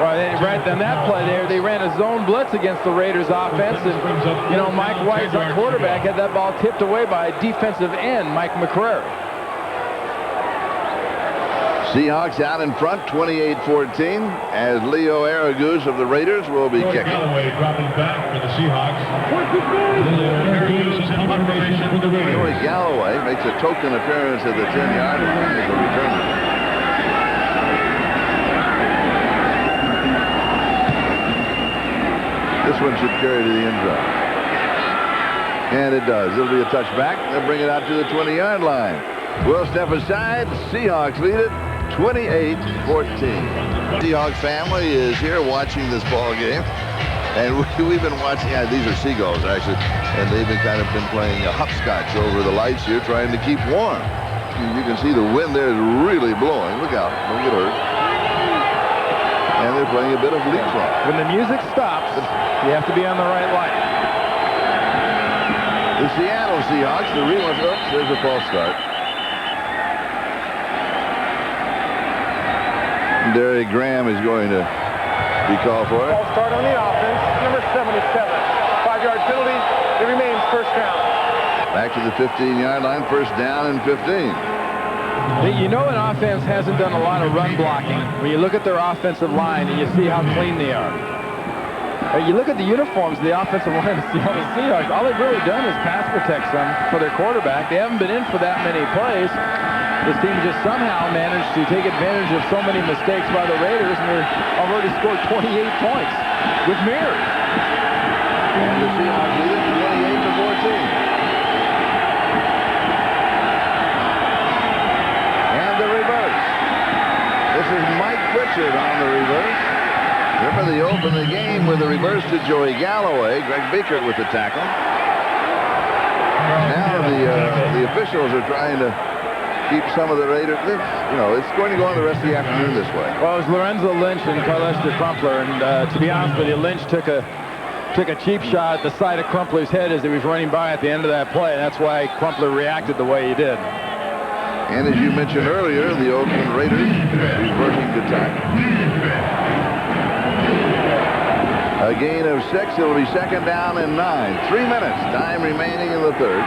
Right on that play there, they ran a zone blitz against the Raiders offense, and, you know, Mike White, our quarterback, had that ball tipped away by a defensive end, Mike McCrary. Seahawks out in front, 28-14, as Leo Araguz of the Raiders will be kicking. Galloway dropping back for the Seahawks. Araguz is in formation for the Raiders. Joey Galloway makes a token appearance at the 10-yard line as a returner. This one should carry to the end zone. And it does. It'll be a touchback. They'll bring it out to the 20-yard line. We'll step aside. Seahawks lead it 28-14. Seahawks family is here watching this ball game. And we've been watching, these are seagulls actually, and they've been playing hopscotch over the lights here trying to keep warm. You can see the wind there is really blowing. Look out, don't get hurt. And they're playing a bit of leapfrog. When the music stops, you have to be on the right light. The Seattle Seahawks, the real ones. Oops, there's a false start. Derek Graham is going to be called for it. False start on the offense, number 77. 5-yard penalty. It remains first down. Back to the 15-yard line, first down and 15. You know, an offense hasn't done a lot of run blocking when you look at their offensive line and you see how clean they are. You look at the uniforms of the offensive line of the Seattle Seahawks, all they've really done is pass protect some for their quarterback. They haven't been in for that many plays. This team just somehow managed to take advantage of so many mistakes by the Raiders, and they've already scored 28 points with mirrors. And the Seahawks lead it 28-14. This is Mike Pritchard on the reverse. Remember, they opened the game with a reverse to Joey Galloway. Greg Bickert with the tackle. Now the officials are trying to keep some of the Raiders. You know, it's going to go on the rest of the afternoon this way. Well, it was Lorenzo Lynch and Carlester Crumpler, and to be honest with you, Lynch took a cheap shot at the side of Crumpler's head as he was running by at the end of that play. That's why Crumpler reacted the way he did. And as you mentioned earlier, the Oakland Raiders reversing the tackle. A gain of 6. It'll be second down and 9. 3 minutes. Time remaining in the third.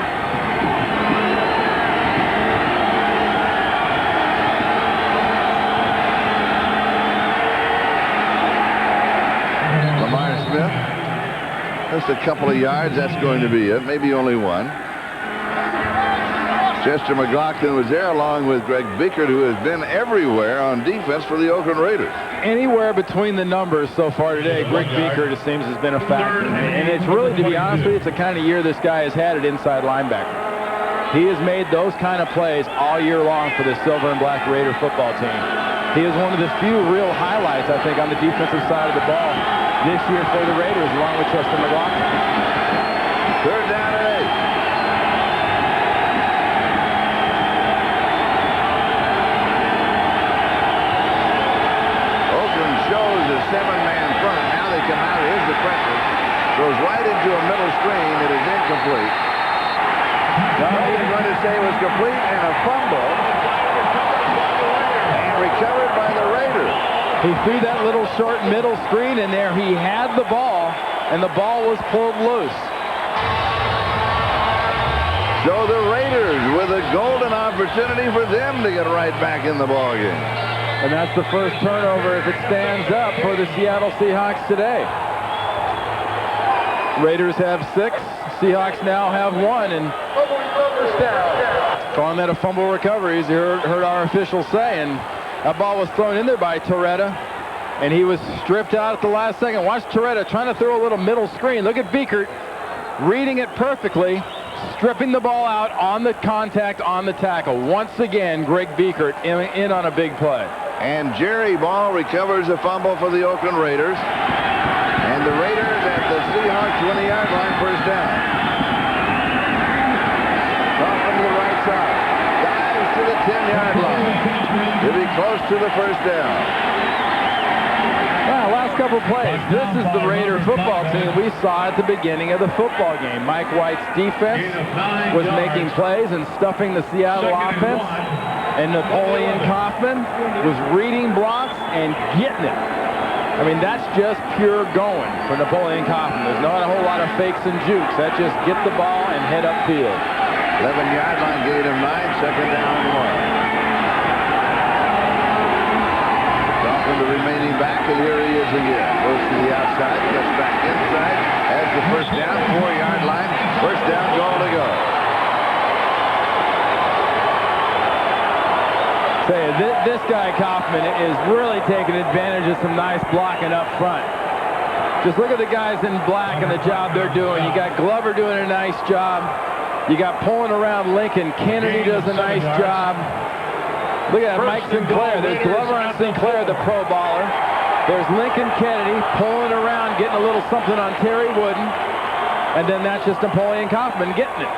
Lamar Smith Just a couple of yards, that's going to be it. Maybe only one. Chester McLaughlin was there along with Greg Bickert, who has been everywhere on defense for the Oakland Raiders. Anywhere between the numbers so far today, Greg Bickert, it seems, has been a factor. And it's really, to be honest with you, it's the kind of year this guy has had at inside linebacker. He has made those kind of plays all year long for the Silver and Black Raider football team. He is one of the few real highlights, I think, on the defensive side of the ball this year for the Raiders, along with Chester McLaughlin. Third down and 8. Shows a 7-man front. Now they come out. Here's the pressure. Goes right into a middle screen. It is incomplete. He's going to say it was complete and a fumble. And recovered by the Raiders. He threw that little short middle screen in there. He had the ball, and the ball was pulled loose. So the Raiders with a golden opportunity for them to get right back in the ball game. And that's the first turnover if it stands up for the Seattle Seahawks today. Raiders have 6. Seahawks now have 1. And calling that a fumble recovery, as you heard our officials say. And that ball was thrown in there by Torretta. And he was stripped out at the last second. Watch Torretta trying to throw a little middle screen. Look at Bickert reading it perfectly, stripping the ball out on the contact on the tackle. Once again, Greg Bickert in on a big play. And Jerry Ball recovers a fumble for the Oakland Raiders. And the Raiders at the Seahawks 20-yard line, first down. Off from the right side. Dives to the 10-yard line. He'll be close to the first down. Well, last couple plays. This is the Raider football team we saw at the beginning of the football game. Mike White's defense was making plays and stuffing the Seattle offense. And Napoleon Kaufman was reading blocks and getting it. I mean, that's just pure going for Napoleon Kaufman. There's not a whole lot of fakes and jukes. That's just get the ball and head upfield. 11-yard line, gain of 9, second down and 1. Kaufman, the remaining back, and here he is again. Goes to the outside, gets back inside, has the first down, 4-yard line, first down, goal to go. This guy, Kaufman, is really taking advantage of some nice blocking up front. Just look at the guys in black and the job they're doing. You got Glover doing a nice job. You got pulling around Lincoln. Kennedy does a nice job. Look at that, Mike Sinclair. There's Glover and Sinclair, the pro baller. There's Lincoln Kennedy pulling around, getting a little something on Terry Wooden. And then that's just Napoleon Kaufman getting it.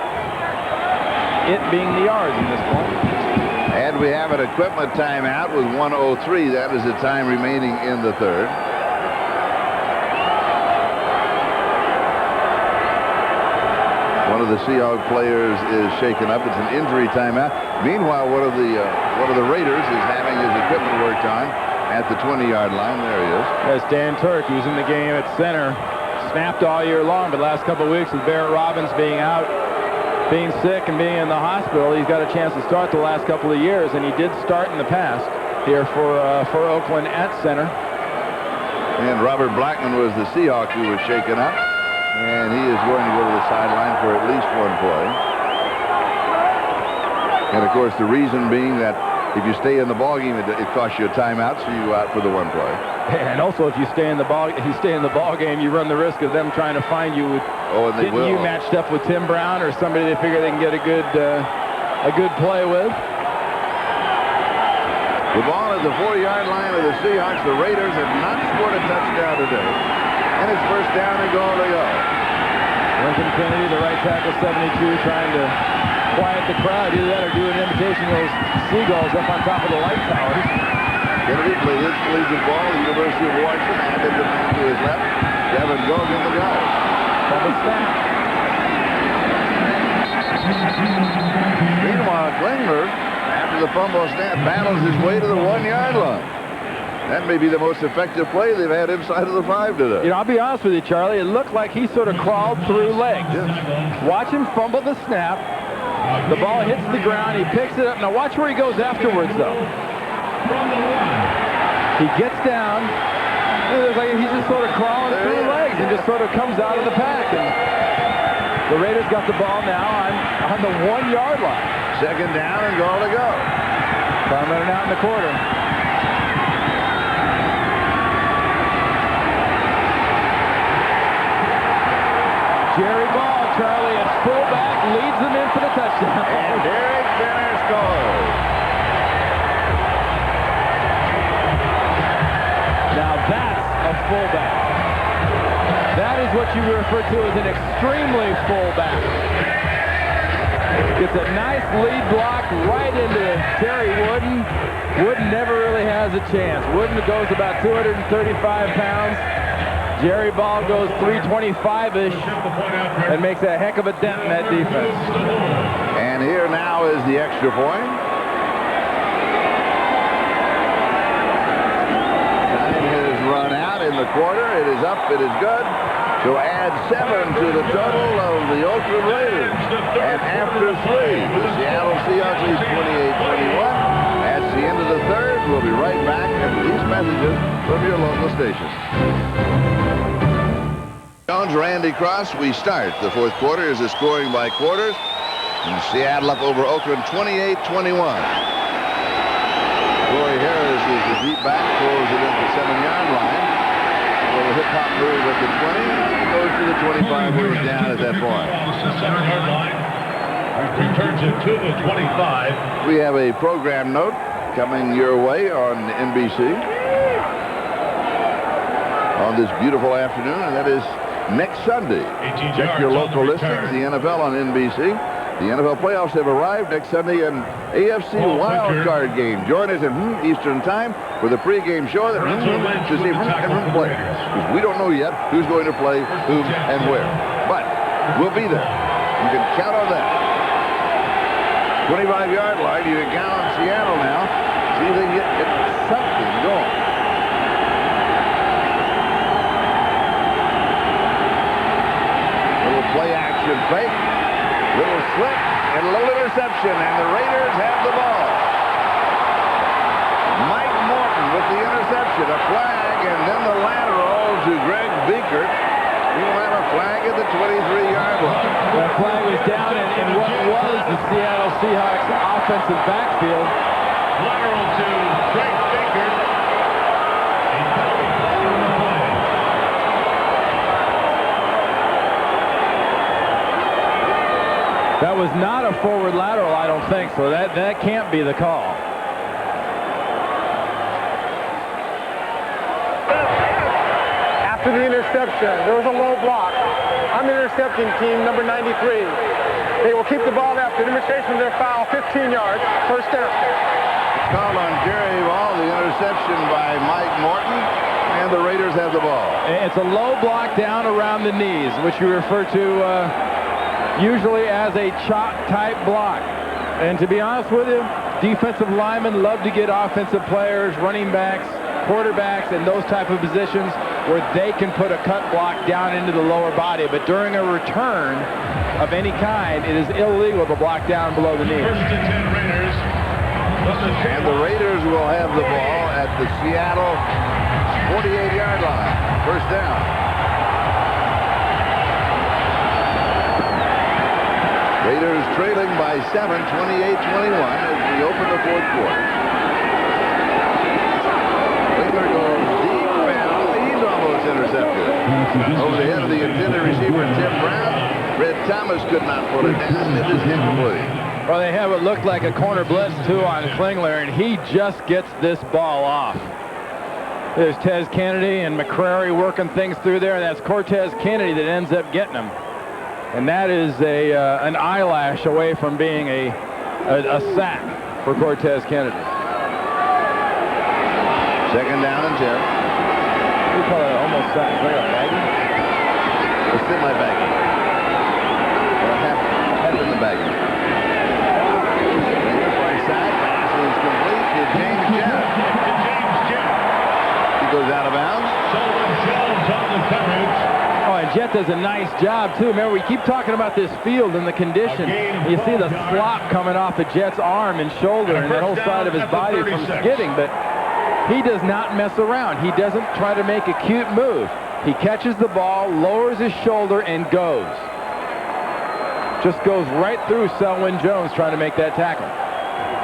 It being the yards in this point. And we have an equipment timeout with 1:03. That is the time remaining in the third. One of the Seahawks players is shaken up. It's an injury timeout. Meanwhile, one of the Raiders is having his equipment worked on at the 20-yard line. There he is. That's Dan Turk, who's in the game at center. Snapped all year long, but last couple of weeks with Barrett Robbins being out, being sick and being in the hospital, he's got a chance to start the last couple of years, and he did start in the past here for Oakland at center. And Robert Blackman was the Seahawk who was shaken up, and he is going to go to the sideline for at least one play. And of course, the reason being that if you stay in the ball game, it costs you a timeout, so you go out for the one play. And also, if you stay in the ball game, you run the risk of them trying to find you, getting you matched up with Tim Brown or somebody they figure they can get a good play with. The ball at the 4-yard line of the Seahawks. The Raiders have not scored a touchdown today, and it's first down and goal to go. Lincoln Kennedy, the right tackle, 72, trying to quiet the crowd. Either that or do an imitation of those seagulls up on top of the light towers. Kennedy played his collegiate ball at the University of Washington, handed the man to his left. Devin Gogan, the guy. Fumble snap. Meanwhile, Klingler, after the fumble snap, battles his way to the 1-yard line. That may be the most effective play they've had inside of the 5 today. You know, I'll be honest with you, Charlie. It looked like he sort of crawled through legs. Yes. Watch him fumble the snap. The ball hits the ground. He picks it up. Now watch where he goes afterwards, though. He gets down. It looks like he's just sort of crawling through legs and just sort of comes out of the pack. And the Raiders got the ball now on the 1-yard line. Second down and goal to go. 5 minutes out in the quarter. Jerry Ball, Charlie, at fullback, leads them in for the touchdown. And Derek Benner scores. Now that's a fullback. That is what you refer to as an extremely fullback. Gets a nice lead block right into Terry Wooden. Wooden never really has a chance. Wooden goes about 235 pounds. Jerry Ball goes 325-ish and makes a heck of a dent in that defense. And here now is the extra point. Time has run out in the quarter. It is up. It is good. So add 7 to the total of the Oakland Raiders. And after 3, the Seattle Seahawks lead 28-21. That's the end of the third. We'll be right back after these messages from your local station. Jones, Randy Cross. We start the fourth quarter. Is the scoring by quarters. And Seattle up over Oakland 28-21. Corey Harris is the deep back. Throws it into the 7-yard line. A little hip-hop move at the 20. Goes to the 25 where he's down at that point. 7-yard line. Returns it to the 25. We have a program note coming your way on NBC on this beautiful afternoon, and that is next Sunday. Check your local listings, the NFL on NBC. The NFL playoffs have arrived next Sunday, an AFC wildcard game. Join us at Eastern Time for the pregame show that to see different players. Because we don't know yet who's going to play whom and where. But we'll be there. You can count on that. 25-yard line, you can count on Seattle now. See if they can get something going. Little play action fake. Little slip and a little interception, and the Raiders have the ball. Mike Morton with the interception, a flag, and then the lateral to Greg Biekert. He will have a flag at the 23-yard line. That flag was down in what was the Seattle Seahawks offensive backfield. Lateral to Greg Biekert. That was not a forward lateral, I don't think, so that can't be the call. After the interception, there was a low block. I'm the intercepting team, number 93. They will keep the ball after demonstration of their foul, 15 yards, first down. Call on Jerry Ball, the interception by Mike Morton, and the Raiders have the ball. It's a low block down around the knees, which you refer to usually as a chop-type block. And to be honest with you, defensive linemen love to get offensive players, running backs, quarterbacks, and those type of positions where they can put a cut block down into the lower body. But during a return of any kind, it is illegal to block down below the knee. First and 10 Raiders. And the Raiders will have the ball at the Seattle 48-yard line. First down. Raiders trailing by 7, 28-21 as we open the fourth quarter. Winkler goes deep and he's almost intercepted. Over the head of the intended receiver, Tim Brown. Red Thomas could not put it down. It is incomplete. Well, they have what looked like a corner blitz, too, on Klingler, and he just gets this ball off. There's Tez Kennedy and McCrary working things through there, and that's Cortez Kennedy that ends up getting him. And that is an eyelash away from being a sack for Cortez Kennedy. Second down and 10. We call it almost sack. Is that a baggie? It's in my baggie. Well, half in the baggie. Right side, pass is complete to James Jett. He goes out of bounds. Sullivan Jones on the coverage. Oh, and Jett does a nice job, too. Remember, we keep talking about this field and the condition. You see the slop coming off of Jett's arm and shoulder and that whole side of his body from skidding, but he does not mess around. He doesn't try to make a cute move. He catches the ball, lowers his shoulder, and goes. Just goes right through Selwyn Jones trying to make that tackle.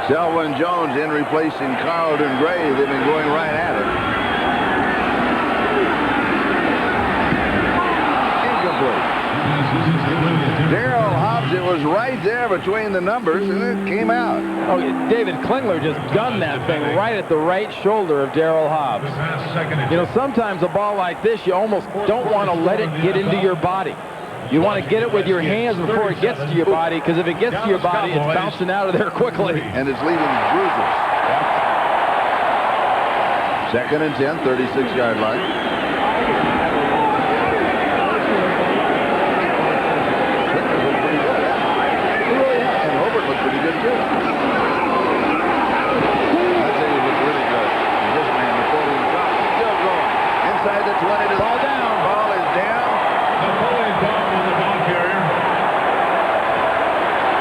Selwyn Jones in replacing Carlton Gray. They've been going right at it. Incomplete. Darryl Hobbs, it was right there between the numbers, and it came out. Oh, David Klingler just gunned that thing right at the right shoulder of Darryl Hobbs. You know, sometimes a ball like this, you almost don't want to let it get into your body. You want to get it with your hands before it gets to your body, because if it gets to your body, it's bouncing out of there quickly. And it's leaving bruises. 2nd and 10, 36-yard line.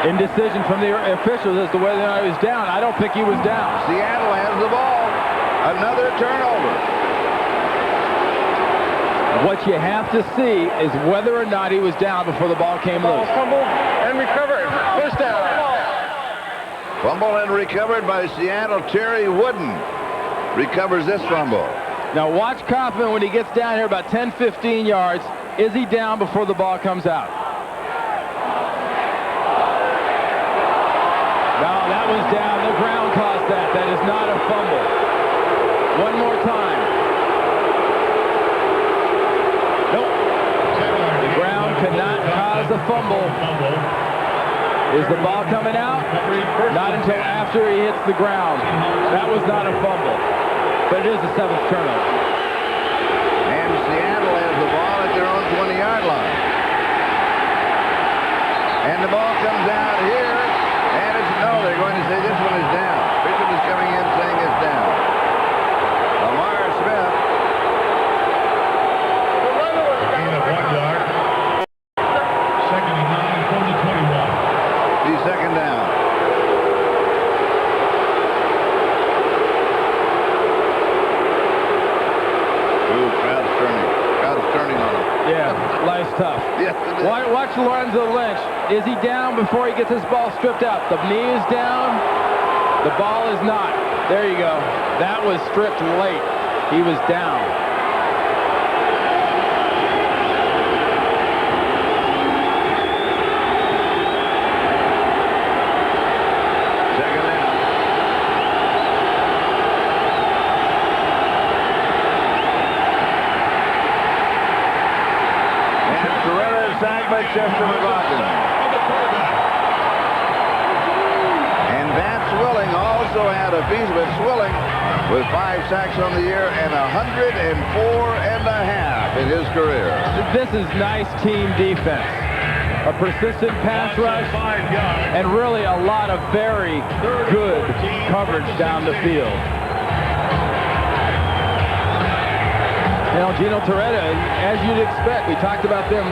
Indecision from the officials as to whether or not he was down. I don't think he was down. Seattle has the ball. Another turnover. What you have to see is whether or not he was down before the ball came loose. Fumbled and recovered. First down. Fumble and recovered by Seattle. Terry Wooden recovers this fumble. Now watch Kaufman when he gets down here about 10, 15 yards. Is he down before the ball comes out? That was down. The ground caused that. That is not a fumble. One more time. Nope. The ground cannot cause a fumble. Is the ball coming out? Not until after he hits the ground. That was not a fumble. But it is the 7th turnover. And Seattle has the ball at their own 20-yard line. And the ball comes out here. And it's no, they're going to say this one is down. Bishop is coming in saying it's down. Lamar Smith. Gain of 1 yard. 2nd and 9 from the 21. He's 2nd down. Ooh, crowd's turning. Crowd's turning on him. Yeah, life's tough. Yes, it is. Watch Lorenzo Lynch. Is he down before he gets his ball stripped out? The knee is down. The ball is not. There you go. That was stripped late. He was down. Second down. And Toretta is sacked by Chester McLaughlin. And Vance Swilling also had a piece of it. Swilling with 5 sacks on the year and 104.5 in his career. This is nice team defense. A persistent pass rush, and really a lot of very good coverage down the field. You know, Gino Toretta, as you'd expect, we talked about them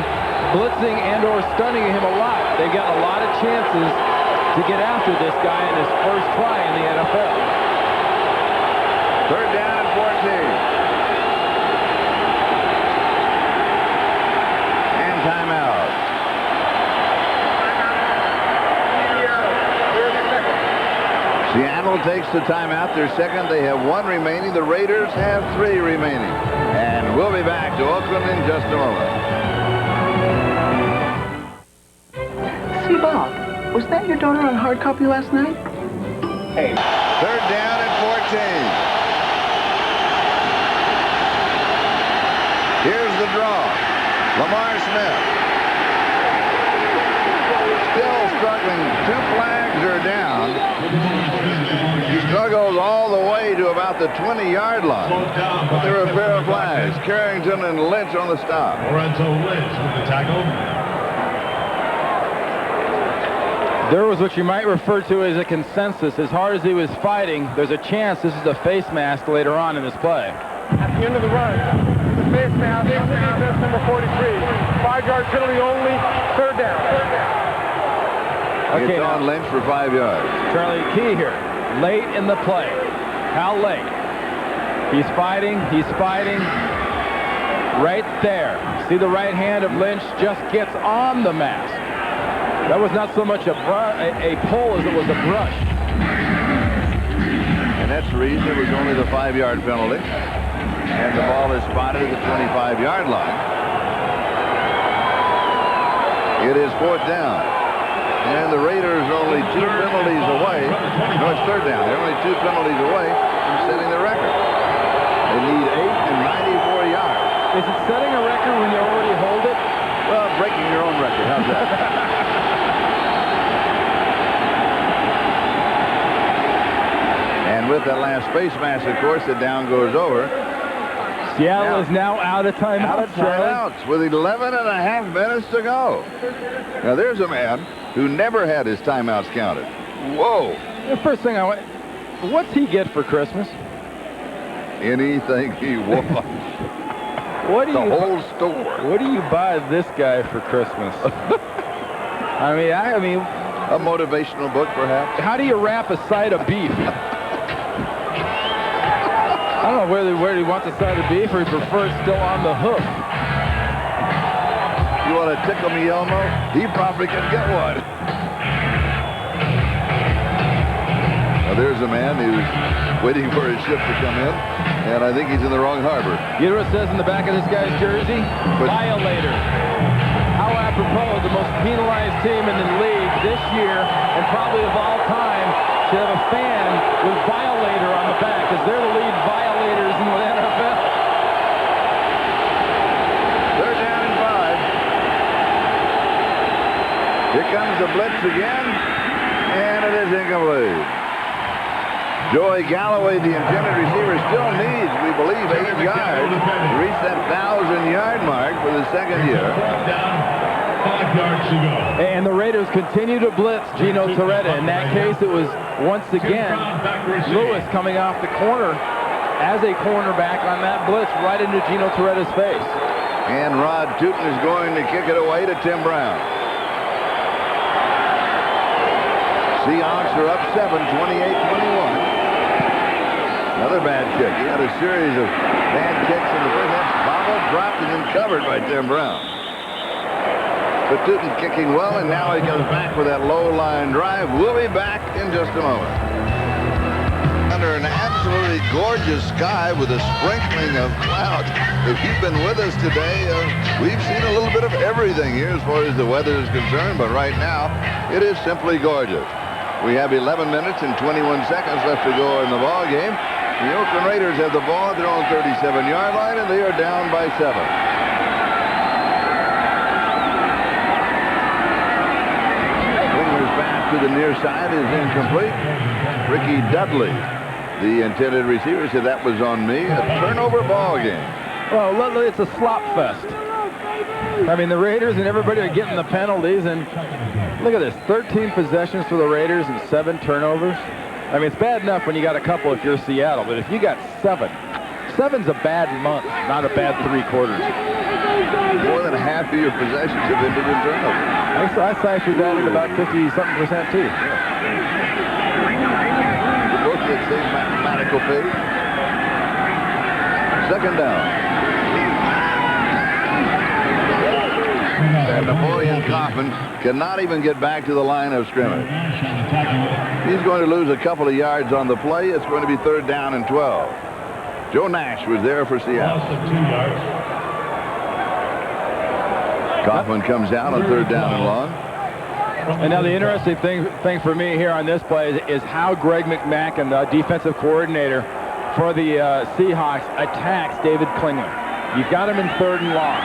blitzing and or stunning him a lot. They got a lot of chances to get after this guy in his first try in the NFL. 3rd down and 14. And timeout. Seattle takes the timeout. They're 2nd. They have 1 remaining. The Raiders have 3 remaining. And we'll be back to Oakland in just a moment. See, Bob, was that your daughter on hard copy last night? Hey. 3rd down and 14. Here's the draw. Lamar Smith. Still struggling. 2 flags are down. He struggles all the way to about the 20-yard line. But there are a pair of flags. Carrington and Lynch on the stop. Lorenzo Lynch with the tackle. There was what you might refer to as a consensus. As hard as he was fighting, there's a chance this is a face mask later on in this play. At the end of the run, the face mask, defense number 43. 5-yard penalty only, 3rd down. Okay, it's on Lynch for 5 yards. Charlie, key here. Late in the play. How late? He's fighting. Right there. See the right hand of Lynch just gets on the mask. That was not so much a pull as it was a brush. And that's the reason it was only the 5-yard penalty. And the ball is spotted at the 25-yard line. It is 4th down. And the Raiders are only 2 penalties away. No, it's 3rd down. They're only 2 penalties away from setting the record. They need 8 and 94 yards. Is it setting a record when you already hold it? Well, breaking your own record. How's that? And with that last face mask, of course, the down goes over. Seattle is now out of timeouts. Out of timeouts with 11 and a half minutes to go. Now, there's a man who never had his timeouts counted. Whoa. The first thing I want, what's he get for Christmas? Anything he wants. The whole store. What do you buy this guy for Christmas? I mean, a motivational book, perhaps. How do you wrap a side of beef? I don't know where he wants a side of beef, or he prefers still on the hoof. You want to tickle me, Elmo? He probably can get one. Now, there's a man who's waiting for his ship to come in, and I think he's in the wrong harbor. You know what it says in the back of this guy's jersey? Violator. How apropos, the most penalized team in the league this year, and probably of all time, should have a fan with Violator on the back, because they're the lead violators in the NFL. 3rd down and 5. Here comes the blitz again, and it is incomplete. Joey Galloway, the intended receiver, still needs, we believe, 8 yards to reach that 1,000-yard mark for the 2nd year. 5 yards to go. And the Raiders continue to blitz Gino Torretta. In that case, it was once again Lewis coming off the corner as a cornerback on that blitz right into Gino Torretta's face. And Rod Tootin is going to kick it away to Tim Brown. Seahawks are up 7, 28-21. Another bad kick. He had a series of bad kicks in the first half. Bobbled, dropped, and then covered by Tim Brown. But Tootin's kicking well, and now he comes back with that low line drive. We'll be back in just a moment. Under an absolutely gorgeous sky with a sprinkling of clouds. If you've been with us today, we've seen a little bit of everything here as far as the weather is concerned, but right now, it is simply gorgeous. We have 11 minutes and 21 seconds left to go in the ball game. The Oakland Raiders have the ball at their own 37-yard line, and they are down by 7. Winger's pass to the near side is incomplete. Ricky Dudley, the intended receiver, said that was on me. A turnover ball game. Well, it's a slop fest. I mean, the Raiders and everybody are getting the penalties, and look at this, 13 possessions for the Raiders and 7 turnovers. I mean, it's bad enough when you got a couple if you're Seattle, but if you got 7, 7's a bad month, not a bad 3 quarters. More than half of your possessions have ended in turnovers. I ciphered that at about 50-something% too. Both get the same mathematical page. 2nd down. And Napoleon Coffin cannot even get back to the line of scrimmage. He's going to lose a couple of yards on the play. It's going to be 3rd down and 12. Joe Nash was there for Seattle. Coffin comes down on 3rd down and long. And now the interesting thing for me here on this play is how Greg McMackin, the defensive coordinator for the Seahawks, attacks David Klingler. You've got him in 3rd and long.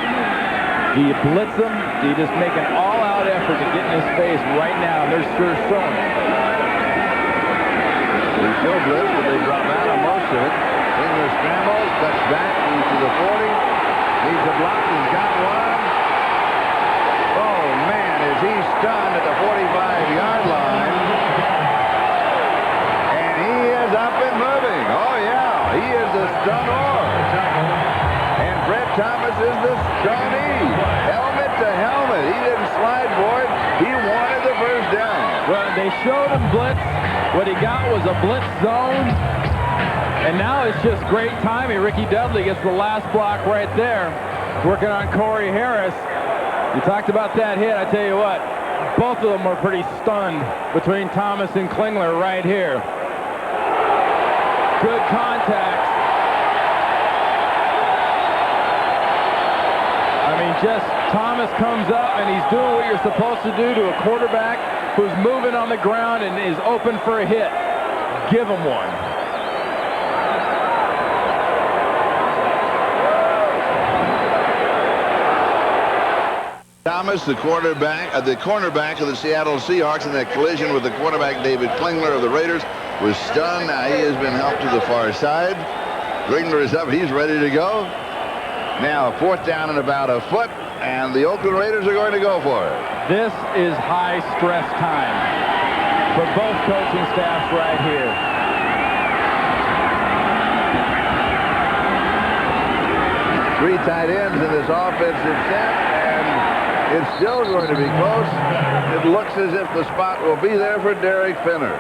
Do you blitz him? Do you just make an all-out effort to get in his face right now? They're sure showing it. They still blitz, but they drop out on most of it. Klingler scrambles, cuts back to the 40. Needs a block. He's got one. Oh, man, is he stunned at the 45-yard line. And he is up and moving. Oh, yeah, he is the stunner. And Brett Thomas is the stunnee. Helmet to helmet. He didn't slide for it. He wanted the 1st down. Well, they showed him blitz. What he got was a blitz zone. And now it's just great timing. Ricky Dudley gets the last block right there. working on Corey Harris. You talked about that hit. I tell you what, both of them were pretty stunned between Thomas and Klingler right here. Good contact. I mean, just Thomas comes up and he's doing what you're supposed to do to a quarterback who's moving on the ground and is open for a hit. Give him one. Thomas, the cornerback of the Seattle Seahawks in that collision with the quarterback David Klingler of the Raiders, was stunned. Now he has been helped to the far side. Klingler is up. He's ready to go. Now, 4th down and about a foot, and the Oakland Raiders are going to go for it. This is high-stress time for both coaching staffs right here. Three tight ends in this offensive set, and it's still going to be close. It looks as if the spot will be there for Derek Finner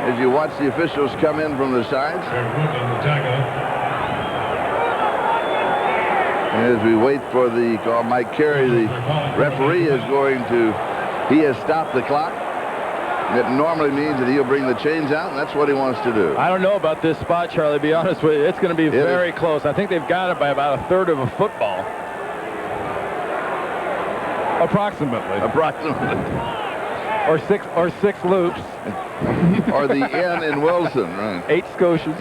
as you watch the officials come in from the sides. As we wait for the call, Mike Carey, the referee, he has stopped the clock. That normally means that he'll bring the chains out, and that's what he wants to do. I don't know about this spot, Charlie, to be honest with you. It's going to be very close. I think they've got it by about 1/3 of a football. Approximately. Or six loops. Or the N in Wilson, right? 8 Scotias.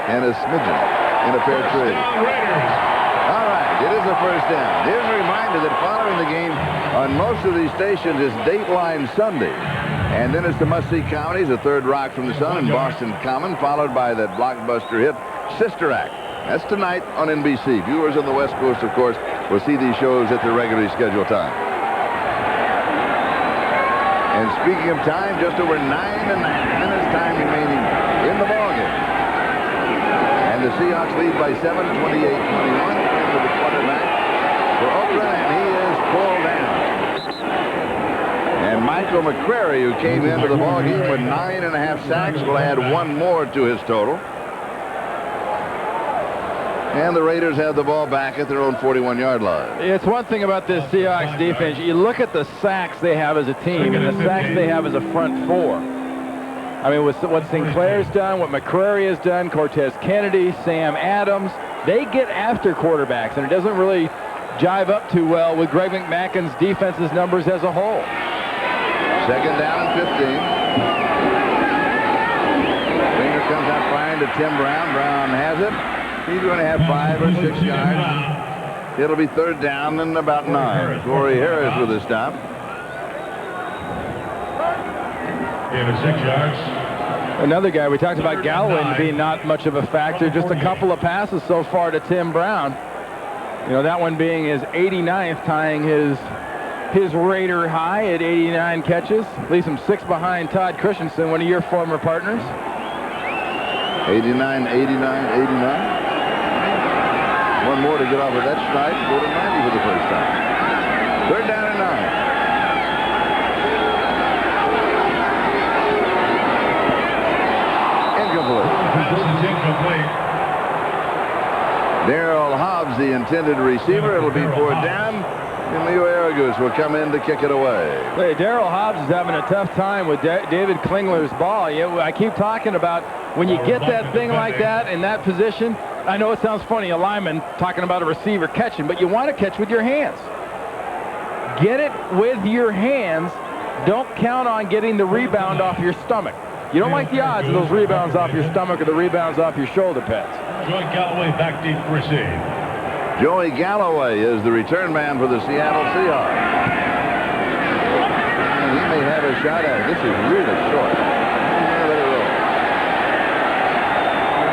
And a smidgen in a pair of trees. All right, it is a 1st down. Here's a reminder that following the game on most of these stations is Dateline Sunday. And then it's the must-see comedies, A Third Rock from the Sun and Boston Common, followed by that blockbuster hit, Sister Act. That's tonight on NBC. Viewers on the West Coast, of course, will see these shows at their regularly scheduled time. And speaking of time, just over 9.5 minutes time remaining in the ballgame. And the Seahawks lead by 7, 28-21. Into the quarterback for Oakland, and he is pulled down. And Michael McCrary, who came into the ballgame with 9.5 sacks, will add 1 more to his total. And the Raiders have the ball back at their own 41-yard line. It's one thing about this Seahawks defense. You look at the sacks they have as a team and the sacks they have as a front four. I mean, with what Sinclair's done, what McCrary has done, Cortez Kennedy, Sam Adams, they get after quarterbacks, and it doesn't really jive up too well with Greg McMackin's defense's numbers as a whole. 2nd down and 15. Finger comes out firing to Tim Brown. Brown has it. He's going to have 5 or 6 yards. It'll be 3rd down and about 9. Corey Harris with a stop. Gave it 6 yards. Another guy, we talked about Galloway being not much of a factor. Just a couple of passes so far to Tim Brown. You know, that one being his 89th, tying his Raider high at 89 catches. Leaves him 6 behind Todd Christensen, one of your former partners. 89, 89, 89. 1 more to get off of that strike and go to 90 for the first time. 3rd down and 9. Darrell Hobbs, the intended receiver. It'll be 4th down, and Leo Aragus will come in to kick it away. Hey, Darrell Hobbs is having a tough time with David Klingler's ball. I keep talking about when you get that thing like that in that position. I know it sounds funny, a lineman talking about a receiver catching, but you want to catch with your hands. Get it with your hands. Don't count on getting the rebound off your stomach. You don't like the odds of those rebounds off your stomach or the rebounds off your shoulder pads. Joey Galloway back deep to receive. Joey Galloway is the return man for the Seattle Seahawks. And he may have a shot at it. This is really short. Let it roll.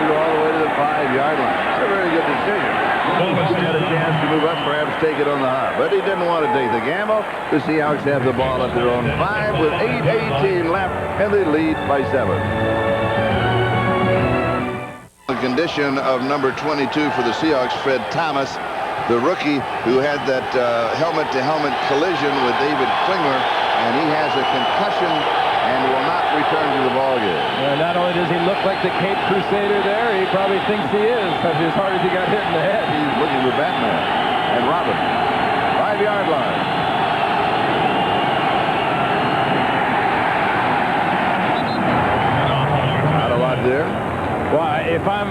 Go all the way to the 5-yard line. That's a very good decision. He had a chance to move up, perhaps take it on the hop. But he didn't want to take the gamble. The Seahawks have the ball at their own 5 with 8:18 left, and they lead by 7. The condition of number 22 for the Seahawks, Fred Thomas, the rookie who had that helmet-to-helmet collision with David Klingler, and he has a concussion and will not return to the ballgame. Not only does he look like the Cape Crusader there, he probably thinks he is, as hard as he got hit in the head. He's looking for Batman. And Robin, 5-yard line. Not a lot there. Well,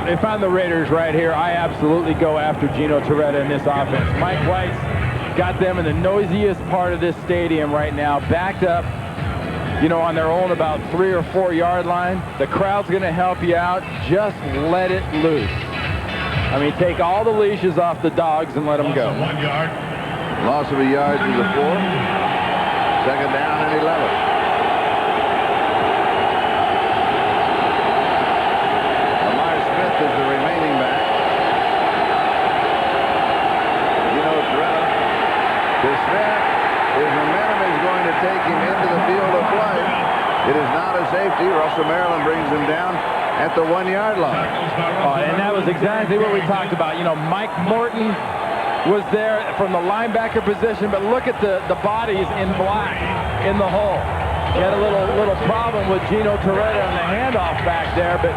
if I'm the Raiders right here, I absolutely go after Gino Torretta in this offense. Mike White's got them in the noisiest part of this stadium right now, backed up, you know, on their own about 3 or 4 yard line. The crowd's going to help you out. Just let it loose. I mean, take all the leashes off the dogs and let them go. 1 yard. Loss of a yard to the 4. Second down and 11. Is the remaining back. Gino Torretta to Smith. His momentum is going to take him into the field of play. It is not a safety. Russell Maryland brings him down at the 1 yard line. And that was exactly what we talked about. You know, Mike Morton was there from the linebacker position, but look at the bodies in black in the hole. He had a little problem with Gino Torretta on the handoff back there, but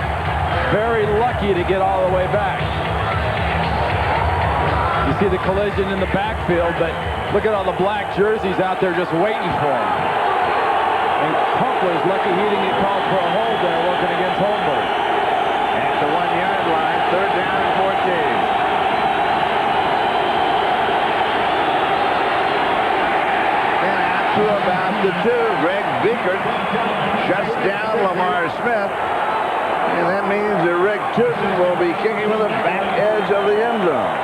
very lucky to get all the way back. You see the collision in the backfield, but look at all the black jerseys out there just waiting for him. And Humpler's lucky he didn't get called for a hold there working against Holmberg. At the 1 yard line, third down and 14. And out to about the 2, Greg Biekert shuts down Lamar Smith. And that means that Rick Tootin will be kicking with the back edge of the end zone.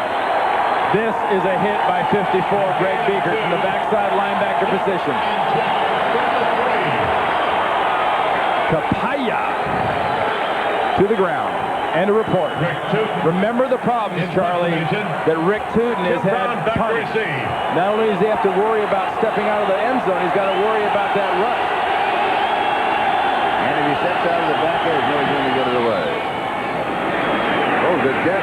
This is a hit by 54, Greg Biekert from the backside linebacker position. Kapaya to the ground. And a report. Remember the problems, Charlie, that Rick Tootin has had punished. Not only does he have to worry about stepping out of the end zone, he's got to worry about that rush. And if he steps out of the back edge, no, he's going to get it away. Oh, good kick.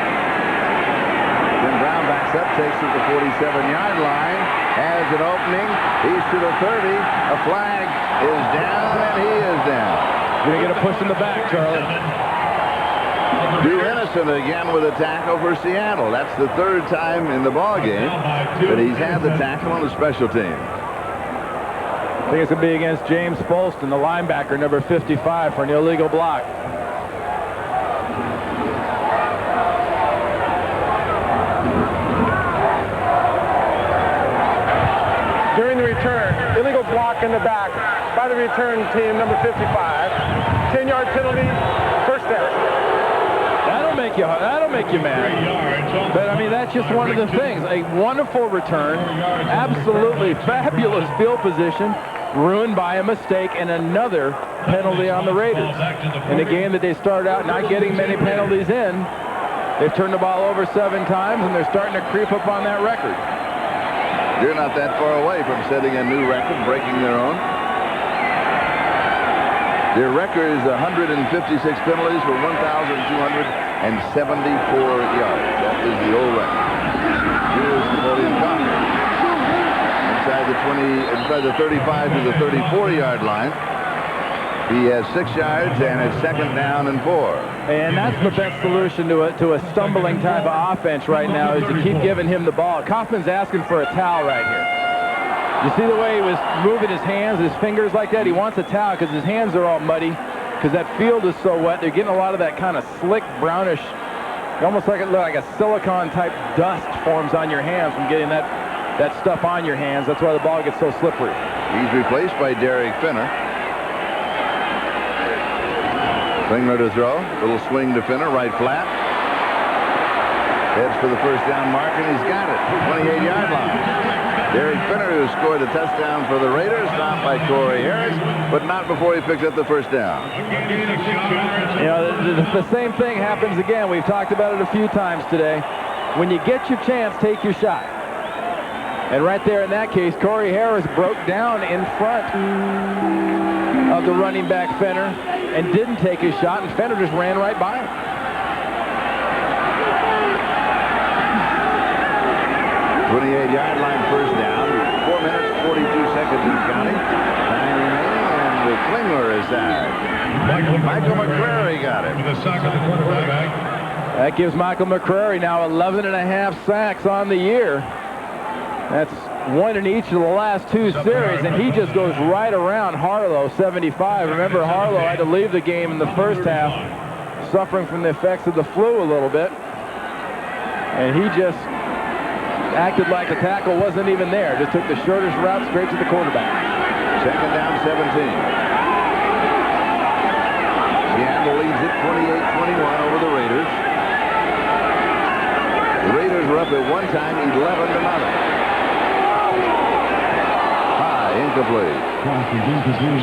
Then Brown backs up, takes it to the 47-yard line, has an opening. He's to the 30. A flag is down, and he is down. You're going to get a push in the back, Charlie. Drew Innocent again with a tackle for Seattle. That's the third time in the ball game that he's had the tackle on the special team. I think it's going to be against James Folston, the linebacker, number 55, for an illegal block. During the return, illegal block in the back by the return team, number 55. 10-yard penalty, first down. That'll make you mad. But I mean, that's just one of the things. A wonderful return, absolutely fabulous field position, ruined by a mistake and another penalty on the Raiders. In a game that they started out not getting many penalties in, they've turned the ball over 7 times, and they're starting to creep up on that record. You're not that far away from setting a new record, breaking their own. Their record is 156 penalties for 1,274 yards. That is the old record. Here's Napoleon Conger. Inside the 35 to the 34-yard line. He has 6 yards, and it's second down and 4. And that's the best solution to a stumbling type of offense right now, is to keep giving him the ball. Kaufman's asking for a towel right here. You see the way he was moving his hands, his fingers like that? He wants a towel because his hands are all muddy because that field is so wet. They're getting a lot of that kind of slick, brownish, almost like a silicone-type dust forms on your hands from getting that stuff on your hands. That's why the ball gets so slippery. He's replaced by Derek Finner. Klingler to throw. Little swing to Finner, right flat. Heads for the first down mark, and he's got it. 28-yard line. Derek Finner, who scored the touchdown for the Raiders, stopped by Corey Harris, but not before he picks up the first down. You know, the same thing happens again. We've talked about it a few times today. When you get your chance, take your shot. And right there in that case, Corey Harris broke down in front of the running back Fenner and didn't take his shot, and Fenner just ran right by him. Yard line first down. 4 minutes, 42 seconds in counting. Time remaining, and the Klingler is out. Michael McCrary got it. With a sack of the quarterback. That gives Michael McCrary now 11.5 sacks on the year. That's one in each of the last two series, and he just goes right around Harlow, 75. Remember, Harlow had to leave the game in the first half, suffering from the effects of the flu a little bit. And he just acted like the tackle wasn't even there. Just took the shortest route straight to the quarterback. Second down, 17. Seattle leads it 28-21 over the Raiders. The Raiders were up at one time 11-0. Incomplete.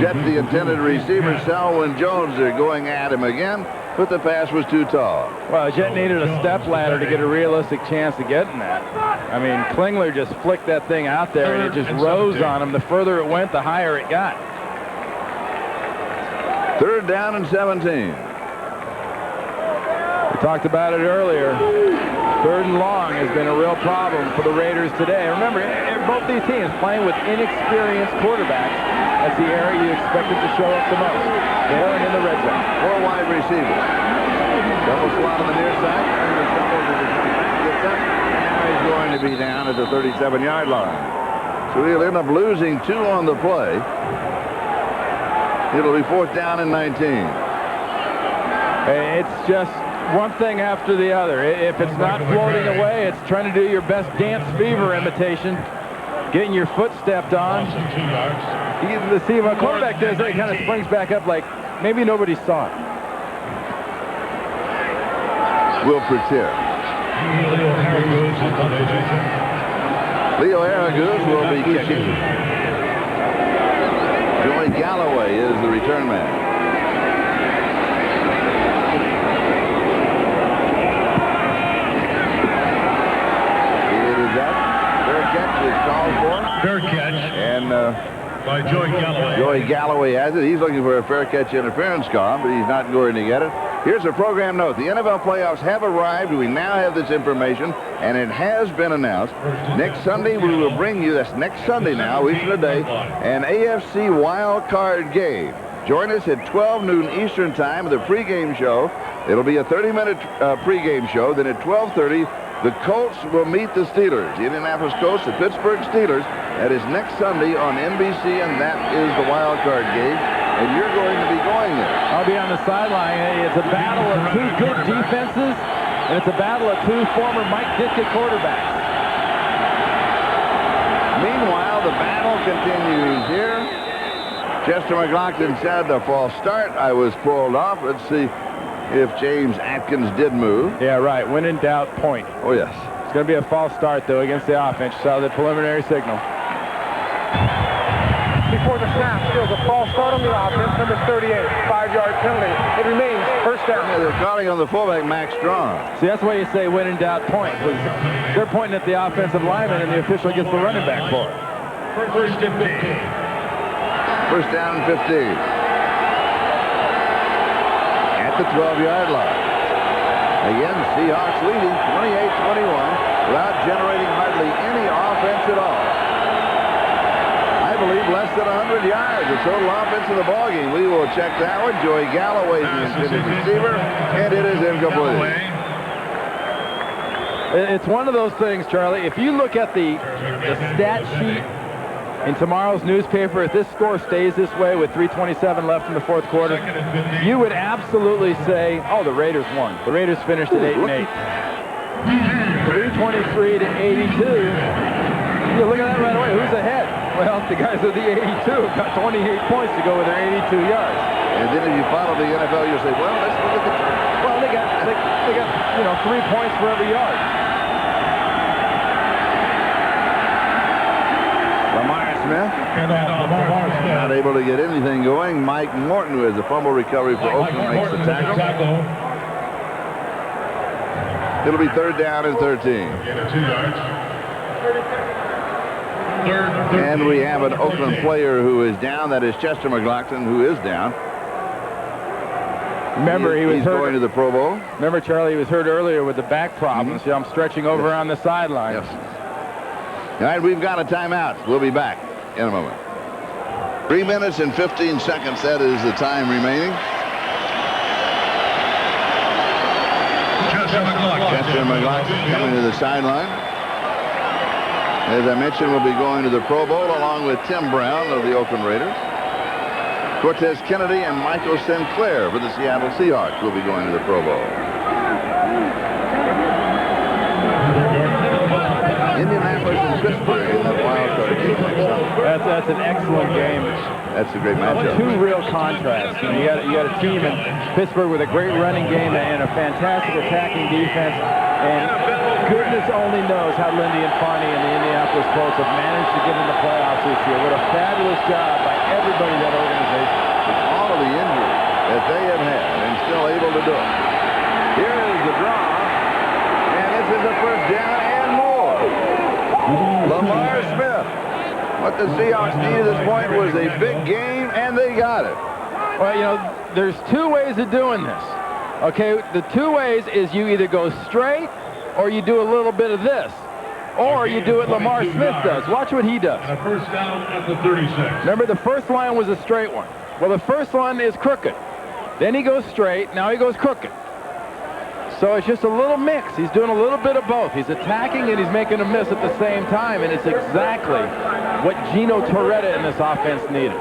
Jet the intended receiver, Selwyn Jones, they're going at him again, but the pass was too tall. Well, Jet needed a step ladder to get a realistic chance of getting that. I mean, Klingler just flicked that thing out there, and it just rose on him. The further it went, the higher it got. Third down and 17. We talked about it earlier. Third and long has been a real problem for the Raiders today. Remember, both these teams playing with inexperienced quarterbacks. That's the area you expected to show up the most. There and in the red zone. 4 wide receivers. Double slot on the near side. Gets up. And now he's going to be down at the 37-yard line. So he'll end up losing 2 on the play. It'll be 4th down and 19. It's just one thing after the other. If it's not floating away, it's trying to do your best Dance Fever imitation, getting your foot stepped on. You see what quarterback does, it kind of springs back up like maybe nobody saw it. Will Pretier. Leo Araguz will be kicking. Joey Galloway is the return man. Fair catch. And by Joey Galloway. Joey Galloway has it. He's looking for a fair catch interference call, but he's not going to get it. Here's a program note. The NFL playoffs have arrived. We now have this information, and it has been announced. Next Sunday, we will bring you, that's next Sunday now, a week from today, an AFC wild card game. Join us at 12 noon Eastern time of the pregame show. It'll be a 30-minute pregame show. Then at 12:30, the Colts will meet the Steelers. The Indianapolis Colts, the Pittsburgh Steelers. That is next Sunday on NBC, and that is the wild card game. And you're going to be going there. I'll be on the sideline. It's a battle of 2 good defenses, and it's a battle of 2 former Mike Ditka quarterbacks. Meanwhile, the battle continues here. Chester McLaughlin said a false start. I was pulled off. Let's see if James Atkins did move. Yeah, right. When in doubt, point. Oh, yes. It's going to be a false start, though, against the offense. Saw the preliminary signal. Before the snap, steals a false start on the offense, number 38, 5-yard penalty. It remains first down. Yeah, they're calling on the fullback, Max Strong. See, that's why you say when in doubt, point. Because they're pointing at the offensive lineman, and the official gets the running back for it. First and 15. First down and 15. At the 12-yard line. Again, Seahawks leading 28-21 without generating hardly any offense at all. I believe less than 100 yards, the total offense of the ballgame. We will check that one. Joey Galloway is the intended receiver, and it is incomplete. It's one of those things, Charlie. If you look at the stat sheet in tomorrow's newspaper, if this score stays this way with 3:27 left in the 4th quarter, you would absolutely say, oh, the Raiders won. The Raiders finished at 8-8. 323 to 82. You look at that right away. Who's ahead? Well, the guys of the 82 have got 28 points to go with their 82 yards. And then if you follow the NFL, you say, well, let's look at the... Well, they got 3 points for every yard. Smith. Not able to get anything going. Mike Morton, who has a fumble recovery for Oakland, makes the tackle. It'll be 3rd down and 13. And we have an Oakland player who is down. That is Chester McLaughlin, who is down. Remember, he's going to the Pro Bowl. Remember, Charlie, he was hurt earlier with the back problems. Mm-hmm. I'm stretching over on the sideline. Yes. All right, we've got a timeout. We'll be back in a moment. 3 minutes and 15 seconds. That is the time remaining. Chester McLaughlin coming to the sideline. As I mentioned, will be going to the Pro Bowl along with Tim Brown of the Oakland Raiders. Cortez Kennedy and Michael Sinclair for the Seattle Seahawks will be going to the Pro Bowl. Indianapolis and Pittsburgh in that wild card game next Sunday. That's an excellent game. That's a great matchup. Two real contrasts. You got a team in Pittsburgh with a great running game and a fantastic attacking defense. And goodness only knows how Lindy and Fonnie and the Indianapolis Colts have managed to get in the playoffs this year. What a fabulous job by everybody in that organization. With all of the injuries that they have had and still able to do it. Here is the draw. And this is the first down and more. Lamar Smith. What the Seahawks needed at this point was a big game, and they got it. Well, you know, there's two ways of doing this. Okay, the two ways is you either go straight or you do a little bit of this. Or you do what Lamar Smith does. Watch what he does. First down at the 36. Remember, the first line was a straight one. Well, the first one is crooked. Then he goes straight. Now he goes crooked. So it's just a little mix. He's doing a little bit of both. He's attacking and he's making a miss at the same time, and it's exactly what Gino Torretta in this offense needed.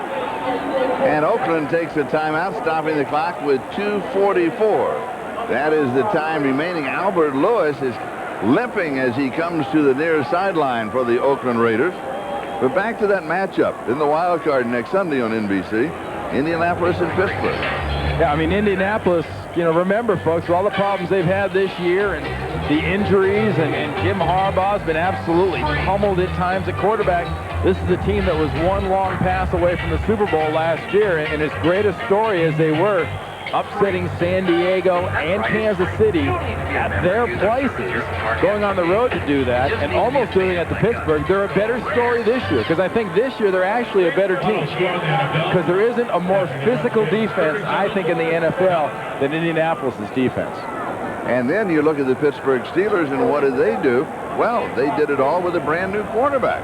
And Oakland takes a timeout, stopping the clock with 2:44. That is the time remaining. Albert Lewis is limping as he comes to the near sideline for the Oakland Raiders. But back to that matchup in the wild card next Sunday on NBC, Indianapolis and Pittsburgh. Yeah, I mean, Indianapolis, you know, remember, folks, all the problems they've had this year and the injuries, and Jim Harbaugh's been absolutely pummeled at times at quarterback. This is a team that was one long pass away from the Super Bowl last year, and as great a story as they were, upsetting San Diego and Kansas City at their places, going on the road to do that, and almost doing it at the Pittsburgh. They're a better story this year, because I think this year they're actually a better team, because there isn't a more physical defense, I think, in the NFL than Indianapolis' defense. And then you look at the Pittsburgh Steelers, and what did they do? Well, they did it all with a brand new quarterback.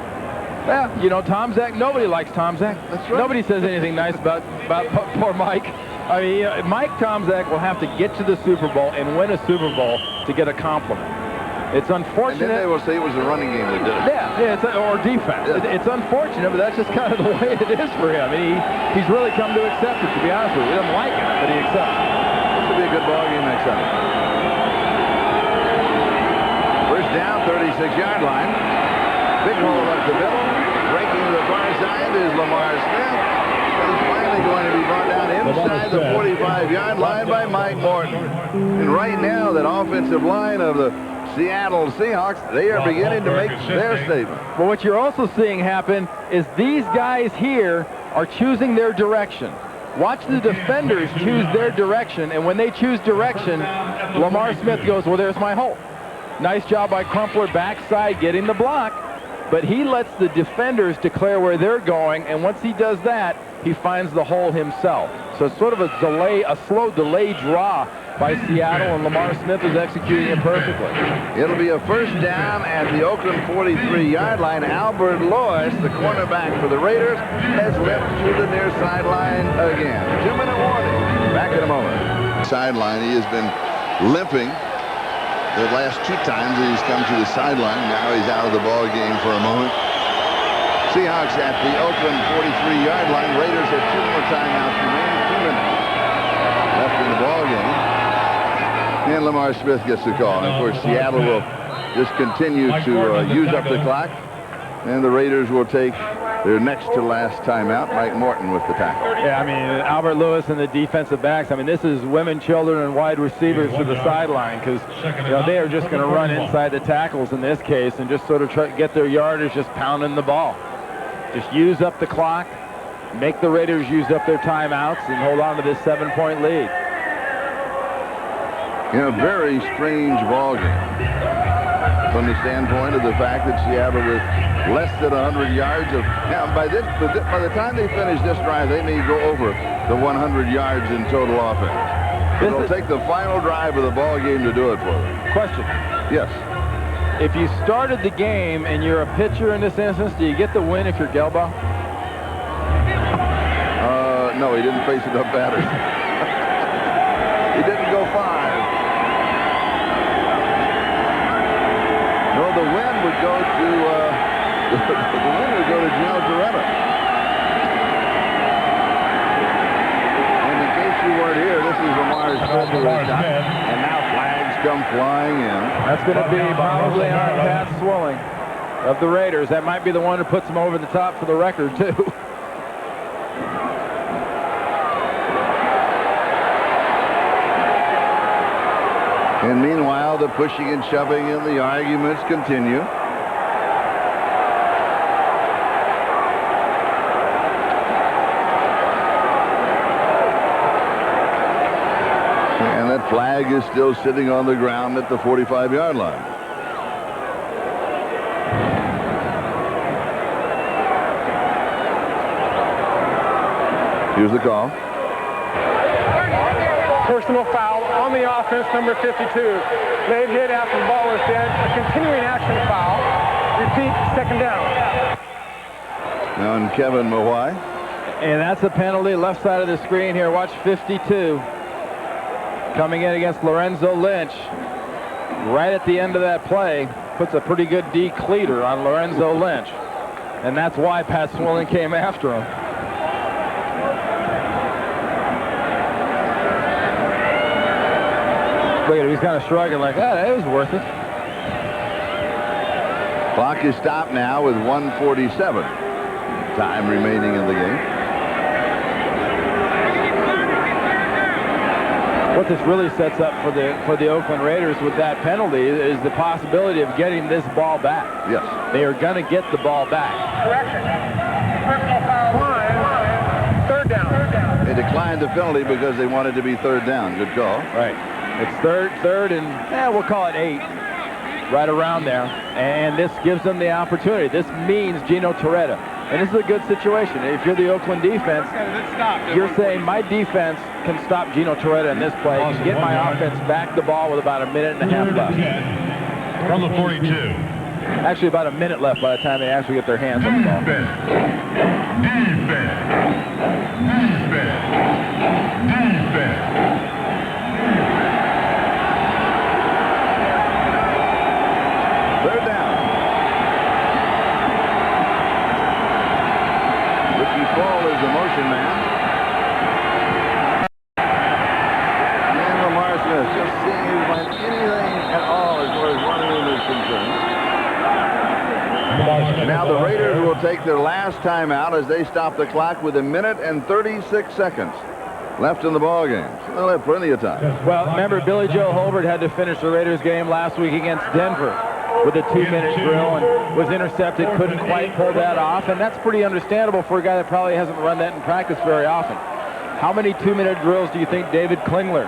Yeah, you know, Tom Zach, nobody likes Tom Zach. That's right. Nobody says anything nice about poor Mike. I mean, Mike Tomczak will have to get to the Super Bowl and win a Super Bowl to get a compliment. It's unfortunate. And then they will say it was a running game that did it. Yeah, or defense. Yeah. It's unfortunate, but that's just kind of the way it is for him. I mean, he's really come to accept it, to be honest with you. He doesn't like it, but he accepts it. This will be a good ball game next Sunday. First down, 36-yard line. Big hole up the middle. Breaking to the far side is Lamar Smith. He's finally going to be brought down inside the 45-yard line by Mike Morton. And right now, that offensive line of the Seattle Seahawks, they are beginning to make their statement. But what you're also seeing happen is these guys here are choosing their direction. Watch the defenders choose their direction, and when they choose direction, Lamar Smith goes, well, there's my hole. Nice job by Crumpler backside getting the block, but he lets the defenders declare where they're going, and once he does that, he finds the hole himself. So it's sort of a slow delay draw by Seattle, and Lamar Smith is executing it perfectly. It'll be a first down at the Oakland 43-yard line. Albert Lewis, the cornerback for the Raiders, has limped to the near sideline again. 2-minute warning. Back in a moment. Sideline, he has been limping the last two times that he's come to the sideline. Now he's out of the ball game for a moment. Seahawks at the Oakland 43-yard line. Raiders have 2 more timeouts remaining. 2 minutes left in the ball game. And Lamar Smith gets the call. And of course, Seattle will just continue to use up the clock. And the Raiders will take their next to last timeout. Mike Morton with the tackle. Yeah, I mean, Albert Lewis and the defensive backs. I mean, this is women, children, and wide receivers to the sideline, because they are just going to run inside the tackles in this case and just sort of try to get their yardage, just pounding the ball. Just use up the clock, make the Raiders use up their timeouts, and hold on to this 7-point lead. In a very strange ball game from the standpoint of the fact that Seattle with less than 100 yards of... Now, by the time they finish this drive, they may go over the 100 yards in total offense. It'll take the final drive of the ball game to do it for them. Question. Yes. If you started the game and you're a pitcher in this instance, do you get the win if you're Gelbaugh? No, he didn't face enough batters. He didn't go 5. No, the win would go to win would go to Gino Toretta. And in case you weren't here, this is Lamar's Smith, and now flags come flying in. That's going to be probably on Pat Swilling of the Raiders. That might be the one who puts him over the top for the record, too. And meanwhile, the pushing and shoving and the arguments continue. And that flag is still sitting on the ground at the 45-yard line. Here's the call. Personal foul on the offense, number 52. They've hit after the ball is dead. A continuing action foul. Repeat, second down. Now on Kevin Mawai. And that's a penalty left side of the screen here. Watch 52. Coming in against Lorenzo Lynch. Right at the end of that play. Puts a pretty good decleater on Lorenzo Lynch. And that's why Pat Swilling came after him. Look at him, he's kind of shrugging like, ah, it was worth it. Clock is stopped now with 1:47 time remaining in the game. What this really sets up for the Oakland Raiders with that penalty is the possibility of getting this ball back. Yes. They are going to get the ball back. Correction. Personal foul line. Third down. They declined the penalty because they wanted to be third down. Good call. Right. It's third and, we'll call it 8. Right around there. And this gives them the opportunity. This means Gino Toretta. And this is a good situation. If you're the Oakland defense, you're saying my defense can stop Gino Toretta in this play, can get my offense back the ball with about a minute and a half left. From the 42. Actually, about a minute left by the time they actually get their hands on the ball. Defense. Third down. Ricky Paul is the motion man. And Lamar Smith just seeing if he finds anything at all as far as running in is concerned. Now the Raiders will take their last timeout as they stop the clock with 1 minute and 36 seconds left in the ball game. So they'll have plenty of time. Well, remember, Billy Joe Holbert had to finish the Raiders game last week against Denver with a 2-minute drill and was intercepted, couldn't quite pull that off, and that's pretty understandable for a guy that probably hasn't run that in practice very often. How many 2-minute drills do you think David Klingler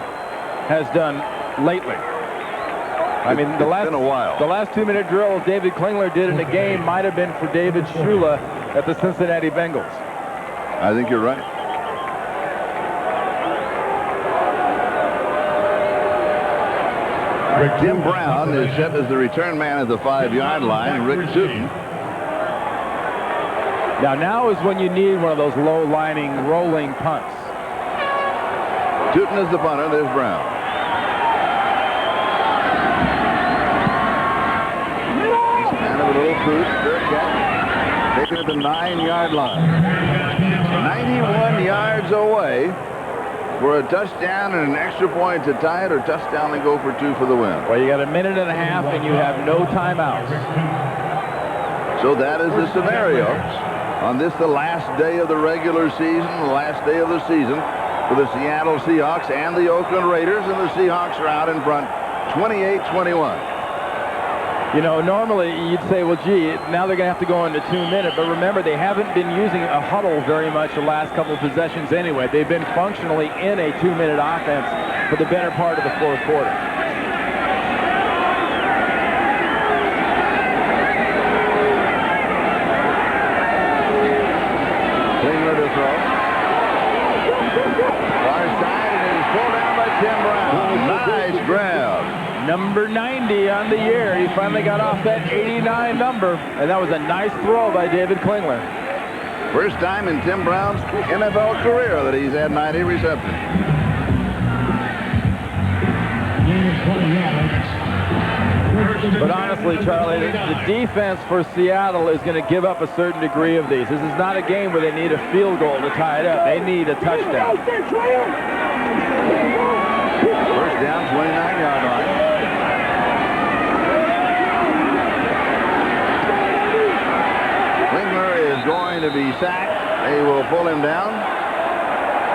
has done lately? I mean, the last 2-minute drill David Klingler did in a game might have been for David Shula at the Cincinnati Bengals. I think you're right. Tim Brown is set as the return man at the 5-yard line. Rick Tootin. Now is when you need one of those low-lining, rolling punts. Tootin is the punter. There's Brown. He's kind of a little boost. Taking it to the 9-yard line. 91 yards away for a touchdown and an extra point to tie it, or touchdown and go for 2 for the win. Well, you got a minute and a half and you have no timeouts. So that is the scenario on this, the last day of the regular season, the last day of the season for the Seattle Seahawks and the Oakland Raiders, and the Seahawks are out in front 28-21. You know, normally you'd say, well, gee, now they're going to have to go into 2 minutes. But remember, they haven't been using a huddle very much the last couple of possessions anyway. They've been functionally in a 2-minute offense for the better part of the fourth quarter. Klingler to throw. Far side, and it is pulled down by Tim Brown. Nice grab. Number 90 on the year. He finally got off that 89 number, and that was a nice throw by David Klingler. First time in Tim Brown's NFL career that he's had 90 receptions. But honestly, Charlie, the defense for Seattle is going to give up a certain degree of these. This is not a game where they need a field goal to tie it up. They need a touchdown. First down, 29-yard line. Klingler is going to be sacked. They will pull him down.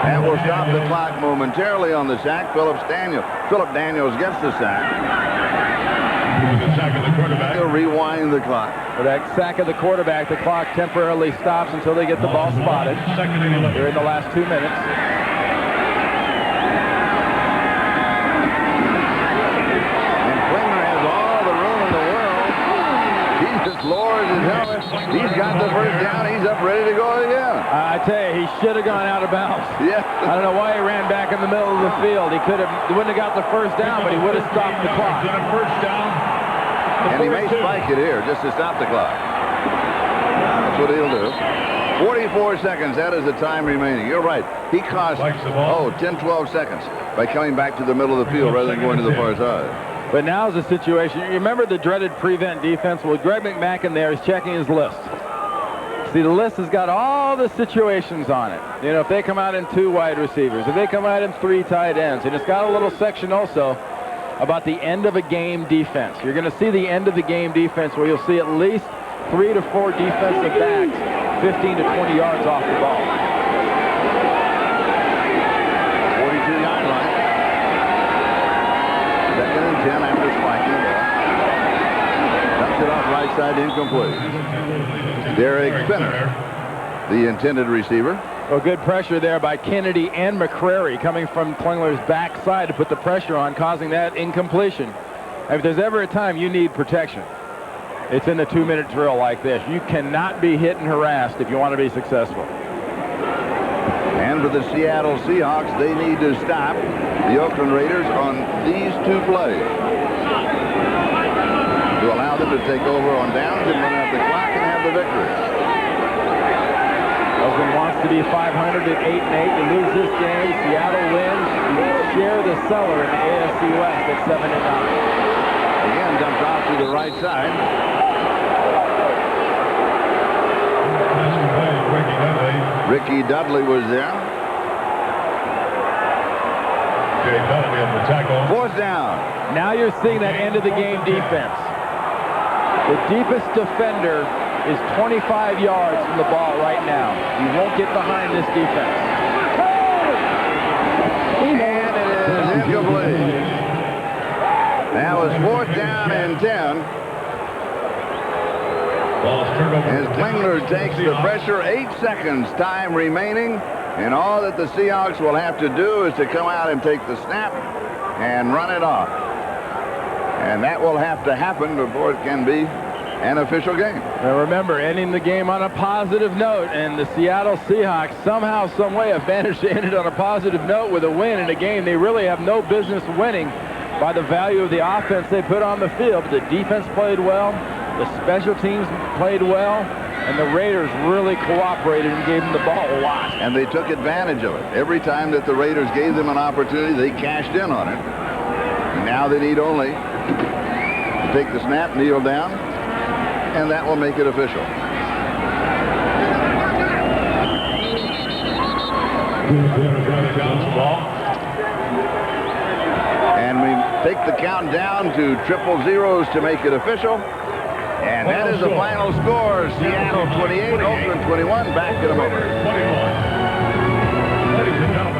That will stop the clock momentarily on the sack. Philip Daniels gets the sack. The sack of the quarterback. He'll rewind the clock. For that sack of the quarterback, the clock temporarily stops until they get the ball spotted. They're in the last 2 minutes. And Klingler has all the room in the world. He just lowers his helmet. He's got the first down. He's up ready to go again. I tell you, he should have gone out of bounds. Yeah. I don't know why he ran back in the middle of the field. He wouldn't have got the first down, but he would have stopped the clock. First down. And he may spike it here just to stop the clock. That's what he'll do. 44 seconds. That is the time remaining. You're right. He cost, 10, 12 seconds by coming back to the middle of the field rather than going to the far side. But now's the situation. You remember the dreaded prevent defense? Well, Greg McMackin there is checking his list. See, the list has got all the situations on it. You know, if they come out in 2 wide receivers, if they come out in 3 tight ends, and it's got a little section also about the end of a game defense. You're going to see the end of the game defense where you'll see at least 3 to 4 defensive backs 15 to 20 yards off the ball. 42-yard line. 2nd and 10 after spiking the ball. Dumps it off right side, incomplete. Derek Finner, the intended receiver. Well, good pressure there by Kennedy and McCrary coming from Klingler's backside to put the pressure on, causing that incompletion. If there's ever a time you need protection, it's in the 2-minute drill like this. You cannot be hit and harassed if you want to be successful. And for the Seattle Seahawks, they need to stop the Oakland Raiders on these 2 plays to allow them to take over on downs and run out the clock and have the victory. Oakland wants to be 500 at 8-8. To lose this game, Seattle wins. You share the cellar in the AFC West at 7-9. Again, dumped off to the right side. Ricky Dudley was there. Jay Dudley on the tackle. 4th down. Now you're seeing that end of the game defense. The deepest defender is 25 yards from the ball right now. You won't get behind this defense. And it is incomplete. That was 4th down and 10. As Klingler takes the pressure, 8 seconds time remaining. And all that the Seahawks will have to do is to come out and take the snap and run it off. And that will have to happen before it can be an official game. Now remember, ending the game on a positive note, and the Seattle Seahawks somehow, some way have managed to end it on a positive note with a win in a game they really have no business winning by the value of the offense they put on the field. But the defense played well, the special teams played well, and the Raiders really cooperated and gave them the ball a lot. And they took advantage of it. Every time that the Raiders gave them an opportunity, they cashed in on it. And now they need only to take the snap, kneel down, and that will make it official. And we take the count down to 000 to make it official. And that is the final score. Seattle 28, Oakland 21. Back in a moment. 21. Ladies and gentlemen.